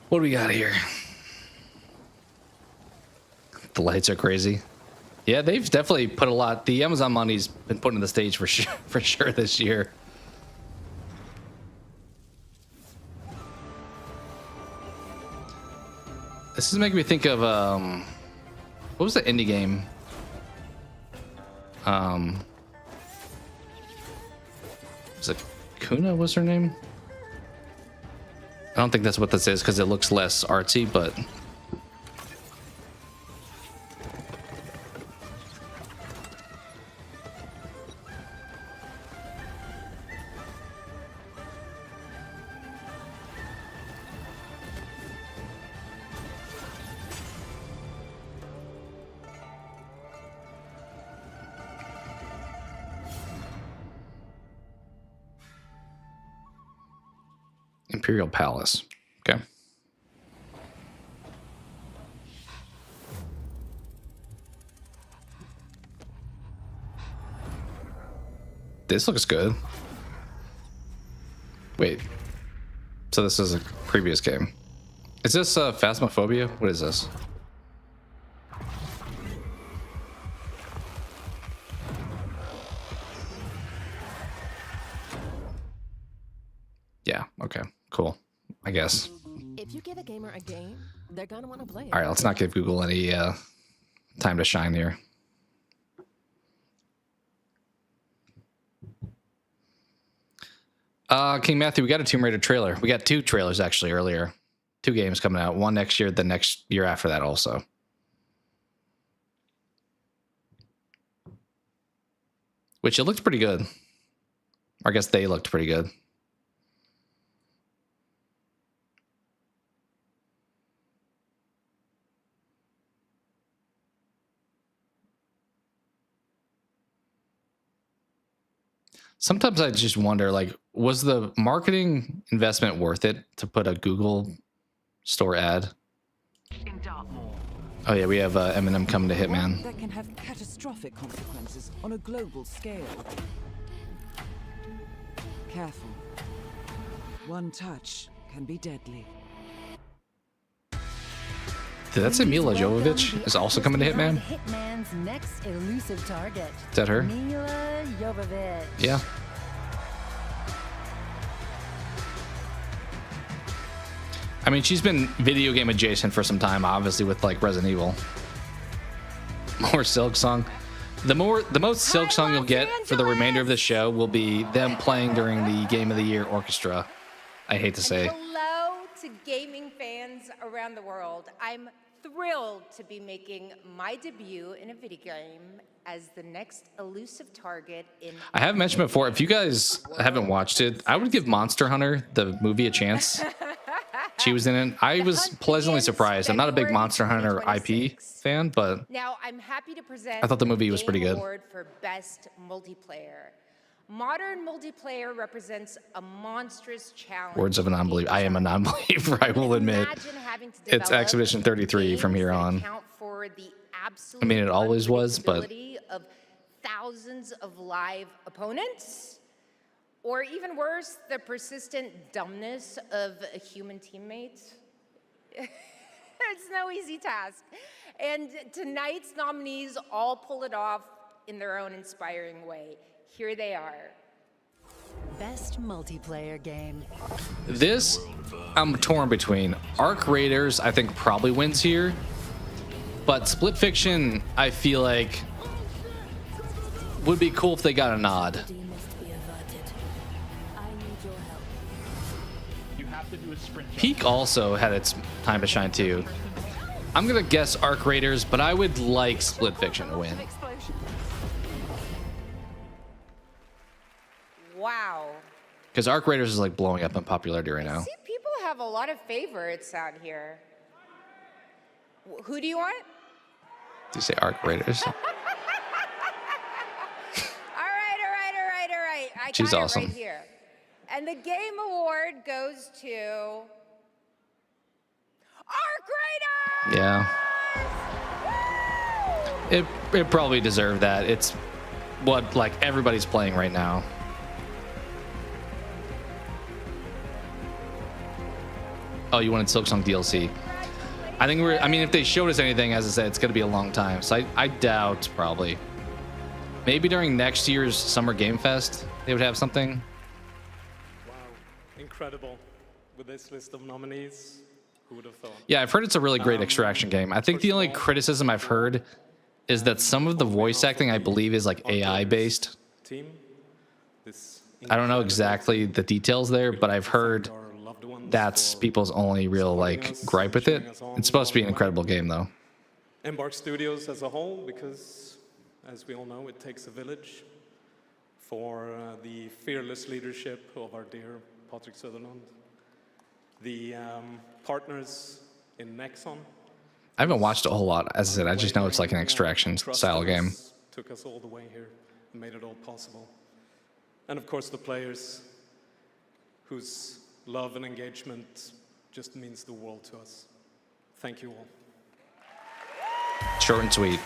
What do we got here? The lights are crazy. Yeah, they've definitely put a lot. The Amazon money's been put on the stage for sure this year. This is making me think of what was the indie game? Was it Kuna? Was her name? I don't think that's what this is because it looks less artsy, but Imperial Palace. Okay. This looks good. Wait. So this is a previous game. Is this Phasmophobia? What is this? Yeah, okay. Cool. I guess. If you give a gamer a game, they're gonna want to play it. All right, let's not give Google any time to shine here. King Matthew, we got a Tomb Raider trailer. We got 2 trailers actually earlier. 2 games coming out. One next year, the next year after that also. Which it looked pretty good. I guess they looked pretty good. Sometimes I just wonder, like, was the marketing investment worth it to put a Google store ad? Oh yeah, we have Eminem coming to Hitman. That can have catastrophic consequences on a global scale. Careful. One touch can be deadly. Did that say Mila Jovovich is also coming to Hitman? Hitman's next elusive target. Is that her? Mila Jovovich. Yeah. I mean, she's been video game adjacent for some time, obviously, with like Resident Evil. More silksong. The most silksong you'll get for the remainder of the show will be them playing during the Game of the Year orchestra. I hate to say. Hello to gaming fans around the world. I'm thrilled to be making my debut in a video game as the next elusive target in... I have mentioned before, if you guys haven't watched it, I would give Monster Hunter, the movie, a chance. She was in it. I was pleasantly surprised. I'm not a big Monster Hunter IP fan, but Now, I'm happy to present I thought the movie was pretty good. Award for Best Multiplayer. Modern multiplayer represents a monstrous challenge. Words of a non-believer. I am a non-believer, I will admit. It's Expedition 33 from here on. For the I mean, it always was, but of thousands of live opponents, or even worse, the persistent dumbness of a human teammate. It's no easy task. And tonight's nominees all pull it off in their own inspiring way. Here they are. Best multiplayer game. this, I'm torn between. Arc Raiders, I think, probably wins here. But Split Fiction, I feel like, would be cool if they got a nod. Peak also had its time to shine too. I'm gonna guess Arc Raiders, but I would like Split Fiction to win. Wow. Because Arc Raiders is like blowing up in popularity right now. See, people have a lot of favorites out here. Who do you want? Do you say Arc Raiders? All right. I She's got awesome. it right here. And the game award goes to Arc Raiders! Yeah. It probably deserved that. It's what like everybody's playing right now. Oh, you wanted Silksong DLC. I think I mean, if they showed us anything, as I said, it's going to be a long time. So I doubt, probably. Maybe during next year's Summer Game Fest, they would have something. Wow, incredible. With this list of nominees, who would have thought? Yeah, I've heard it's a really great extraction game. I think the only criticism I've heard is that some of the voice acting, I believe, is like AI based. Team, this I don't know exactly the details there, but I've heard that's people's only real like gripe with it. It's supposed to be an incredible game though. Embark Studios as a whole, because as we all know, it takes a village for the fearless leadership of our dear Patrick Sutherland. The partners in Nexon. I haven't watched a whole lot. As I said, I just know it's like an extraction style game. Took us all the way here and made it all possible. And of course the players whose love and engagement just means the world to us. Thank you all. Short and sweet.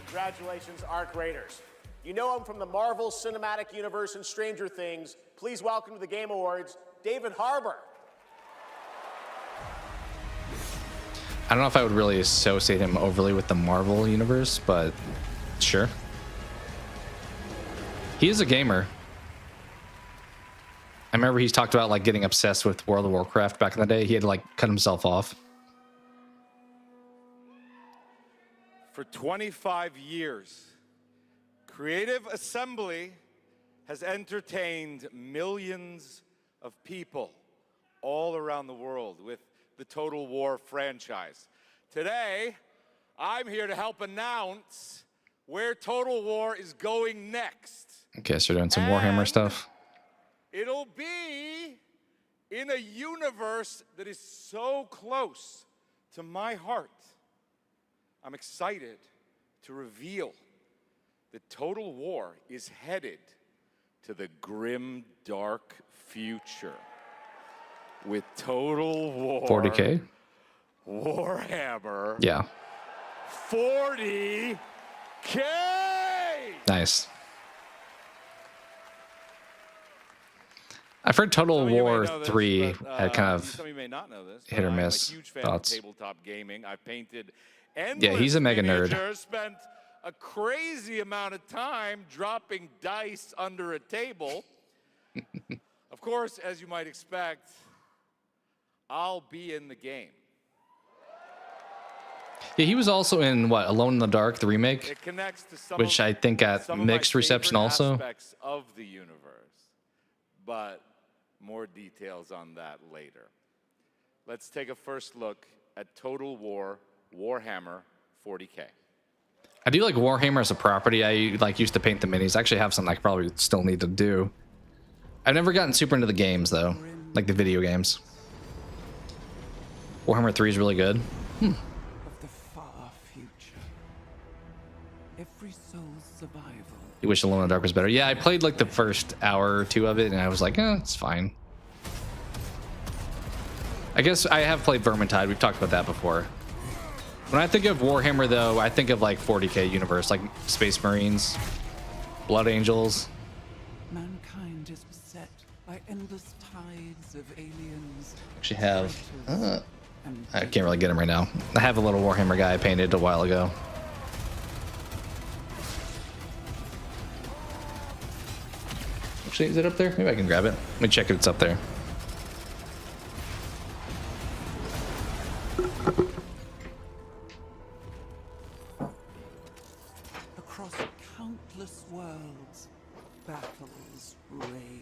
Congratulations, Arc Raiders. You know him from the Marvel Cinematic Universe and Stranger Things. Please welcome to the Game Awards, David Harbour. I don't know if I would really associate him overly with the Marvel universe, but sure. He is a gamer. I remember he's talked about like getting obsessed with World of Warcraft back in the day. He had to like cut himself off. For 25 years, Creative Assembly has entertained millions of people all around the world with the Total War franchise. Today, I'm here to help announce where Total War is going next. Okay, so we're doing some Warhammer stuff. It'll be in a universe that is so close to my heart. I'm excited to reveal that Total War is headed to the grim, dark future with Total War 40K? Warhammer. Yeah. 40K! Nice. I've heard Total War 3 had kind of some of you may not know this, hit or I'm a miss huge fan thoughts. of tabletop gaming. I've painted Yeah, he's a mega nerd. miniatures, spent a crazy amount of time dropping dice under a table. Of course, as you might expect, I'll be in the game. Yeah, he was also in what, Alone in the Dark, the remake, It connects to some which of, I think got some of mixed my reception favorite also. aspects of the universe, but more details on that later. Let's take a first look at Total War Warhammer 40K. I do like Warhammer as a property. I like used to paint the minis. I actually have some I probably still need to do. I've never gotten super into the games though, like the video games. Warhammer 3 is really good. Of the far future. Every soul's survival. You wish Alone in the Dark was better. Yeah, I played like the first hour or two of it and I was like, it's fine. I guess I have played Vermintide. We've talked about that before. When I think of Warhammer though, I think of like 40K universe, like Space Marines, Blood Angels. Mankind is beset by endless tides of aliens. Actually have, I can't really get him right now. I have a little Warhammer guy I painted a while ago. Actually, is it up there? Maybe I can grab it. Let me check if it's up there. Across countless worlds, battles rage.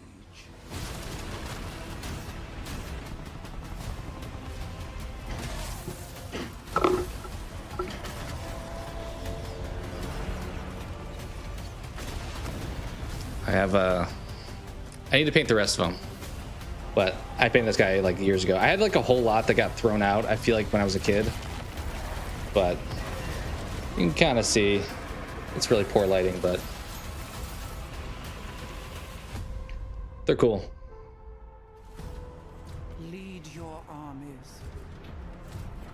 I have I need to paint the rest of them, but I painted this guy like years ago. I had like a whole lot that got thrown out, I feel like, when I was a kid, but you can kind of see it's really poor lighting, but they're cool. Lead your armies.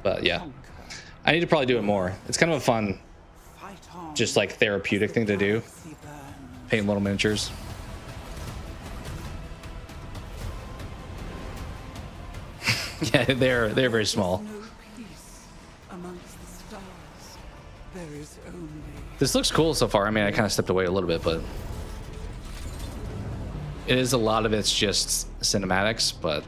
But yeah, I need to probably do it more. It's kind of a fun, just like therapeutic thing to do. Paint little miniatures. Yeah, they're very small. This looks cool so far. I mean, I kind of stepped away a little bit, but it is a lot of it's just cinematics, but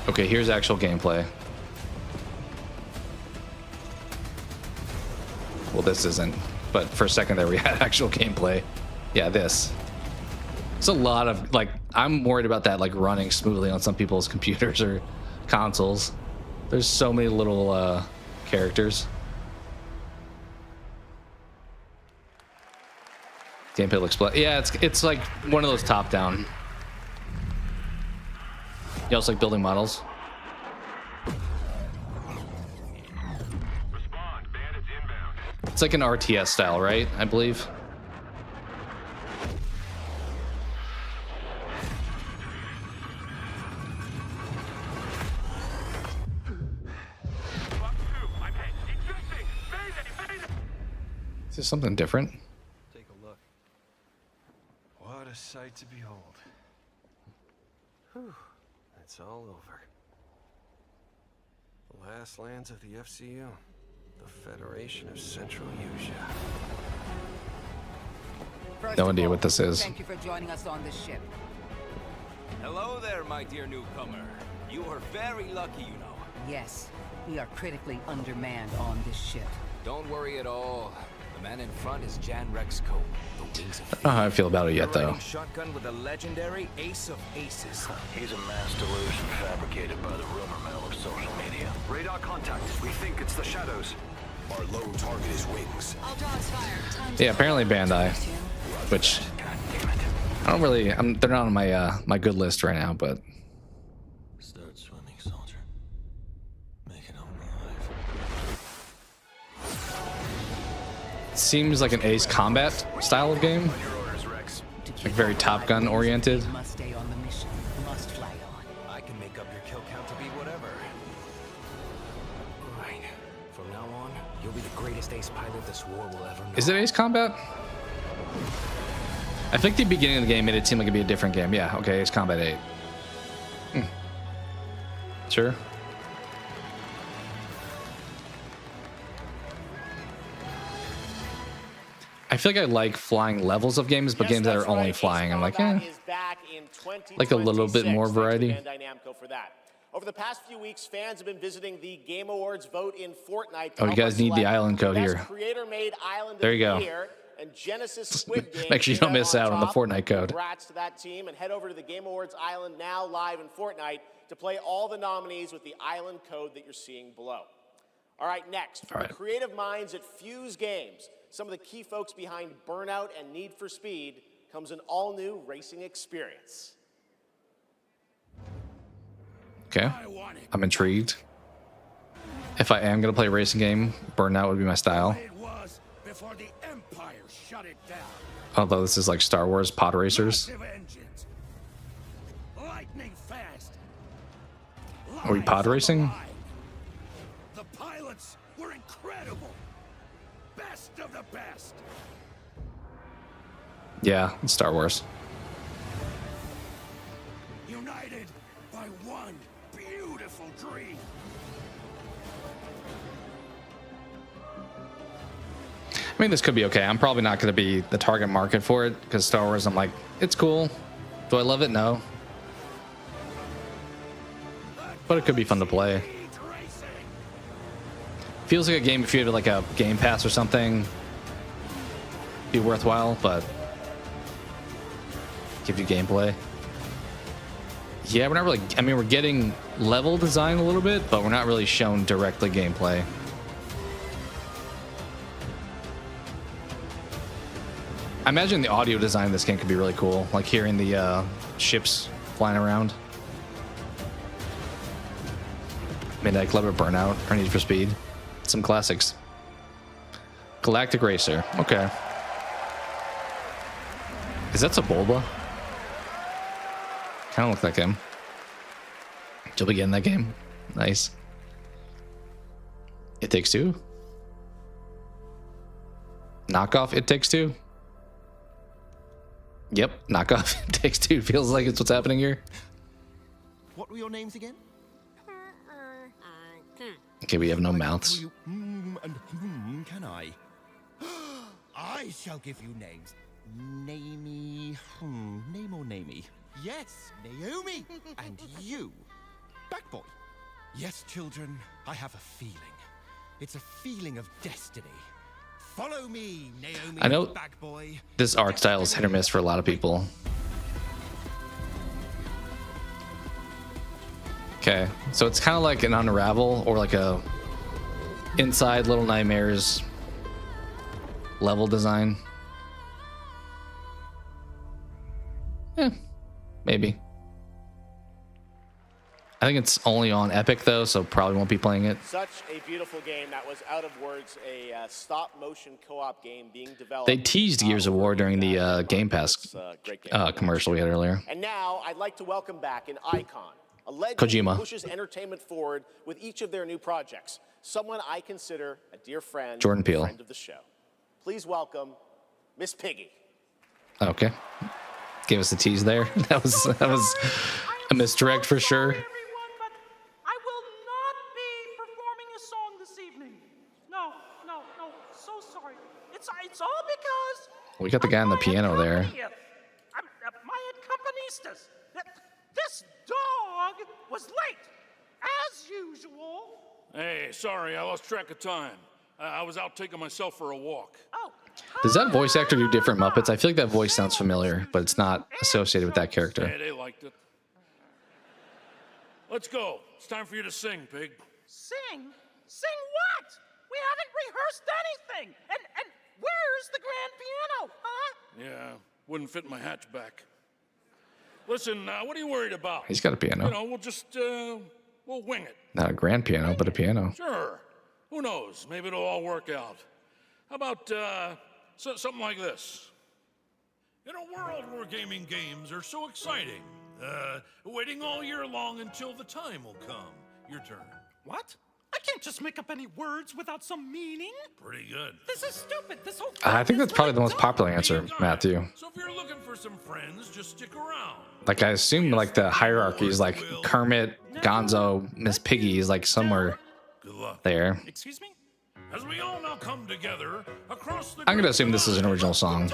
okay, here's actual gameplay. Well, this isn't, but for a second there we had actual gameplay. Yeah, this. It's a lot of, like, I'm worried about that, like, running smoothly on some people's computers or consoles. There's so many little characters. Gameplay looks yeah, it's like one of those top-down. You also like building models. It's like an RTS style, right? I believe. Is something different? Take a look. What a sight to behold. Whew, it's all over. The last lands of the FCU, the Federation of Central Asia. No idea what this is. Thank you for joining us on this ship. Hello there, my dear newcomer. You are very lucky, you know. Yes, we are critically undermanned on this ship. Don't worry at all. The man in front is Jan Rexco, the wings of I don't know how I feel about it yet, though. riding shotgun with the legendary Ace of Aces. He's a mass delusion fabricated by the rumor mill of social media. Radar contact. We think it's the shadows. Our lone target is wings. I'll draw his fire. Yeah, apparently Bandai, which I don't really. They're not on my my good list right now, but. Start swimming, soldier. Make it home alive. Seems like an Ace Combat style of game. Like very Top Gun oriented. Must stay on the mission. Must fly on. I can make up your kill count to be whatever. Right. From now on, you'll be the greatest ace pilot this war will ever know. Is it Ace Combat? I think the beginning of the game made it seem like it'd be a different game. Yeah, okay, Ace Combat 8. Sure. I feel like I like flying levels of games, but games that are only flying, I'm like, eh. Like a little bit more variety. Over the past few weeks, fans have been visiting the Game Awards vote in Fortnite. Oh, you guys need the island code here. Creator-made island There you of go. the year, and Genesis Squid Game. Make sure you don't miss out on the Fortnite code. Congrats to that team, and head over to the Game Awards island now live in Fortnite to play all the nominees with the island code that you're seeing below. All right, next, from the creative minds at Fuse Games, some of the key folks behind Burnout and Need for Speed, comes an all-new racing experience. Okay, I'm intrigued. If I am gonna play a racing game, Burnout would be my style. Before the Empire shut it down. Although this is like Star Wars pod racers. Engines. Lightning fast. Are we pod racing? The pilots were incredible. Best of the best. Yeah, it's Star Wars. United by one beautiful dream. I mean, this could be okay. I'm probably not going to be the target market for it because Star Wars, I'm like, it's cool. Do I love it? No. But it could be fun to play. Feels like a game if you had like a Game Pass or something. Be worthwhile, but give you gameplay. Yeah, we're not really. I mean, we're getting level design a little bit, but we're not really shown directly gameplay. I imagine the audio design of this game could be really cool, like hearing the ships flying around. Midnight Club or Burnout or Need for Speed. Some classics. Galactic Racer. Okay. Is that Sebulba? Kind of look like him. You'll be getting that game. Nice. It Takes Two? Knockoff It Takes Two? Yep, knockoff It Takes Two. Feels like it's what's happening here. What were your names again? Okay, we have no mouths. And can I? I shall give you names. Namey, name or namey? Yes, Naomi. And you, Backboy. Yes, children, I have a feeling. It's a feeling of destiny. Follow me, Naomi. I know Backboy. this art style is hit or miss for a lot of people. Okay, so it's kind of like an Unravel or like a Inside Little Nightmares level design. Yeah, maybe. I think it's only on Epic though, so probably won't be playing it. Such a beautiful game that was out of words, a stop-motion co-op game being developed. They teased Gears of War during the Game Pass commercial we had earlier. And now I'd like to welcome back an icon, a legend Kojima. who pushes entertainment forward with each of their new projects. Someone I consider a dear friend, Jordan Peele. friend of the show. Please welcome Miss Piggy. Okay. Gave us a tease there. That was a misdirect for sure. I will not be performing a song this evening. No. So sorry. It's all because We got the guy on the piano there. my accompanist. This dog was late, as usual. Hey, sorry, I lost track of time. I was out taking myself for a walk. Oh. Does that voice actor do different Muppets? I feel like that voice sounds familiar, but it's not associated with that character. Hey, they liked it. Let's go. It's time for you to sing, Pig. Sing? Sing what? We haven't rehearsed anything. And where's the grand piano, huh? Yeah, wouldn't fit in my hatchback. Listen, what are you worried about? He's got a piano. You know, we'll just, we'll wing it. Not a grand piano, but a piano. Sure. Who knows? Maybe it'll all work out. How about, something like this? In a world where gaming games are so exciting, waiting all year long until the time will come. Your turn. What? I can't just make up any words without some meaning. Pretty good. This is stupid. This whole I think that's probably the most popular answer, Matthew. So if you're looking for some friends, just stick around. Like, I assume, like, the hierarchy is, like, Kermit, Gonzo, Miss Piggy is, like, somewhere there. Excuse me? As we all now come together across the I'm going to assume this is an original song.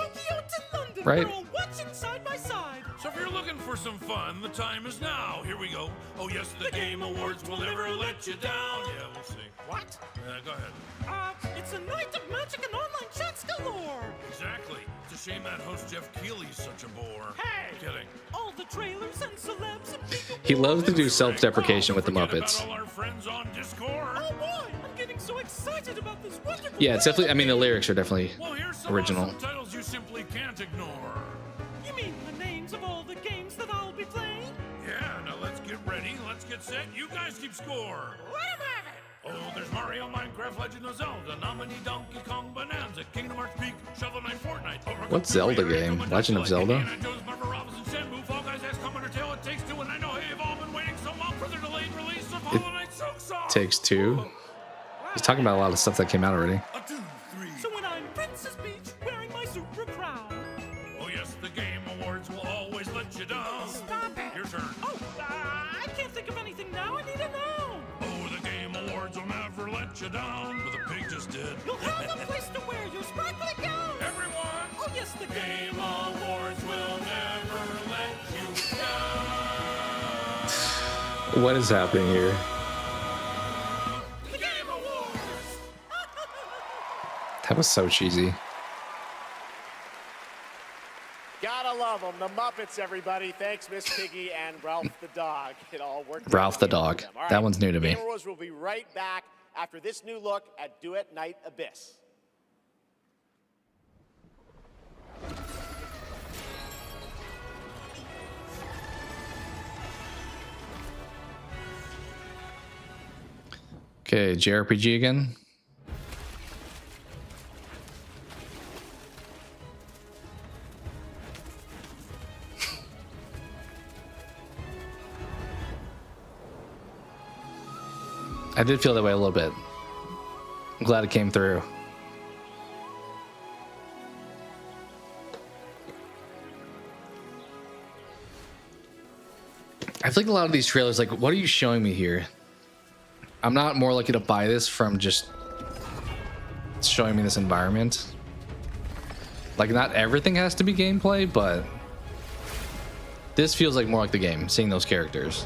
Right? Watching side by side. So if you're looking for some fun, the time is now. Here we go. Oh yes, the Game Awards will never let you down. Yeah, we'll see. What? Go ahead. It's a night of magic and online chats galore. Exactly. It's a shame that host Jeff Keighley's such a bore. Hey! Kidding. All the trailers and celebs and people. He loves to do self-deprecation with the Muppets. All our friends on Discord. Oh boy, I'm getting so excited about this wonderful. Yeah, it's definitely, I mean, the lyrics are definitely Well, here's some original. awesome titles you simply can't ignore. You mean the names of all the games that I'll be playing? Yeah, now let's get ready. Let's get set. You guys keep score. Let him have it. Oh, there's Mario, Minecraft, Legend of Zelda, Nominee, Donkey Kong, Bonanza, Kingdom Hearts Peak, Shovel Knight, Fortnite. Overcooked, What Zelda game? Legend of Zelda? Indiana Jones, Marvel Robinson, Shenmue, Fall Guys, XCOM, Undertale, It Takes Two, and I know you've all been waiting so long for the delayed release of Hollow Knight Silksong. Takes Two. He's talking about a lot of stuff that came out already. So when I'm Princess Peach wearing my super crown. Oh yes, the Game Awards will always let you down. Stop it. Your turn. Oh, I can't think of anything now. I need to know. Oh, the Game Awards will never let you down. But the pig just did. You'll have a place to wear your sparkly gown. Everyone. Oh yes, the Game Awards will never let you down. What is happening here? The Game Awards. That was so cheesy. Gotta love them. The Muppets, everybody. Thanks, Miss Piggy and Ralph the dog. It all worked out Ralph the for dog. them. All right. That one's new to me. Game Awards will be right back after this new look at Duet Night Abyss. Okay, JRPG again. I did feel that way a little bit. I'm glad it came through. I feel like a lot of these trailers, like, what are you showing me here? I'm not more likely to buy this from just showing me this environment. Like, not everything has to be gameplay, but this feels like more like the game, seeing those characters.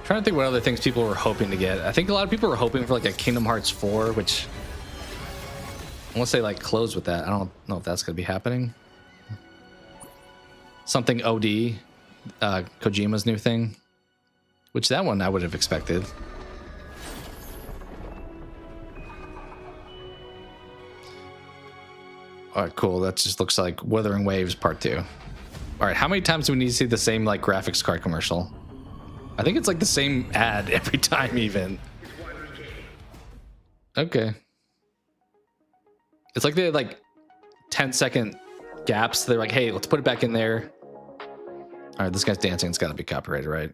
Trying to think what other things people were hoping to get. I think a lot of people were hoping for like a Kingdom Hearts 4, which unless they like close with that, I don't know if that's gonna be happening. Something OD, Kojima's new thing, which that one I would have expected. All right, cool. That just looks like Wuthering Waves Part 2. All right, how many times do we need to see the same like graphics card commercial? I think it's like the same ad every time even. Okay. It's like they like 10-second gaps. They're like, hey, let's put it back in there. All right, this guy's dancing. It's got to be copyrighted, right?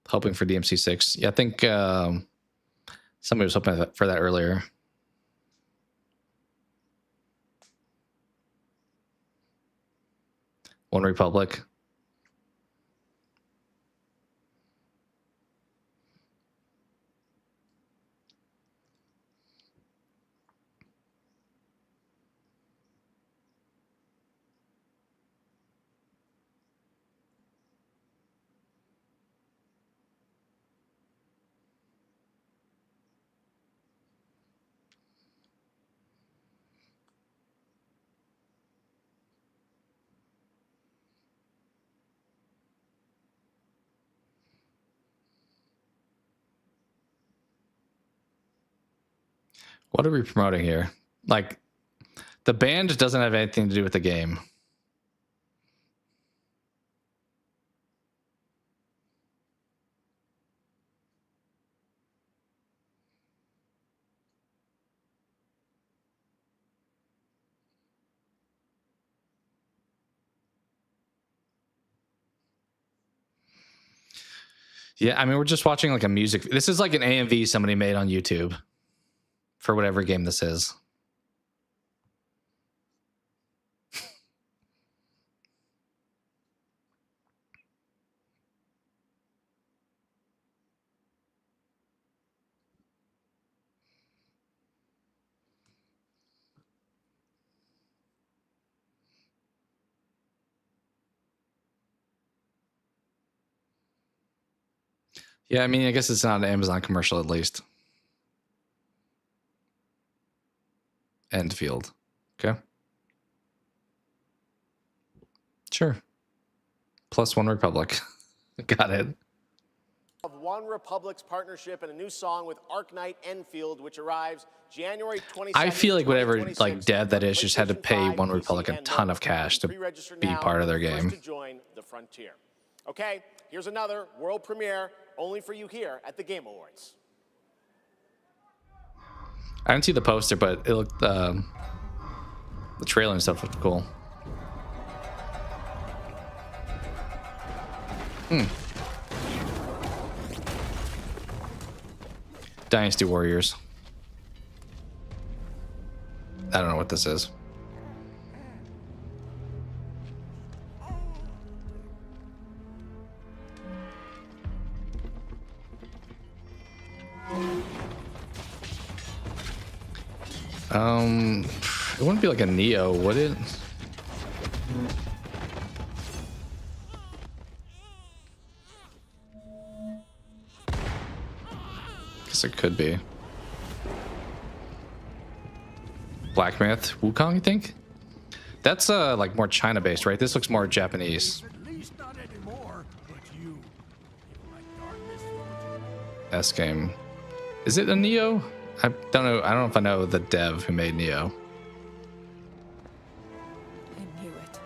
Hoping for DMC6. Yeah, I think somebody was hoping for that earlier. One Republic. What are we promoting here? Like, the band doesn't have anything to do with the game. Yeah, I mean, we're just watching like a music. This is like an AMV somebody made on YouTube for whatever game this is. Yeah, I mean, I guess it's not an Amazon commercial at least. End field. Okay. Sure. Plus One Republic. Got it. Of One Republic's partnership and a new song with Arknight Enfield, which arrives January 22nd. I feel like whatever like dev that is just had to pay One Republic a ton of cash to be part of their game. To join the frontier. Okay, here's another world premiere only for you here at the Game Awards. I didn't see the poster, but it looked the trailer and stuff looked cool. Dynasty Warriors. I don't know what this is. It wouldn't be like a Neo, would it? Guess it could be. Black Myth, Wukong, you think? That's like more China based, right? This looks more Japanese. S game. Is it a Neo? I don't know. I don't know if I know the dev who made Neo. I knew it.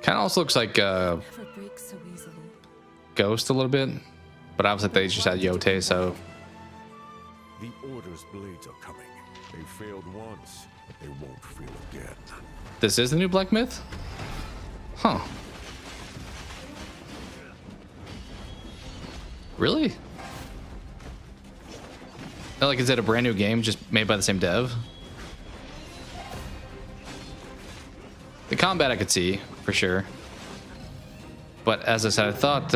Kind of also looks like Never breaks so easily. Ghost a little bit, but obviously they just had Yote, so. The Order's blades are coming. They failed once, but they won't fail again. This is the new Black Myth? Huh. Really? Like, is it a brand new game just made by the same dev? The combat I could see, for sure. But as I said, I thought,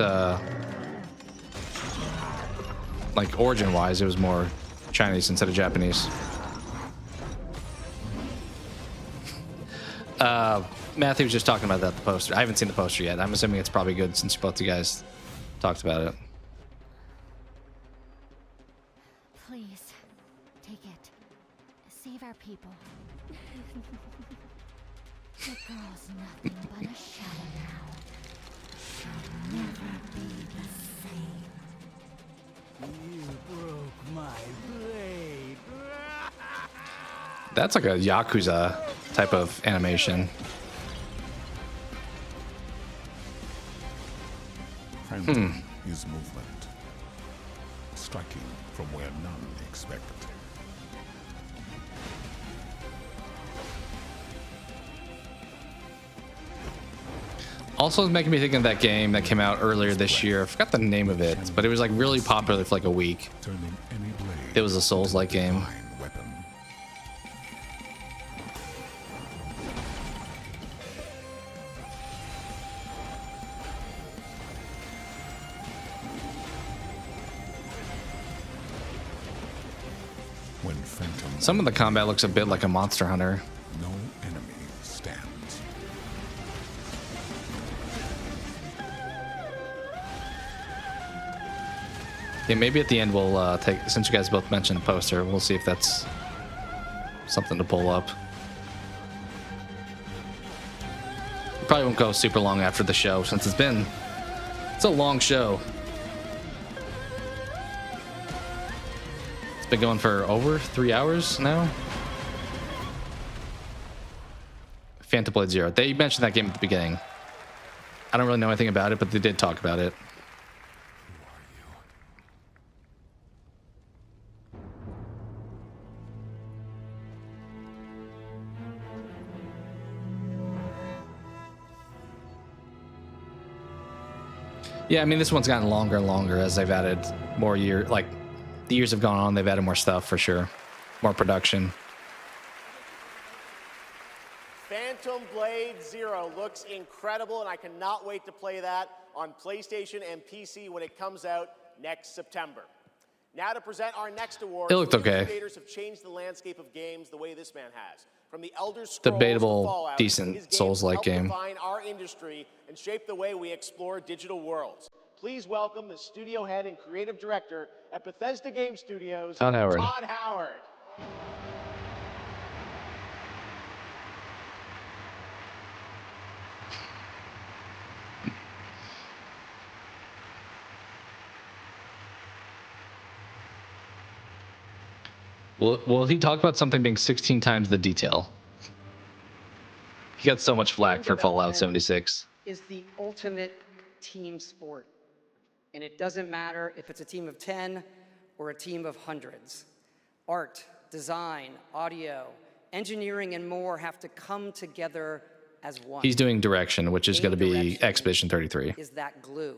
like, origin-wise, it was more Chinese instead of Japanese. Matthew was just talking about that, the poster. I haven't seen the poster yet. I'm assuming it's probably good since both you guys talked about it. Please, take it. Save our people. The girl's nothing but a shadow now. She'll never be the same. You broke my blade. That's like a Yakuza type of animation. His movement. Striking from where none expect. Also, it's making me think of that game that came out earlier this year. I forgot the name of it, but it was like really popular for like a week. It was a Souls-like game. Some of the combat looks a bit like a Monster Hunter. No enemy stands. Yeah, maybe at the end we'll take, since you guys both mentioned the poster, we'll see if that's something to pull up. Probably won't go super long after the show since it's a long show. It's been going for over 3 hours now. Phantom Blade Zero. They mentioned that game at the beginning. I don't really know anything about it, but they did talk about it. Yeah, I mean, this one's gotten longer and longer as they've added more like the years have gone on, they've added more stuff for sure. More production. Phantom Blade Zero looks incredible, and I cannot wait to play that on PlayStation and PC when it comes out next September. Now to present our next award. It looked okay. Creators have changed the landscape of games the way this man has. From the Elder Scrolls Debatable, to Fallout, decent Souls-like game. Define our industry and shape the way we explore digital worlds. Please welcome the studio head and creative director at Bethesda Game Studios, Todd Howard. Todd Howard. Well, he talked about something being 16 times the detail. He got so much flack for Fallout 76. Is the ultimate team sport. And it doesn't matter if it's a team of 10 or a team of hundreds. Art, design, audio, engineering, and more have to come together as one. He's doing direction, which is going to be Expedition 33. Is that glue.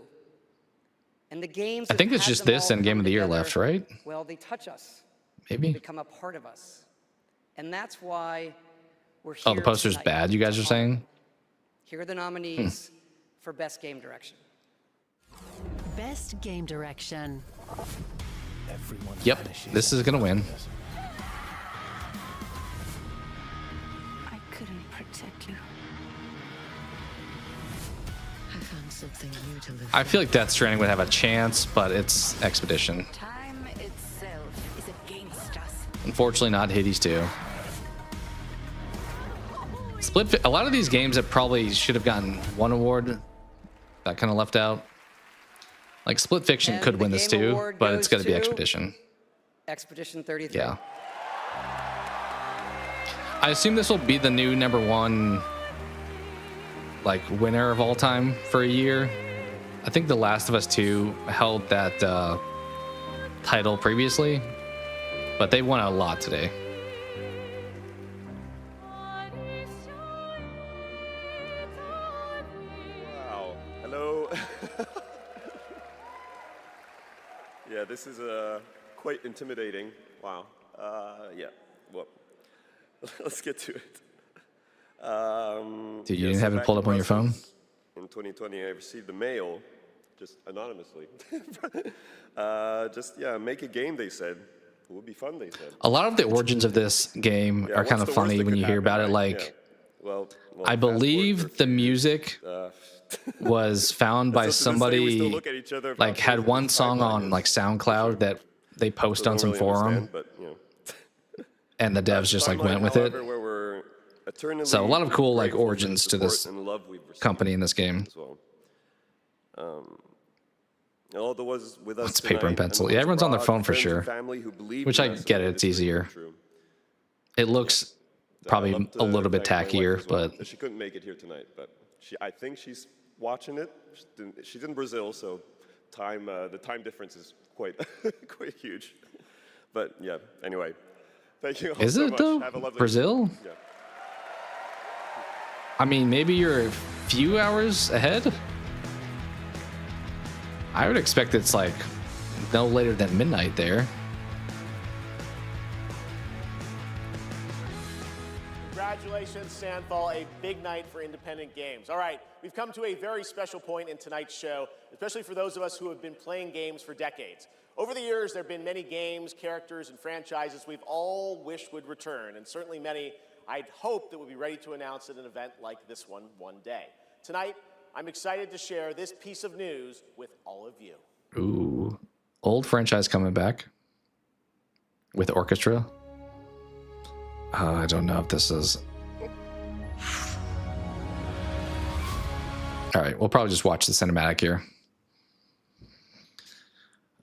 And the games I think that it's have just them this all and Game come of the Year together, left, right? Well, they touch us. Maybe. They become a part of us. And that's why we're here. Oh, the poster's tonight. bad, you guys are saying? Here are the nominees for Best Game Direction. Best Game Direction. Yep, this is going to win. I couldn't protect you. I found something new to live. I feel like Death Stranding would have a chance, but it's Expedition. Time itself is against us. Unfortunately, not Hades 2. A lot of these games that probably should have gotten one award that kind of left out. Like Split Fiction And could the win this Game too, Award but it's goes going to be to Expedition. Expedition 33. Yeah. I assume this will be the new #1 like winner of all time for a year. I think The Last of Us 2 held that title previously, but they won a lot today. Wow. Hello. Yeah, this is quite intimidating. Wow. Yeah. Well, let's get to it. Dude, you didn't have it pulled up on your phone? In 2020, I received a mail, just anonymously. Make a game, they said. It would be fun, they said. A lot of the origins of this game are kind of funny when you hear about it. Like, I believe the music was found by somebody, like, had one song on like SoundCloud that they post on some forum, and the devs just like went with it. So a lot of cool like origins to this company in this game. It's paper and pencil. Yeah, everyone's on their phone for sure, which I get it. It's easier. It looks probably a little bit tackier, but she couldn't make it here tonight. But I think she's watching it. She's in Brazil, so the time difference is quite quite huge. But yeah, anyway, thank you all Is so it much. though? Have a lovely Brazil? Yeah. I mean, maybe you're a few hours ahead. I would expect it's like no later than midnight there. Congratulations, Sandfall, a big night for independent games. All right, we've come to a very special point in tonight's show, especially for those of us who have been playing games for decades. Over the years, there have been many games, characters, and franchises we've all wished would return, and certainly many I'd hoped that would be ready to announce at an event like this one day. Tonight, I'm excited to share this piece of news with all of you. Ooh, old franchise coming back with orchestra. I don't know if this is. All right, we'll probably just watch the cinematic here.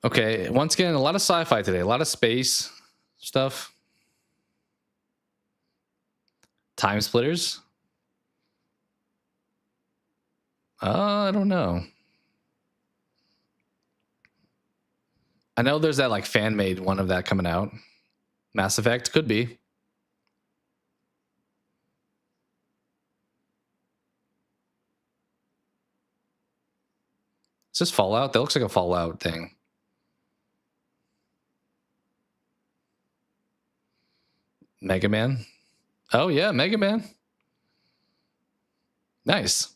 Okay, once again, a lot of sci-fi today, a lot of space stuff. Time splitters. I don't know. I know there's that like fan-made one of that coming out. Mass Effect could be. Is this Fallout? That looks like a Fallout thing. Mega Man. Oh yeah, Mega Man. Nice.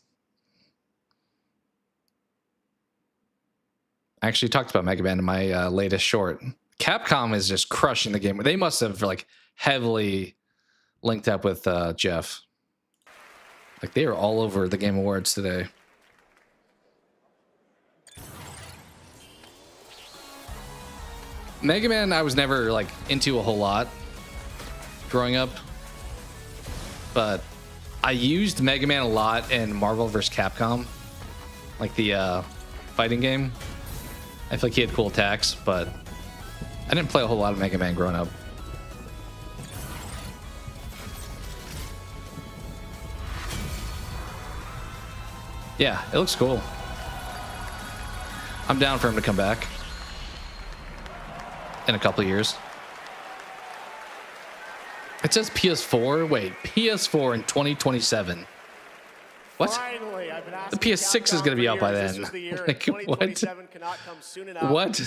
I actually talked about Mega Man in my latest short. Capcom is just crushing the game. They must have like heavily linked up with Jeff. Like they are all over the Game Awards today. Mega Man, I was never like into a whole lot growing up, but I used Mega Man a lot in Marvel vs. Capcom, like the fighting game. I feel like he had cool attacks, but I didn't play a whole lot of Mega Man growing up. Yeah, it looks cool. I'm down for him to come back in a couple of years. It says PS4. Wait, PS4 in 2027. What? Finally, I've been The PS6 is going to be out by then. Like, what? What?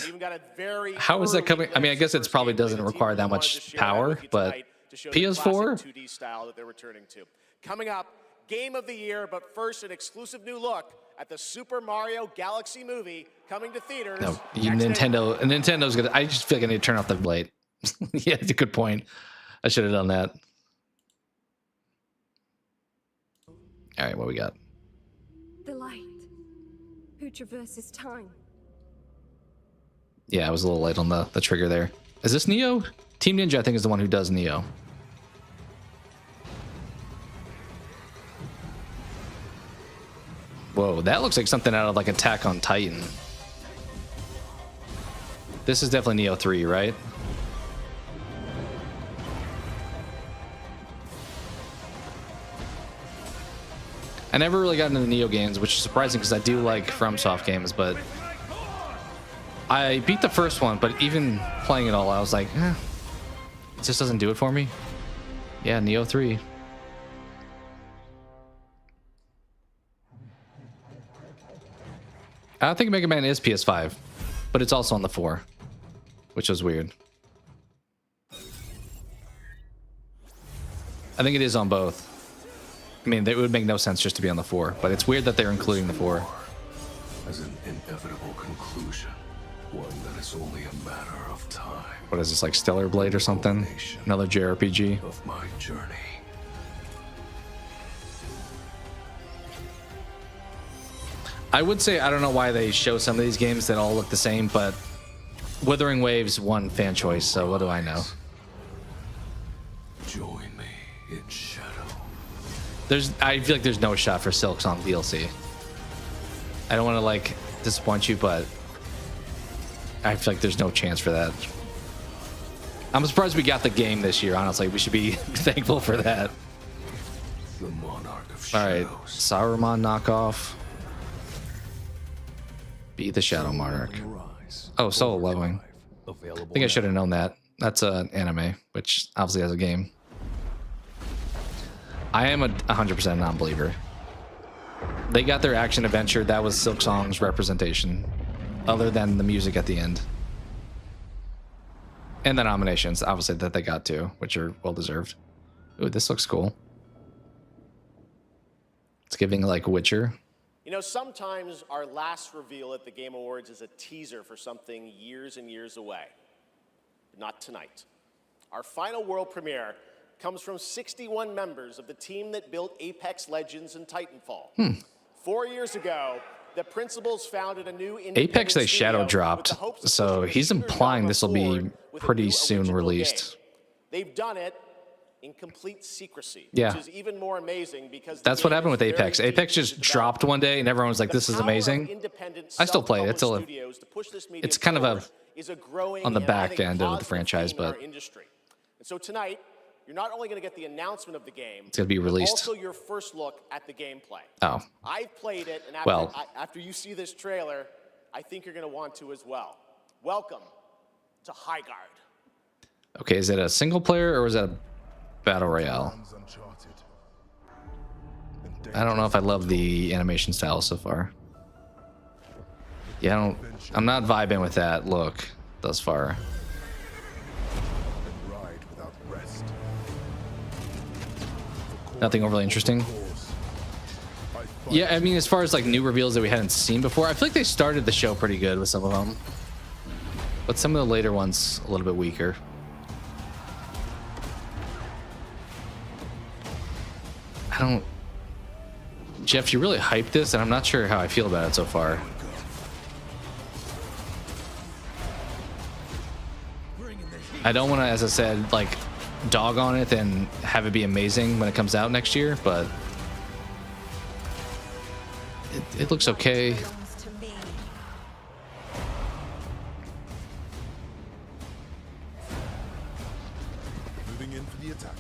How is that coming? I mean, I guess it probably doesn't require that much power, but PS4? 2D style that they're returning to. Coming up, Game of the Year, but first an exclusive new look at the Super Mario Galaxy movie coming to theaters. No, Nintendo's gonna. I just feel like I need to turn off the blade. Yeah, it's a good point. I should have done that. All right, what we got? The light, who traverses time. Yeah, I was a little late on the trigger there. Is this Neo? Team Ninja, I think, is the one who does Neo. Whoa, that looks like something out of like Attack on Titan. This is definitely Neo 3, right? I never really got into the Neo games, which is surprising because I do like FromSoft games, but I beat the first one, but even playing it all, I was like, it just doesn't do it for me. Yeah, Neo 3. I think Mega Man is PS5, but it's also on the 4, which was weird. I think it is on both. I mean, it would make no sense just to be on the 4, but it's weird that they're including the 4. As an inevitable conclusion, one that is only a matter of time. What is this, like Stellar Blade or something? Another JRPG? Of my journey. I would say I don't know why they show some of these games that all look the same, but Wuthering Waves won fan choice, so what do I know? Join me in shadow. I feel like there's no shot for Silksong DLC. I don't want to like disappoint you, but I feel like there's no chance for that. I'm surprised we got the game this year, honestly. We should be thankful for that. The monarch of all right, Saruman knockoff. Be the Shadow Monarch. Oh, solo leveling. I think I should have known that. That's an anime, which obviously has a game. I am a 100% non-believer. They got their action adventure. That was Silksong's representation, other than the music at the end. And the nominations, obviously, that they got too, which are well-deserved. Ooh, this looks cool. It's giving like Witcher. You know, sometimes our last reveal at the Game Awards is a teaser for something years and years away. But not tonight. Our final world premiere comes from 61 members of the team that built Apex Legends and Titanfall. 4 years ago, the principals founded a new Apex they shadow dropped, so he's implying this will be pretty soon released. They've done it in complete secrecy, Yeah. which is even more amazing because That's what happened with Apex. Apex just dropped one day, and everyone was like, "This is amazing." I still play it. It's still it's kind of on the back end of the franchise, but and so tonight, you're not only going to get the announcement of the game, it's going to be released. Also your first look at the gameplay. Oh. I've played it, and after you see this trailer, I think you're going to want to as well. Welcome to Highguard. Okay, is it a single player or is it a battle royale? I don't know if I love the animation style so far. Yeah, I'm not vibing with that look thus far. Nothing overly interesting. Yeah, I mean, as far as like new reveals that we hadn't seen before, I feel like they started the show pretty good with some of them, but some of the later ones a little bit weaker. Jeff, you really hyped this, and I'm not sure how I feel about it so far. I don't want to, as I said, like dog on it and have it be amazing when it comes out next year, but it looks okay. Moving in for the attack.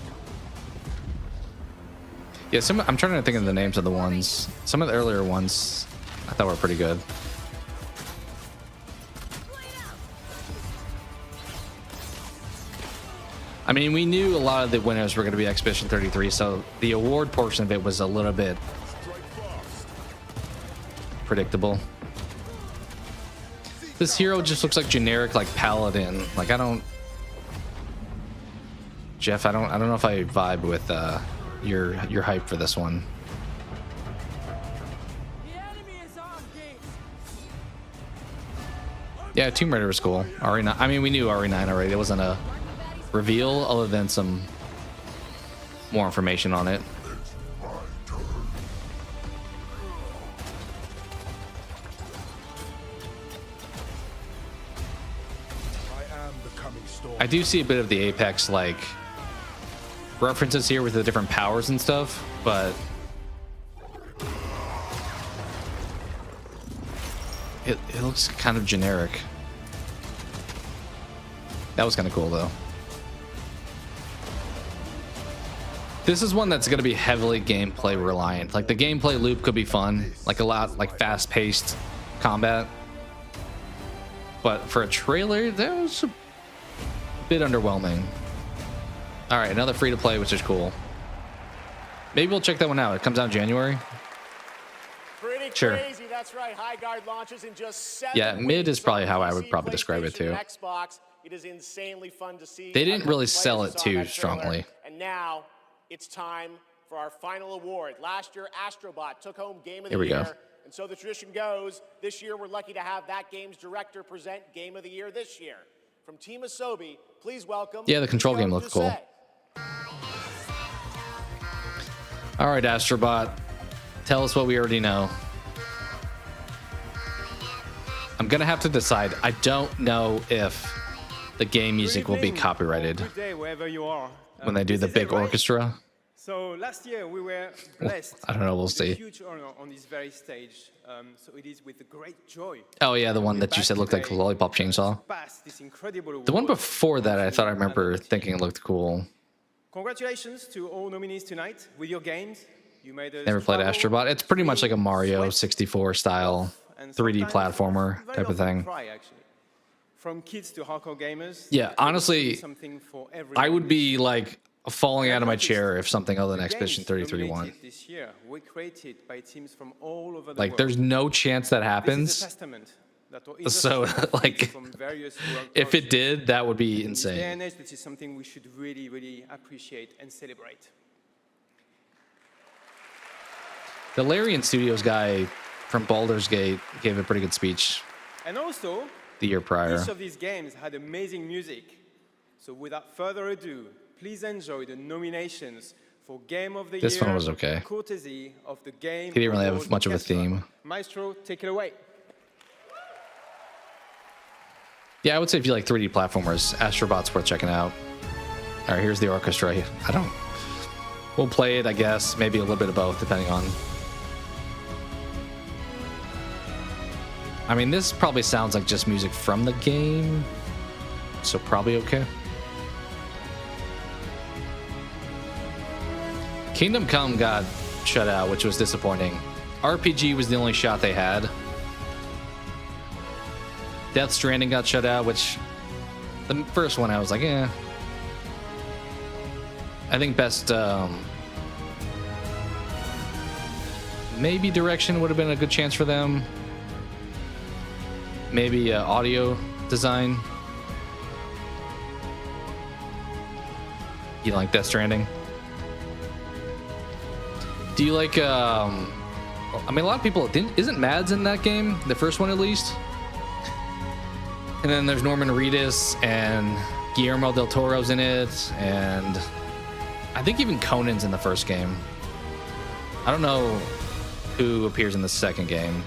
Yeah, I'm trying to think of the names of the ones. Some of the earlier ones I thought were pretty good. I mean, we knew a lot of the winners were going to be Expedition 33, so the award portion of it was a little bit predictable. This hero just looks like generic, like paladin. Like Jeff, I don't know if I vibe with your hype for this one. Yeah, Tomb Raider was cool. RE9. I mean, we knew RE9 already. It wasn't a reveal other than some more information on it. I do see a bit of the Apex like references here with the different powers and stuff, but it looks kind of generic. That was kind of cool though. This is one that's going to be heavily gameplay reliant. Like the gameplay loop could be fun, like a lot like fast-paced combat. But for a trailer, that was a bit underwhelming. All right, another free-to-play, which is cool. Maybe we'll check that one out. It comes out in January. Pretty Sure. crazy. That's right. Highguard launches in just 7 Yeah, mid is probably how I would probably describe it too. Xbox. It is insanely fun to see. They didn't really sell it too strongly. And now it's time for our final award. Last year, Astrobot took home Game of the Here we Year. go. And so the tradition goes, this year we're lucky to have that game's director present Game of the Year this year. From Team Asobi, please welcome... Yeah, the control game looked cool. All right, Astrobot, tell us what we already know. I'm gonna have to decide. I don't know if the game music will be copyrighted Good day, wherever you are. when they do the big orchestra. So last year we were blessed. I don't know, we'll with a see. huge honor on this very stage. So it is with great joy. Oh yeah, the one that you said looked like a lollipop chainsaw. Pass this incredible The one award. before that, I thought I remember thinking it looked cool. Congratulations to all nominees tonight with your games. You made us Never played travel, Astrobot. It's pretty much like a Mario 64 style 3D platformer type of thing. cry, actually. From kids to hardcore gamers. Yeah, honestly, something for I would everyone. be like falling out of my chair if something other than Expedition 33 won. This year were created by teams from all over the Like, world. there's no chance that This is a happens. testament that is a So, testament of like, kids from various world if it cultures. did, that would be In this day insane. and age, this is something we should really, really appreciate and celebrate. The Larian Studios guy from Baldur's Gate gave a pretty good speech And also, the year prior. each of these games had amazing music. So without further ado, please enjoy the nominations for Game of the Year. This one was okay. Courtesy of the Game He didn't really have Awards much of a Orchestra. theme. Maestro, take it away. Yeah, I would say if you like 3D platformers, Astrobot's worth checking out. All right, here's the orchestra. I don't... We'll play it, I guess. Maybe a little bit of both, depending on... I mean, this probably sounds like just music from the game. So probably okay. Kingdom Come got shut out, which was disappointing. RPG was the only shot they had. Death Stranding got shut out, which the first one I was like, eh. I think best maybe direction would have been a good chance for them. Maybe audio design. You like Death Stranding? Do you like I mean, a lot of people isn't Mads in that game, the first one at least? And then there's Norman Reedus and Guillermo del Toro's in it, and I think even Conan's in the first game. I don't know who appears in the second game.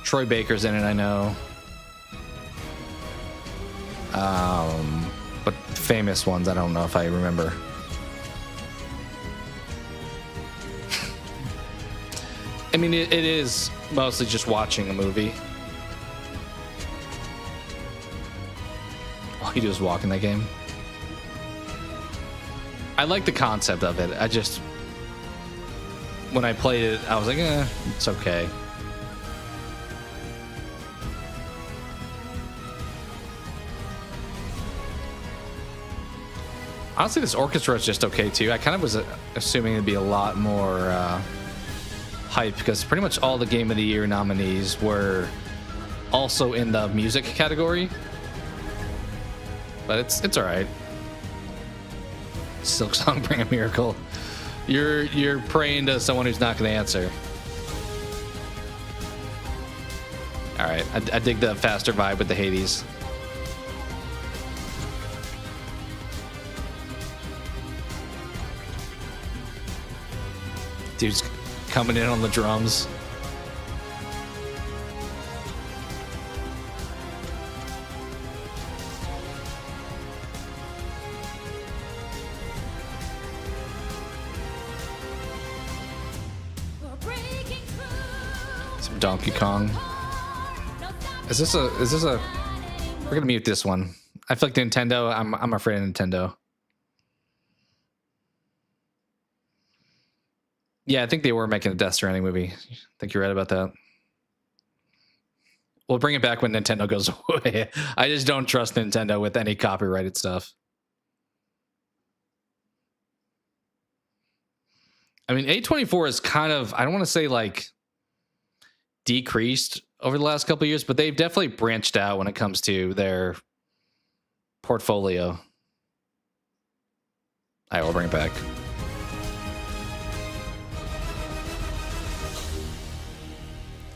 Troy Baker's in it, I know. But famous ones, I don't know if I remember. I mean, it is mostly just watching a movie. All you do is walk in that game. I like the concept of it. I just, when I played it, I was like, it's okay. Honestly, this orchestra is just okay too. I kind of was assuming it'd be a lot more hype because pretty much all the Game of the Year nominees were also in the music category. But it's all right. Silksong, bring a miracle. You're praying to someone who's not going to answer. All right, I dig the faster vibe with the Hades. Dude's coming in on the drums. Some Donkey Kong. Is this a we're gonna mute this one. I feel like Nintendo, I'm afraid of Nintendo. Yeah, I think they were making a Death Stranding movie. I think you're right about that. We'll bring it back when Nintendo goes away. I just don't trust Nintendo with any copyrighted stuff. I mean, A24 is kind of, I don't want to say like decreased over the last couple of years, but they've definitely branched out when it comes to their portfolio. All right, we'll bring it back.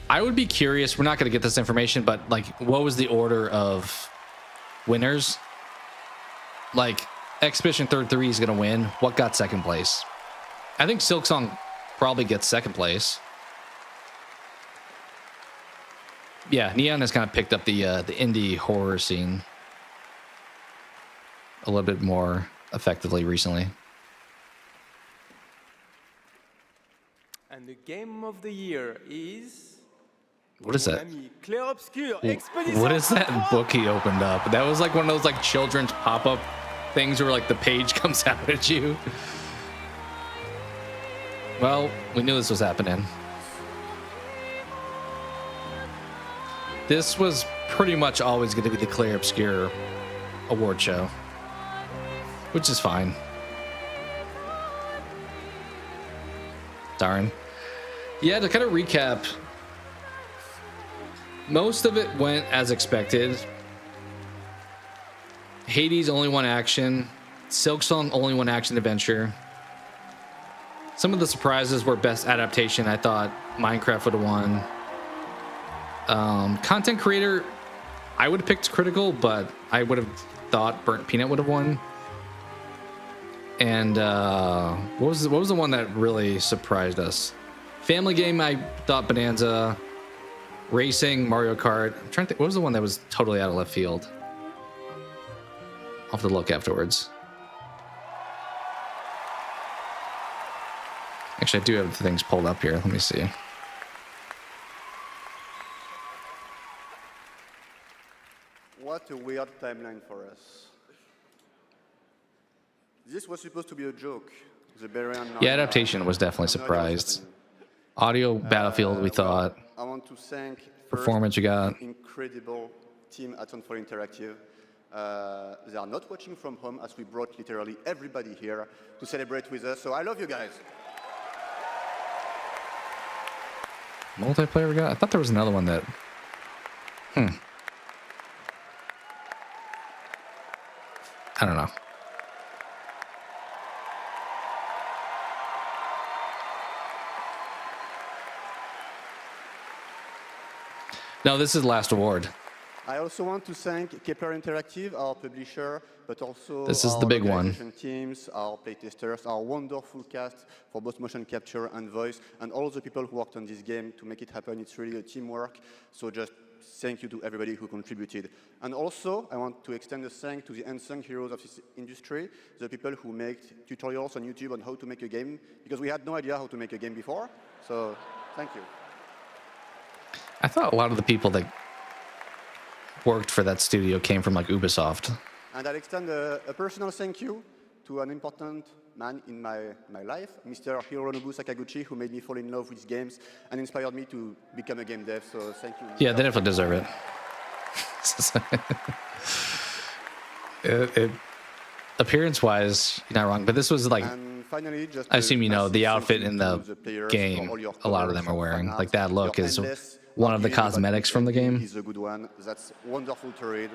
I would be curious, we're not going to get this information, but like, what was the order of winners? Like, Expedition 33 is going to win. What got second place? I think Silksong probably gets second place. Yeah, Neon has kind of picked up the indie horror scene a little bit more effectively recently. And the Game of the Year is... What is that? What What is that book he opened up? That was like one of those like children's pop-up things where like the page comes out at you. Well, we knew this was happening. This was pretty much always going to be the clear obscure award show, which is fine. Darn. Yeah, to kind of recap, most of it went as expected. Hades only one action. Silksong only one action adventure. Some of the surprises were best adaptation. I thought Minecraft would have won. Content creator, I would have picked Critical, but I would have thought Burnt Peanut would have won. And what was the one that really surprised us? Family game, I thought Bonanza. Racing, Mario Kart. I'm trying to think, what was the one that was totally out of left field? I'll have to look afterwards. Actually, I do have the things pulled up here. Let me see. What a weird timeline for us. This was supposed to be a joke. The Barbarian. Yeah, adaptation was definitely surprised. Audio, Battlefield, we thought. I want to thank Performance, you got. Incredible team at Unfold Interactive. They are not watching from home, as we brought literally everybody here to celebrate with us. So I love you guys. Multiplayer we got? I thought there was another one that... I don't know. No, this is the last award. I also want to thank Kepler Interactive, our publisher, but also This is our the big one. localization teams, our playtesters, our wonderful cast for both motion capture and voice, and all the people who worked on this game to make it happen. It's really a teamwork. So just thank you to everybody who contributed. And also, I want to extend a thank to the unsung heroes of this industry, the people who make tutorials on YouTube on how to make a game, because we had no idea how to make a game before. So thank you. I thought a lot of the people that worked for that studio came from like Ubisoft. And I'll extend a personal thank you to an important man in my life, Mr. Hironobu Sakaguchi, who made me fall in love with games and inspired me to become a game dev. So thank you. Yeah, they definitely deserve it. Appearance-wise, you're not wrong, but this was like, finally, I assume you know, the outfit in the game, a lot of them are wearing. Like that look is one of the cosmetics from the game. Is a good one. That's wonderful to read.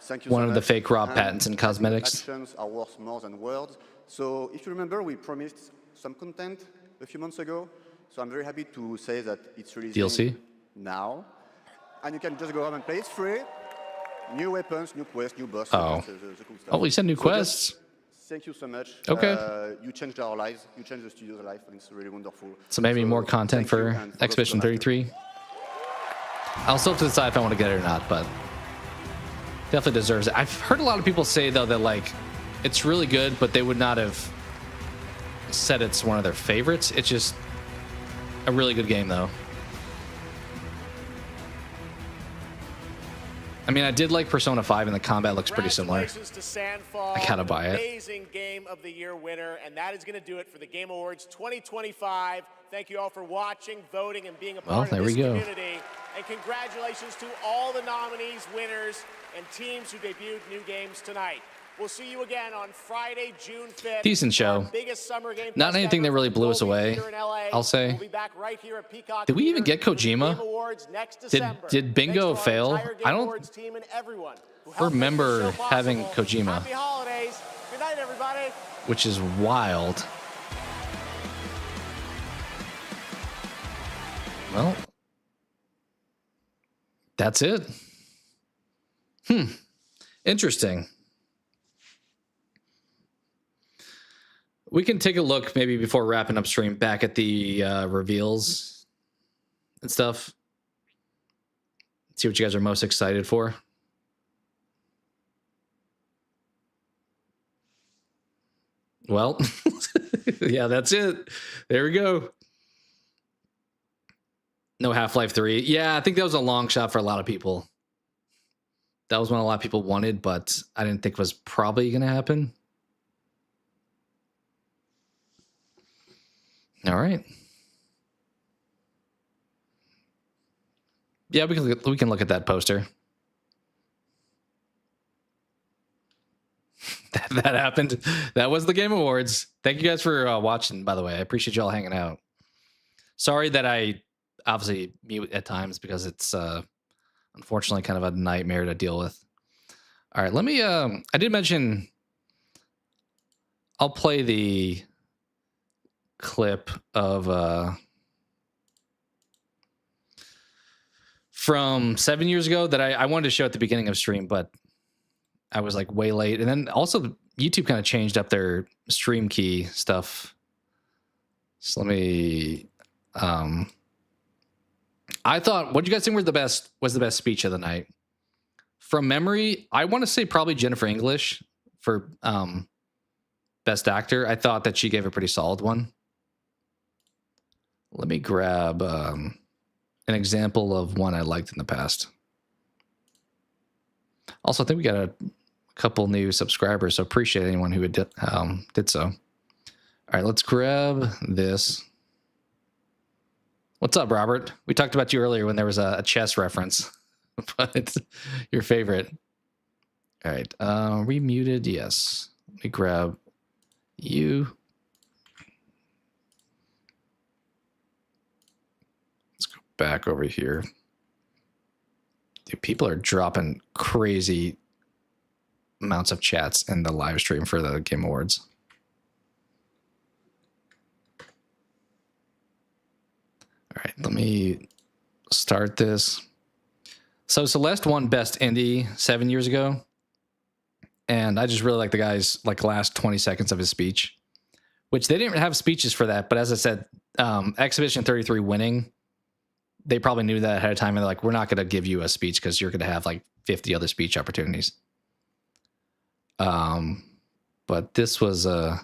Thank you One so of the much. fake raw And patents in cosmetics. Actions are worth more than words. So if you remember, we promised some content a few months ago. So I'm very happy to say that it's releasing DLC? now. And you can just go home and play. It's free. New weapons, new quests, new boss. Oh. That's the cool stuff. Oh, you said new So quests. just thank you so much. Okay. You changed our lives. You changed the studio's life, and it's really wonderful. So maybe more content thank you, for and for those Expedition who don't 33. I'll still have to decide if I want to get it or not, but definitely deserves it. I've heard a lot of people say, though, that like it's really good, but they would not have said it's one of their favorites. It's just a really good game, though. I mean, I did like Persona 5, and the combat looks pretty similar. Congratulations to Sandfall, I gotta buy it. Amazing Game of the Year winner, and that is going to do it for the Game Awards 2025. Thank you all for watching, voting, and being a part there of we this go. community. And congratulations to all the nominees, winners, and teams who debuted new games tonight. We'll see you again on Friday, June 5th. Decent show. our biggest summer game Not fest anything that ever really from blew us Goty away, here in LA. I'll say. We'll be back right here at Peacock Did we even Theater get for the Kojima? Game Awards next Did December. Bingo Thanks to our fail? entire Game I don't Awards team and everyone who helped make remember this show having possible. Kojima, Happy holidays. Good night, everybody. which is wild. Well, that's it. Interesting. We can take a look maybe before wrapping up stream back at the reveals and stuff. See what you guys are most excited for. Well, yeah, that's it. There we go. No Half-Life 3. Yeah, I think that was a long shot for a lot of people. That was one a lot of people wanted, but I didn't think was probably going to happen. All right. Yeah, we can look at that poster. that happened. That was the Game Awards. Thank you guys for watching, by the way. I appreciate y'all hanging out. Sorry that I obviously mute at times because it's unfortunately kind of a nightmare to deal with. All right, let me I did mention I'll play the clip of from 7 years ago that I wanted to show at the beginning of stream, but I was like way late. And then also YouTube kind of changed up their stream key stuff. So let me I thought, what do you guys think was the best speech of the night? From memory, I want to say probably Jennifer English for best actor. I thought that she gave a pretty solid one. Let me grab an example of one I liked in the past. Also, I think we got a couple new subscribers, so appreciate anyone who did so. All right, let's grab this. What's up, Robert? We talked about you earlier when there was a chess reference, but it's your favorite. All right, remuted, yes. Let me grab you. Let's go back over here. Dude, people are dropping crazy amounts of chats in the live stream for the Game Awards. All right, let me start this. So Celeste won Best Indie 7 years ago. And I just really like the guy's last 20 seconds of his speech, which they didn't have speeches for that. But as I said, Exhibition 33 winning, they probably knew that ahead of time. And they're like, we're not going to give you a speech because you're going to have like 50 other speech opportunities. But this was one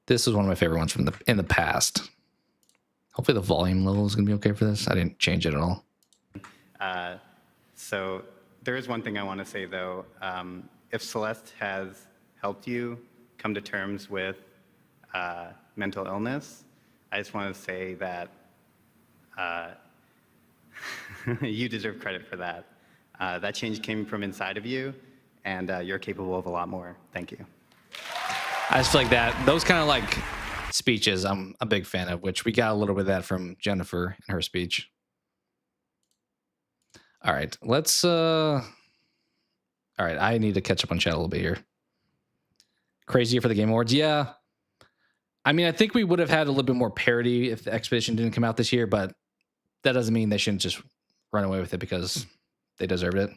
of my favorite ones from in the past. Hopefully the volume level is going to be okay for this. I didn't change it at all. So there is one thing I want to say, though. If Celeste has helped you come to terms with mental illness, I just want to say that you deserve credit for that. That change came from inside of you, and you're capable of a lot more. Thank you. I just feel like those kind of like speeches I'm a big fan of, which we got a little bit of that from Jennifer in her speech. All right, let's all right, I need to catch up on chat a little bit here. Crazy for the Game Awards. Yeah. I mean, I think we would have had a little bit more parity if the Expedition didn't come out this year, but that doesn't mean they shouldn't just run away with it because they deserved it.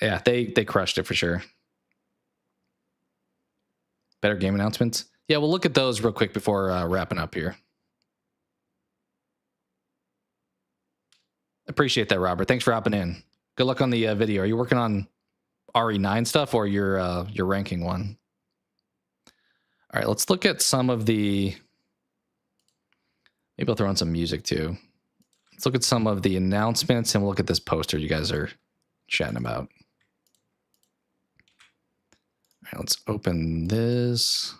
Yeah, they crushed it for sure. Better game announcements. Yeah, we'll look at those real quick before wrapping up here. Appreciate that, Robert. Thanks for hopping in. Good luck on the video. Are you working on RE9 stuff or your ranking one? All right, let's look at some of the... Maybe I'll throw in some music too. Let's look at some of the announcements and we'll look at this poster you guys are chatting about. All right, let's open this.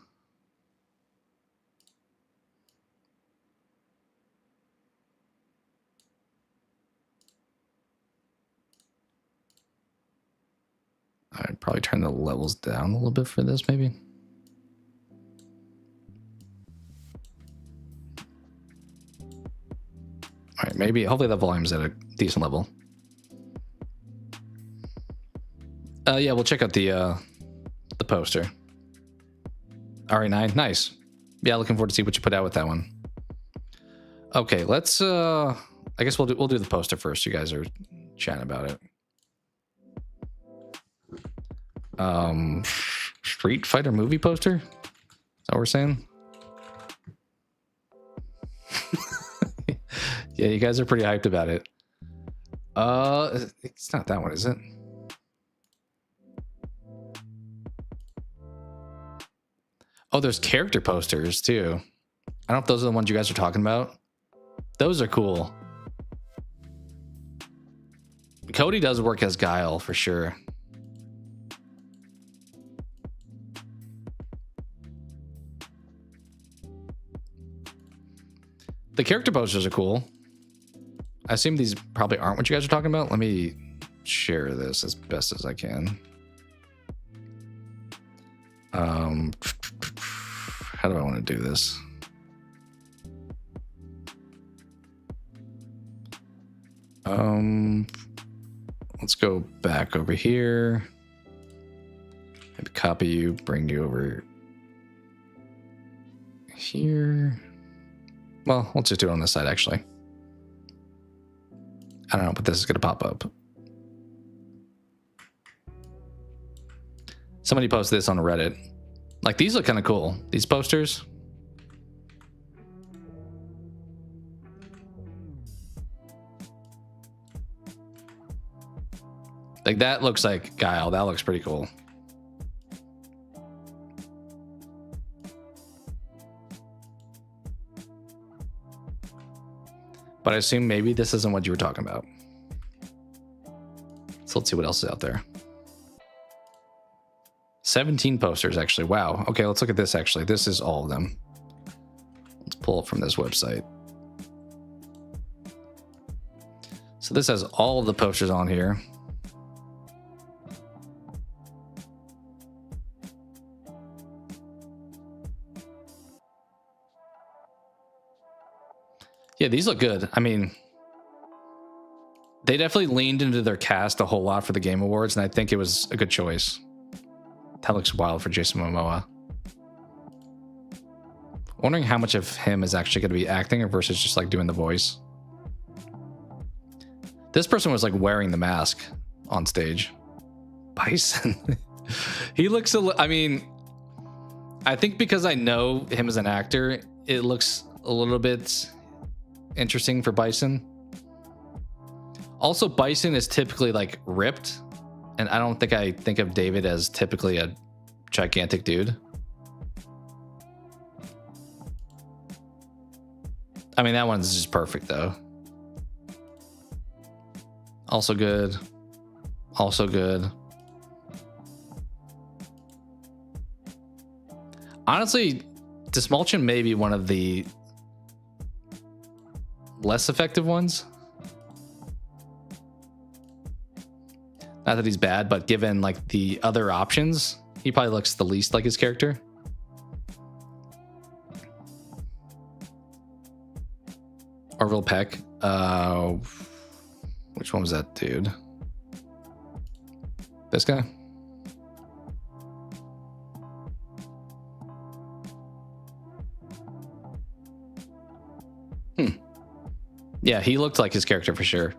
I'd probably turn the levels down a little bit for this, maybe. All right, maybe, hopefully the volume's at a decent level. Yeah, we'll check out the poster. RE9, nice. Yeah, looking forward to see what you put out with that one. Okay, let's, I guess we'll do the poster first. You guys are chatting about it. Street Fighter movie poster? Is that what we're saying? Yeah, you guys are pretty hyped about it. It's not that one, is it? Oh, there's character posters too. I don't know if those are the ones you guys are talking about. Those are cool. Cody does work as Guile for sure. The character posters are cool. I assume these probably aren't what you guys are talking about. Let me share this as best as I can. How do I want to do this? Let's go back over here. Maybe copy you, bring you over here. Well, let's just do it on this side, actually. I don't know, but this is going to pop up. Somebody posted this on Reddit. Like, these look kind of cool. These posters. Like, that looks like Guile. That looks pretty cool. But I assume maybe this isn't what you were talking about. So let's see what else is out there. 17 posters, actually. Wow. Okay, let's look at this, actually. This is all of them. Let's pull it from this website. So this has all of the posters on here. Yeah, these look good. I mean, they definitely leaned into their cast a whole lot for the Game Awards, and I think it was a good choice. That looks wild for Jason Momoa. Wondering how much of him is actually going to be acting or versus just like doing the voice. This person was like wearing the mask on stage. Bison. He looks I mean, I think because I know him as an actor, it looks a little bit interesting for Bison. Also, Bison is typically like ripped, and I don't think I think of David as typically a gigantic dude. I mean, that one's just perfect though. Also good. Also good. Honestly, Dismulchin may be one of the less effective ones. Not that he's bad, but given like the other options, he probably looks the least like his character. Orville Peck. Which one was that dude? This guy? Yeah, he looked like his character for sure.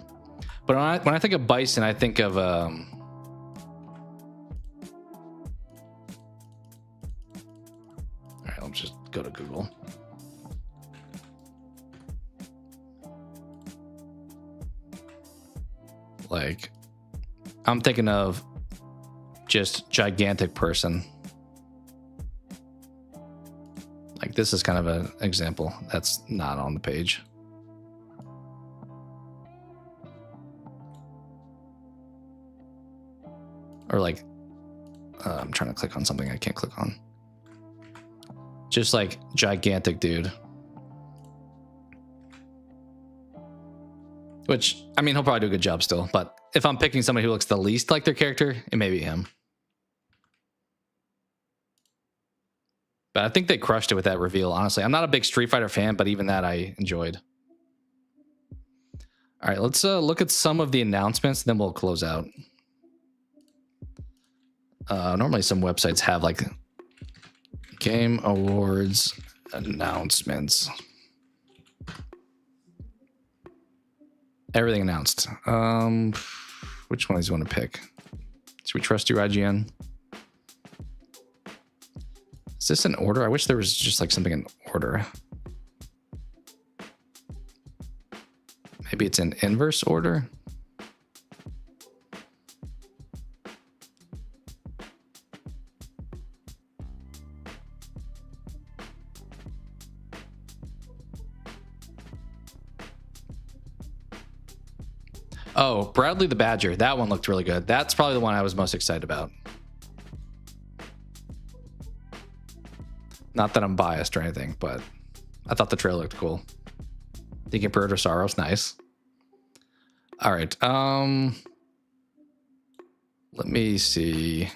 But when I think of Bison, I think of all right, let's just go to Google. Like, I'm thinking of just gigantic person. Like, this is kind of an example that's not on the page. Or like, I'm trying to click on something I can't click on. Just like gigantic dude. Which, I mean, he'll probably do a good job still. But if I'm picking somebody who looks the least like their character, it may be him. But I think they crushed it with that reveal, honestly. I'm not a big Street Fighter fan, but even that I enjoyed. All right, let's look at some of the announcements, then we'll close out. Normally some websites have like Game Awards announcements. Everything announced. Which one do you want to pick? Should we trust you, IGN? Is this in order? I wish there was just like something in order. Maybe it's in inverse order. Oh, Bradley the Badger. That one looked really good. That's probably the one I was most excited about. Not that I'm biased or anything, but I thought the trailer looked cool. The Imperator Sorrow's nice. All right. Let me see.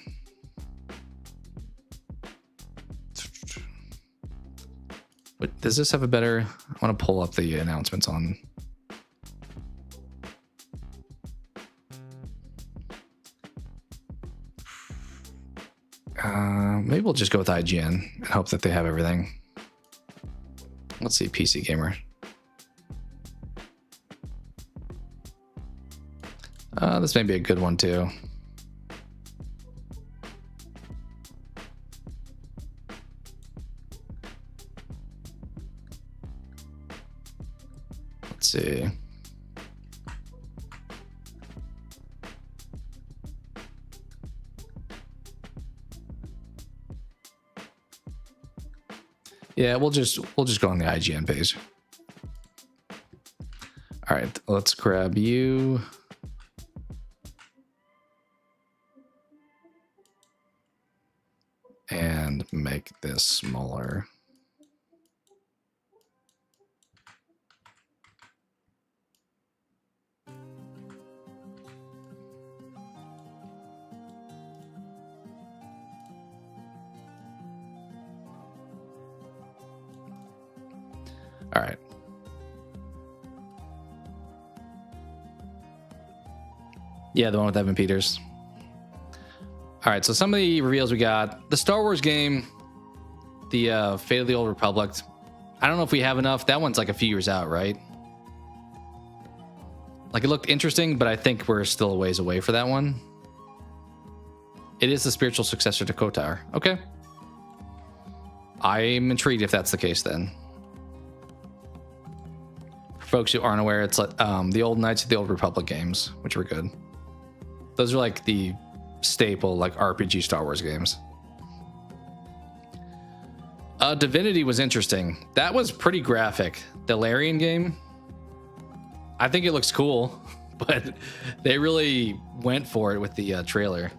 Wait, does this have a better? I want to pull up the announcements on. Maybe we'll just go with IGN and hope that they have everything. Let's see, PC Gamer. This may be a good one too. Let's see. Yeah, we'll just go on the IGN page. All right, let's grab you. And make this smaller. All right. Yeah, the one with Evan Peters. All right, so some of the reveals we got. The Star Wars game, the Fate of the Old Republic. I don't know if we have enough. That one's like a few years out, right? Like, it looked interesting, but I think we're still a ways away for that one. It is the spiritual successor to KOTOR. Okay. I'm intrigued if that's the case then. For folks who aren't aware, it's like the old Knights of the Old Republic games, which were good. Those are like the staple like RPG Star Wars games. Divinity was interesting. That was pretty graphic. The Larian game, I think it looks cool, but they really went for it with the trailer.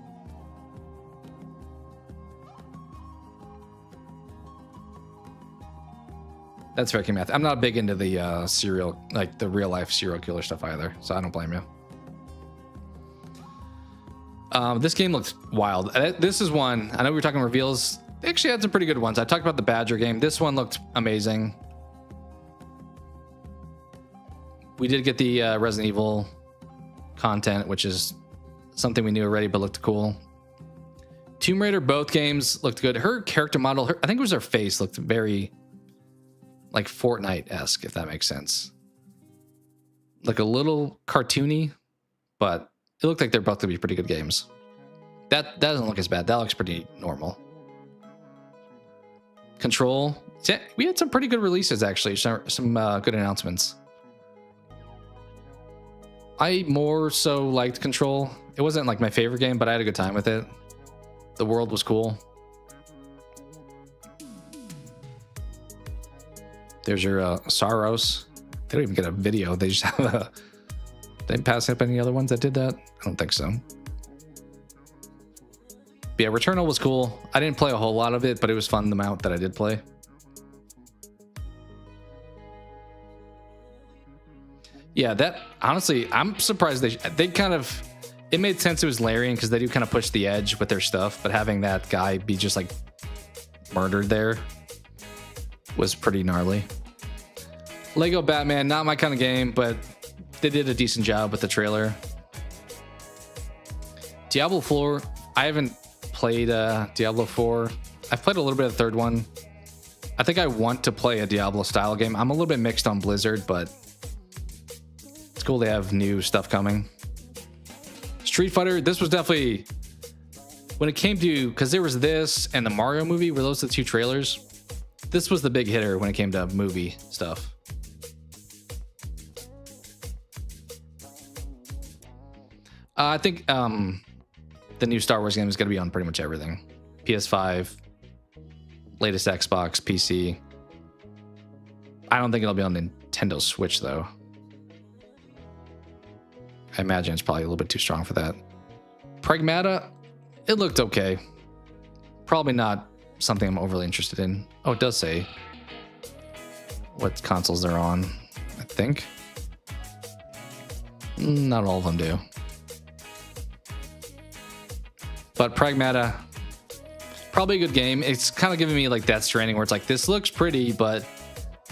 That's very math. I'm not big into the serial, like the real life serial killer stuff either, so I don't blame you. This game looks wild. This is one, I know we were talking reveals. They actually had some pretty good ones. I talked about the Badger game. This one looked amazing. We did get the Resident Evil content, which is something we knew already, but looked cool. Tomb Raider, both games looked good. Her character model, I think it was her face, looked very like Fortnite-esque, if that makes sense. Like a little cartoony, but it looked like they're both gonna be pretty good games. That doesn't look as bad. That looks pretty normal. Control. Yeah, we had some pretty good releases, actually. Some good announcements. I more so liked Control. It wasn't like my favorite game, but I had a good time with it. The world was cool. There's your Saros. They don't even get a video. They just have a... They didn't pass up any other ones that did that? I don't think so. But yeah, Returnal was cool. I didn't play a whole lot of it, but it was fun the amount that I did play. Yeah, that honestly, I'm surprised they kind of, it made sense it was Larian because they do kind of push the edge with their stuff, but having that guy be just like murdered there was pretty gnarly. Lego Batman, not my kind of game, but they did a decent job with the trailer. Diablo 4, I haven't played Diablo 4. I've played a little bit of the third one. I think I want to play a Diablo style game. I'm a little bit mixed on Blizzard, but it's cool they have new stuff coming. Street Fighter, this was definitely, when it came to, because there was this and the Mario movie, were those the two trailers? This was the big hitter when it came to movie stuff. I think the new Star Wars game is going to be on pretty much everything. PS5, latest Xbox, PC. I don't think it'll be on Nintendo Switch, though. I imagine it's probably a little bit too strong for that. Pragmata, it looked okay. Probably not something I'm overly interested in. Oh, it does say what consoles they're on, I think. Not all of them do. But Pragmata, probably a good game. It's kind of giving me like Death Stranding, where it's like, this looks pretty, but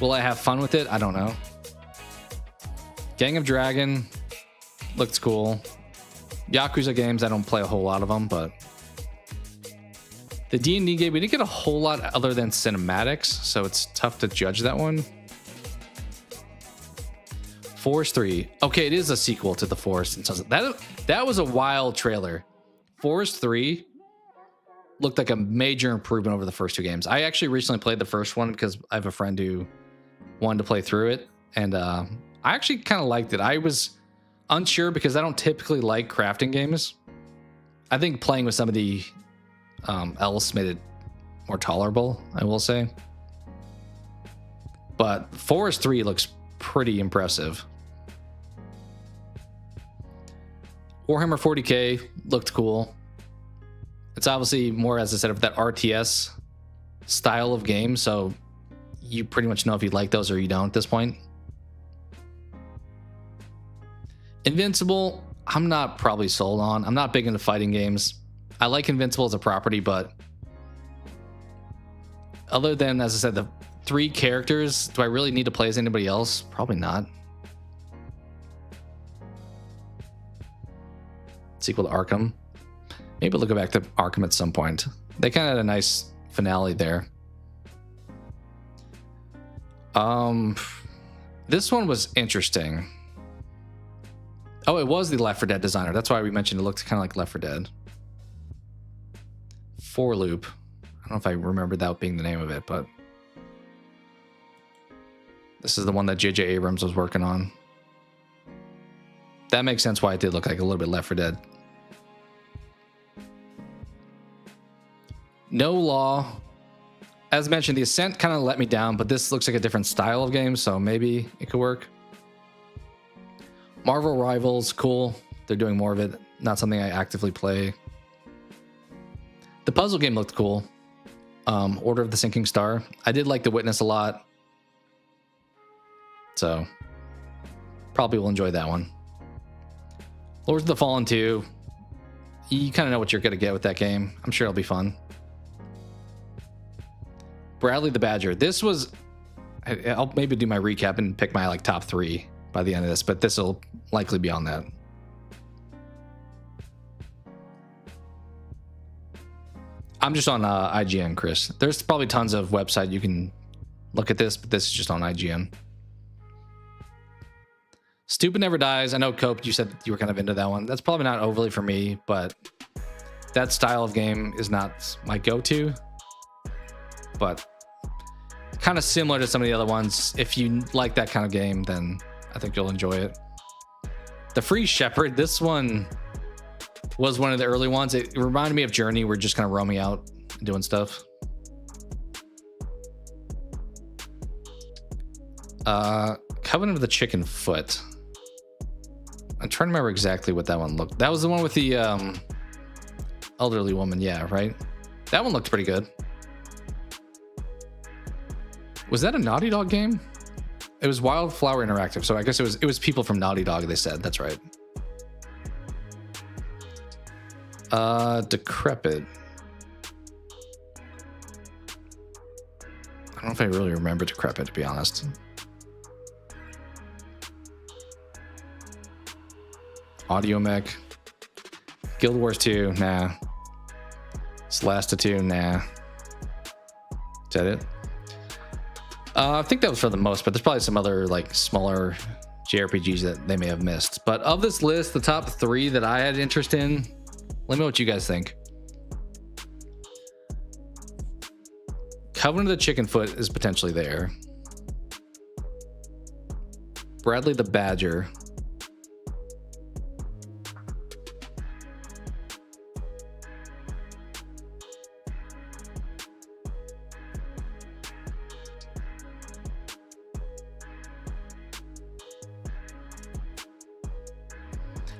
will I have fun with it? I don't know. Gang of Dragon looks cool. Yakuza games, I don't play a whole lot of them, but the D&D game, we didn't get a whole lot other than cinematics, so it's tough to judge that one. Forest 3. Okay, it is a sequel to The Forest. That was a wild trailer. Forest 3 looked like a major improvement over the first two games. I actually recently played the first one because I have a friend who wanted to play through it, and I actually kind of liked it. I was unsure because I don't typically like crafting games. I think playing with somebody else made it more tolerable, I will say. But Forest 3 looks pretty impressive. Warhammer 40k looked cool. It's obviously more, as I said, of that RTS style of game, so you pretty much know if you like those or you don't at this point. Invincible, I'm not probably sold on. I'm not big into fighting games. I like Invincible as a property, but other than, as I said, the 3 characters, do I really need to play as anybody else? Probably not. Sequel to Arkham. Maybe we'll go back to Arkham at some point. They kind of had a nice finale there. This one was interesting. Oh, it was the Left 4 Dead designer. That's why we mentioned it looked kind of like Left 4 Dead. 4 Loop. I don't know if I remember that being the name of it, but this is the one that J.J. Abrams was working on. That makes sense why it did look like a little bit Left 4 Dead. No Law. As mentioned, the Ascent kind of let me down, but this looks like a different style of game, so maybe it could work. Marvel Rivals, cool. They're doing more of it. Not something I actively play. The puzzle game looked cool. Order of the Sinking Star. I did like The Witness a lot. So, probably will enjoy that one. Lords of the Fallen 2. You kind of know what you're going to get with that game. I'm sure it'll be fun. Bradley the Badger. This was... I'll maybe do my recap and pick my like top 3 by the end of this, but this will likely be on that. I'm just on IGN, Chris. There's probably tons of website you can look at this, but this is just on IGN. Stupid Never Dies. I know, Cope, you said you were kind of into that one. That's probably not overly for me, but that style of game is not my go-to. But kind of similar to some of the other ones. If you like that kind of game, then I think you'll enjoy it. The Free Shepherd. This one was one of the early ones. It reminded me of Journey. We're just kind of roaming out and doing stuff. Covenant of the Chicken Foot. I'm trying to remember exactly what that one looked. That was the one with the elderly woman. Yeah, right? That one looked pretty good. Was that a Naughty Dog game? It was Wildflower Interactive, so I guess it was people from Naughty Dog, they said. That's right. Decrepit. I don't know if I really remember Decrepit, to be honest. Audio Mech. Guild Wars 2, nah. Celeste 2, nah. Is that it? I think that was for the most, but there's probably some other like smaller JRPGs that they may have missed. But of this list, the top 3 that I had interest in, let me know what you guys think. Covenant of the Chicken Foot is potentially there. Bradley the Badger.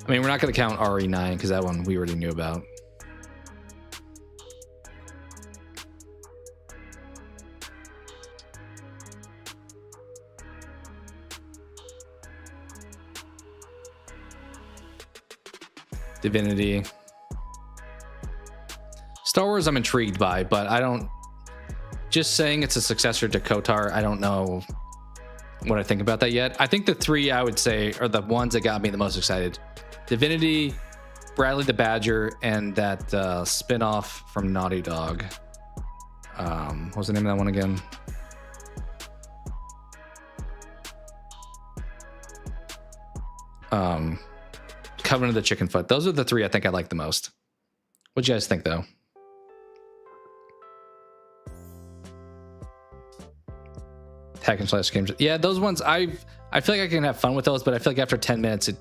I mean, we're not going to count RE9 because that one we already knew about. Divinity. Star Wars I'm intrigued by, but I don't... Just saying it's a successor to KOTOR, I don't know what I think about that yet. I think the three I would say are the ones that got me the most excited. Divinity, Bradley the Badger, and that spin-off from Naughty Dog. What was the name of that one again? Covenant of the Chicken Foot. Those are the three I think I like the most. What do you guys think, though? Hack and slash games. Yeah, those ones, I feel like I can have fun with those, but I feel like after 10 minutes, it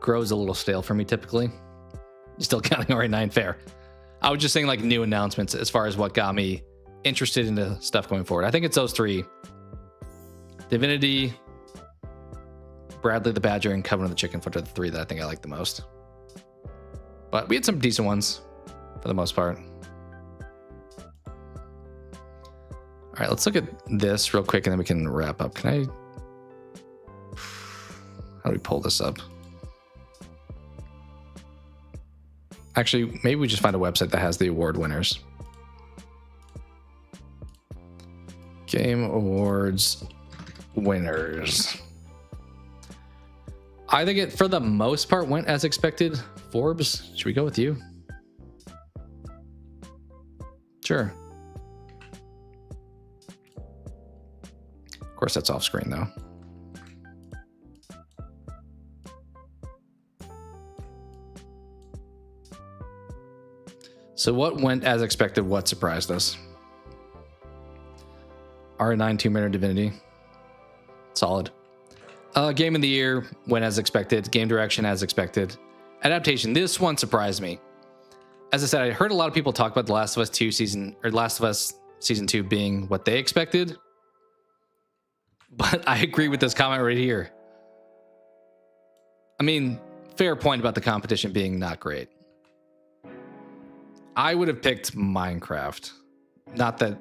grows a little stale for me, typically. Still counting RA9, fair. I was just saying, like, new announcements as far as what got me interested in the stuff going forward. I think it's those three. Divinity, Bradley the Badger, and Covenant of the Chicken Foot are the three that I think I like the most. But we had some decent ones, for the most part. All right, let's look at this real quick, and then we can wrap up. Can I... How do we pull this up? Actually, maybe we just find a website that has the award winners. Game Awards winners. I think it, for the most part, went as expected. Forbes, should we go with you? Sure. Of course, that's off screen, though. So what went as expected? What surprised us? R9 Tomb Raider Divinity. Solid. Game of the Year went as expected. Game direction as expected. Adaptation. This one surprised me. As I said, I heard a lot of people talk about The Last of Us 2 season, or Last of Us Season 2 being what they expected. But I agree with this comment right here. I mean, fair point about the competition being not great. I would have picked Minecraft. Not that,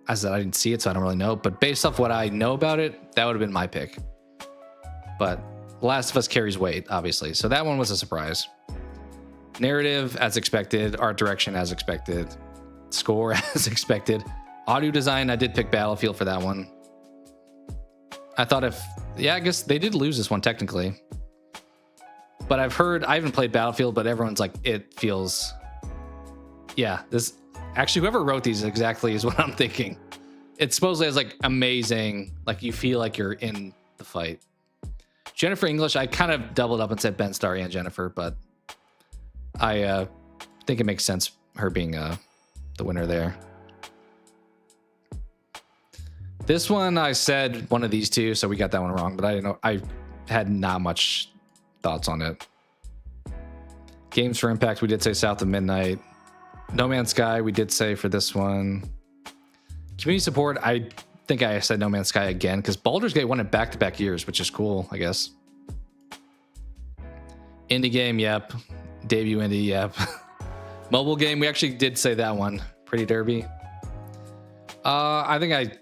as I didn't see it, so I don't really know. But based off what I know about it, that would have been my pick. But Last of Us carries weight, obviously. So that one was a surprise. Narrative, as expected. Art direction, as expected. Score, as expected. Audio design, I did pick Battlefield for that one. I thought I guess they did lose this one technically. But I've heard, I haven't played Battlefield, but everyone's like, it feels... Yeah, this... Actually, whoever wrote these exactly is what I'm thinking. It supposedly has, like, amazing... Like, you feel like you're in the fight. Jennifer English, I kind of doubled up and said Ben Starr and Jennifer, but I think it makes sense her being the winner there. This one, I said one of these two, so we got that one wrong, but I didn't know. I had not much thoughts on it. Games for Impact, we did say South of Midnight. No Man's Sky, we did say for this one. Community support, I think I said No Man's Sky again, because Baldur's Gate won it back-to-back years, which is cool, I guess. Indie game, yep. Debut indie, yep. Mobile game, we actually did say that one. Pretty Derby. I think I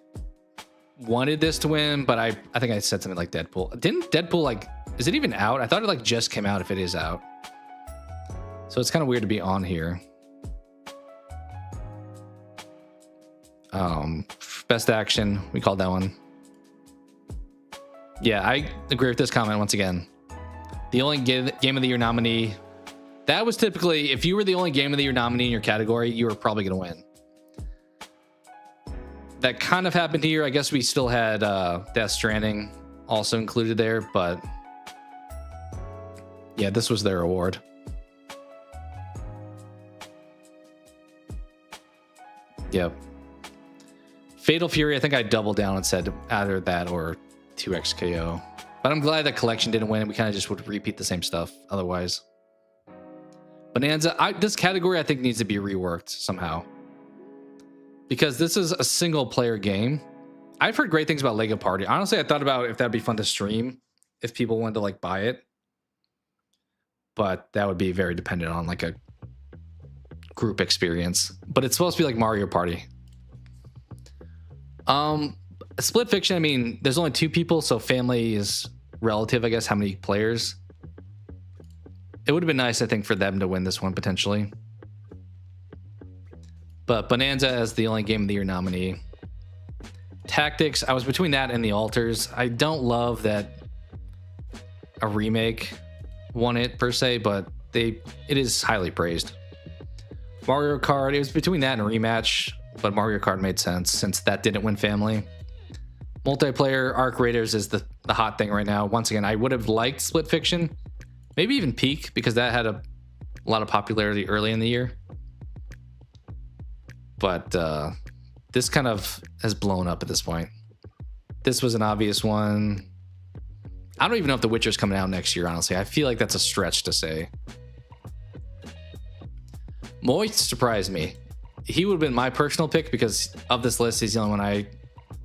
wanted this to win, but I think I said something like Deadpool. Didn't Deadpool, like, is it even out? I thought it, like, just came out if it is out. So it's kind of weird to be on here. Best action, we called that one. Yeah, I agree with this comment once again. The only game of the year nominee, that was typically, if you were the only game of the year nominee in your category, you were probably going to win. That kind of happened here. I guess we still had Death Stranding also included there, but yeah, this was their award. Yep. Fatal Fury, I think I doubled down and said either that or 2XKO. But I'm glad that Collection didn't win. We kind of just would repeat the same stuff otherwise. Bonanza, this category I think needs to be reworked somehow. Because this is a single player game. I've heard great things about Lego Party. Honestly, I thought about if that'd be fun to stream if people wanted to, like, buy it. But that would be very dependent on, like, a group experience. But it's supposed to be like Mario Party. Split Fiction, I mean, there's only 2 people, so family is relative, I guess, how many players. It would have been nice, I think, for them to win this one potentially. But Bonanza as the only Game of the Year nominee. Tactics, I was between that and The Alters. I don't love that a remake won it per se, but it is highly praised. Mario Kart, it was between that and a rematch, but Mario Kart made sense since that didn't win family. Multiplayer, Arc Raiders is the hot thing right now. Once again, I would have liked Split Fiction, maybe even Peak, because that had a lot of popularity early in the year. But this kind of has blown up at this point. This was an obvious one. I don't even know if The Witcher's coming out next year, honestly. I feel like that's a stretch to say. Moist surprised me. He would have been my personal pick because of this list, he's the only one I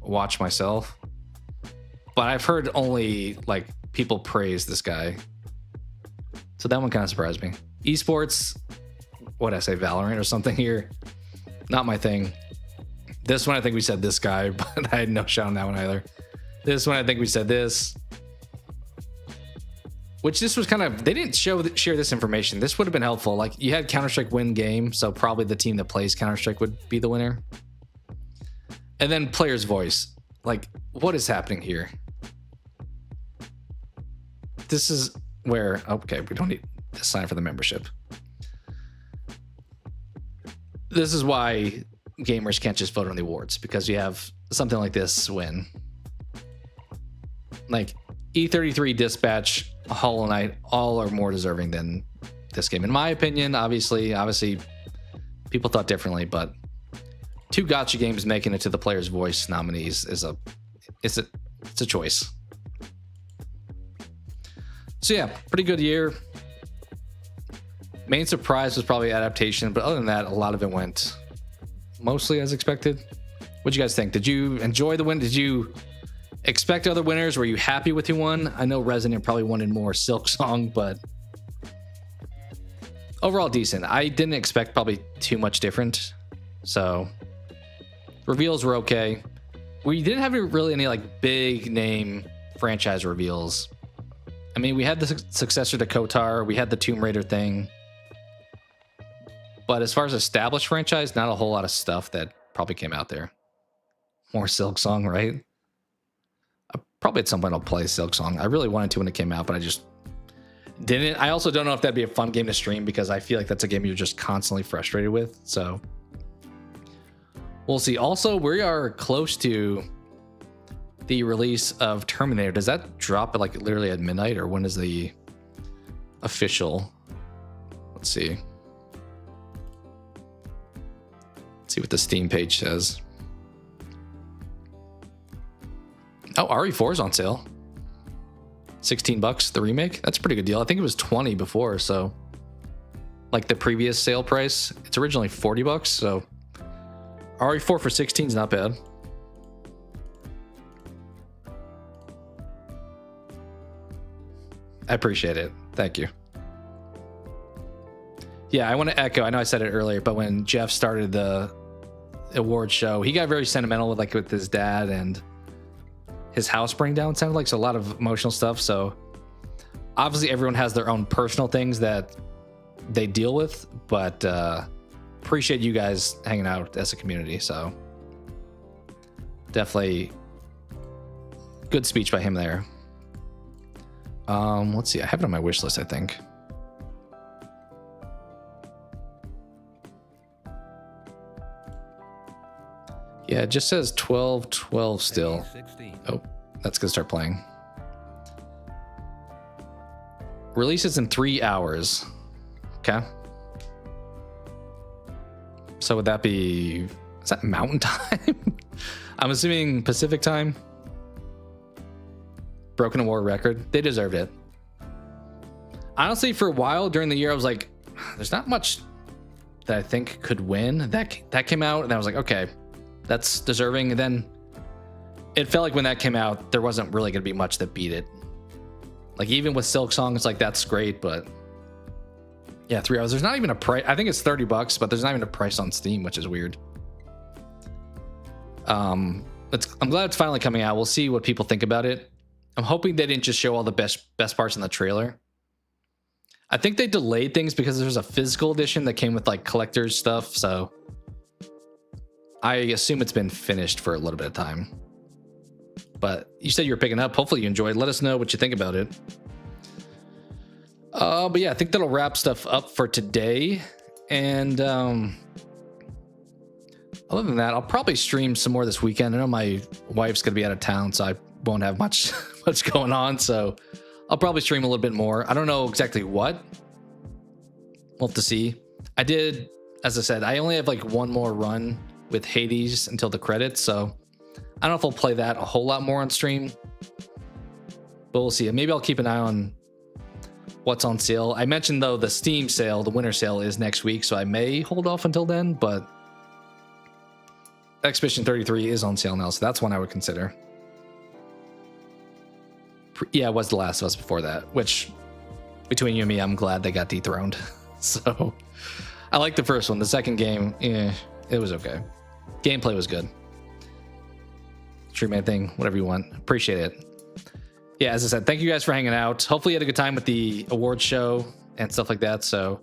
watch myself. But I've heard only like people praise this guy. So that one kind of surprised me. Esports, what did I say, Valorant or something here? Not my thing. This one, I think we said this guy, but I had no shot on that one either. This one, I think we said this. Which this was kind of, they didn't share this information. This would have been helpful. Like you had Counter-Strike win game, so probably the team that plays Counter-Strike would be the winner. And then player's voice. Like, what is happening here? This is where, okay, we don't need to sign for the membership. This is why gamers can't just vote on the awards, because you have something like this win. Like E33, Dispatch, Hollow Knight, all are more deserving than this game. In my opinion, obviously people thought differently, but two gacha games making it to the player's voice nominees is a choice. So yeah, pretty good year. Main surprise was probably adaptation, but other than that, a lot of it went mostly as expected. What'd you guys think? Did you enjoy the win? Did you expect other winners? Were you happy with who won? I know Resident probably wanted more Silksong, but overall decent. I didn't expect probably too much different. So reveals were okay. We didn't have really any like big name franchise reveals. I mean, we had the successor to Kotar. We had the Tomb Raider thing. But as far as established franchise, not a whole lot of stuff that probably came out there. More Silksong, right? Probably at some point I'll play Silksong. I really wanted to when it came out, but I just didn't. I also don't know if that'd be a fun game to stream because I feel like that's a game you're just constantly frustrated with. So we'll see. Also, we are close to the release of Terminator. Does that drop at like literally at midnight, or when is the official? Let's see. Let's see what the Steam page says. Oh, RE4 is on sale. $16, the remake. That's a pretty good deal. I think it was 20 before, so like the previous sale price, it's originally $40, so RE4 for 16 is not bad. I appreciate it. Thank you. Yeah, I want to echo, I know I said it earlier, but when Jeff started the award show, he got very sentimental with his dad and his house burning down. It sounded like a lot of emotional stuff. So obviously everyone has their own personal things that they deal with, but appreciate you guys hanging out as a community. So definitely good speech by him there. Let's see. I have it on my wish list, I think. Yeah, it just says 12/12 still. Oh, that's gonna start playing. Releases in 3 hours. Okay. So would that be, is that Mountain Time? I'm assuming Pacific Time. Broken War record. They deserved it. Honestly, for a while during the year, I was like, there's not much that I think could win. That came out, and I was like, okay, that's deserving. And then it felt like when that came out, there wasn't really going to be much that beat it. Like even with Silksong, it's like, that's great, but yeah, 3 hours. There's not even a price. I think it's $30, but there's not even a price on Steam, which is weird. I'm glad it's finally coming out. We'll see what people think about it. I'm hoping they didn't just show all the best parts in the trailer. I think they delayed things because there's a physical edition that came with like collector's stuff. So I assume it's been finished for a little bit of time. But you said you were picking up. Hopefully you enjoyed. Let us know what you think about it. But yeah, I think that'll wrap stuff up for today. And other than that, I'll probably stream some more this weekend. I know my wife's gonna be out of town, so I won't have much going on. So I'll probably stream a little bit more. I don't know exactly what. We'll have to see. I did, as I said, I only have like one more run with Hades until the credits, so I don't know if I'll play that a whole lot more on stream, but we'll see. Maybe I'll keep an eye on what's on sale. I mentioned though the Steam sale, the winter sale is next week, so I may hold off until then, but Expedition 33 is on sale now, so that's one I would consider. Yeah, it was The Last of Us before that, which between you and me, I'm glad they got dethroned. So I like the first one. The second game, it was okay. Gameplay was good. Stream anything, whatever you want. Appreciate it. Yeah, as I said, thank you guys for hanging out. Hopefully you had a good time with the awards show and stuff like that. So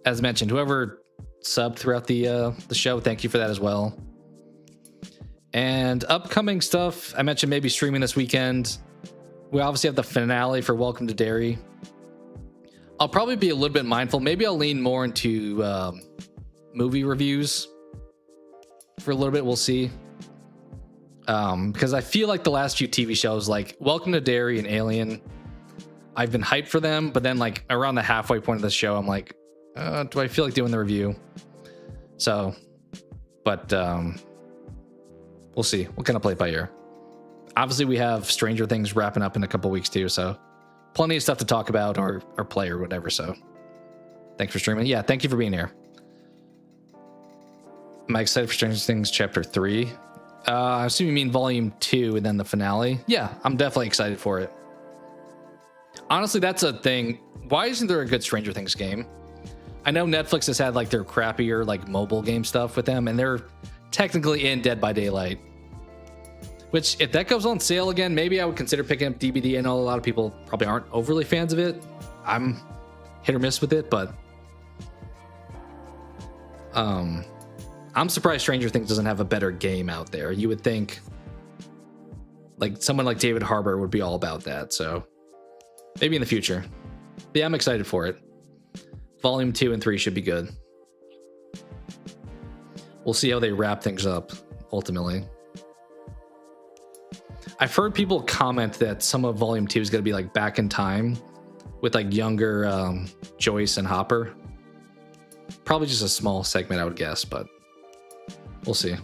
as mentioned, whoever subbed throughout the show, thank you for that as well. And upcoming stuff, I mentioned maybe streaming this weekend. We obviously have the finale for Welcome to Derry. I'll probably be a little bit mindful. Maybe I'll lean more into movie reviews for a little bit. We'll see. Because I feel like the last few TV shows, like Welcome to Derry and Alien, I've been hyped for them, but then like around the halfway point of the show, I'm like, do I feel like doing the review? So, but we'll see. We'll kind of play it by ear. Obviously, we have Stranger Things wrapping up in a couple weeks too, so plenty of stuff to talk about or play or whatever. So, thanks for streaming. Yeah, thank you for being here. Am I excited for Stranger Things Chapter 3? I assume you mean Volume 2 and then the finale. Yeah, I'm definitely excited for it. Honestly, that's a thing. Why isn't there a good Stranger Things game? I know Netflix has had like their crappier like mobile game stuff with them, and they're technically in Dead by Daylight. Which, if that goes on sale again, maybe I would consider picking up DBD. I know a lot of people probably aren't overly fans of it. I'm hit or miss with it, but I'm surprised Stranger Things doesn't have a better game out there. You would think like someone like David Harbour would be all about that. So maybe in the future. But yeah, I'm excited for it. Volume 2 and 3 should be good. We'll see how they wrap things up ultimately. I've heard people comment that some of Volume 2 is going to be like back in time with like younger Joyce and Hopper. Probably just a small segment, I would guess, but we'll see.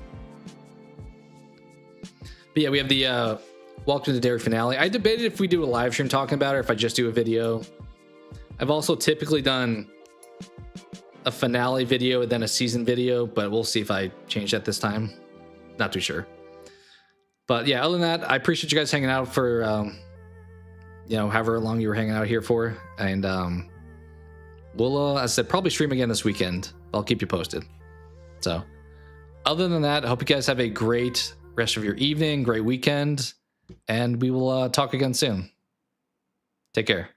But yeah, we have the Welcome to the Derry finale. I debated if we do a live stream talking about it or if I just do a video. I've also typically done a finale video and then a season video, but we'll see if I change that this time. Not too sure. But yeah, other than that, I appreciate you guys hanging out for, however long you were hanging out here for. And we'll, as I said, probably stream again this weekend. I'll keep you posted. So other than that, I hope you guys have a great rest of your evening, great weekend, and we will talk again soon. Take care.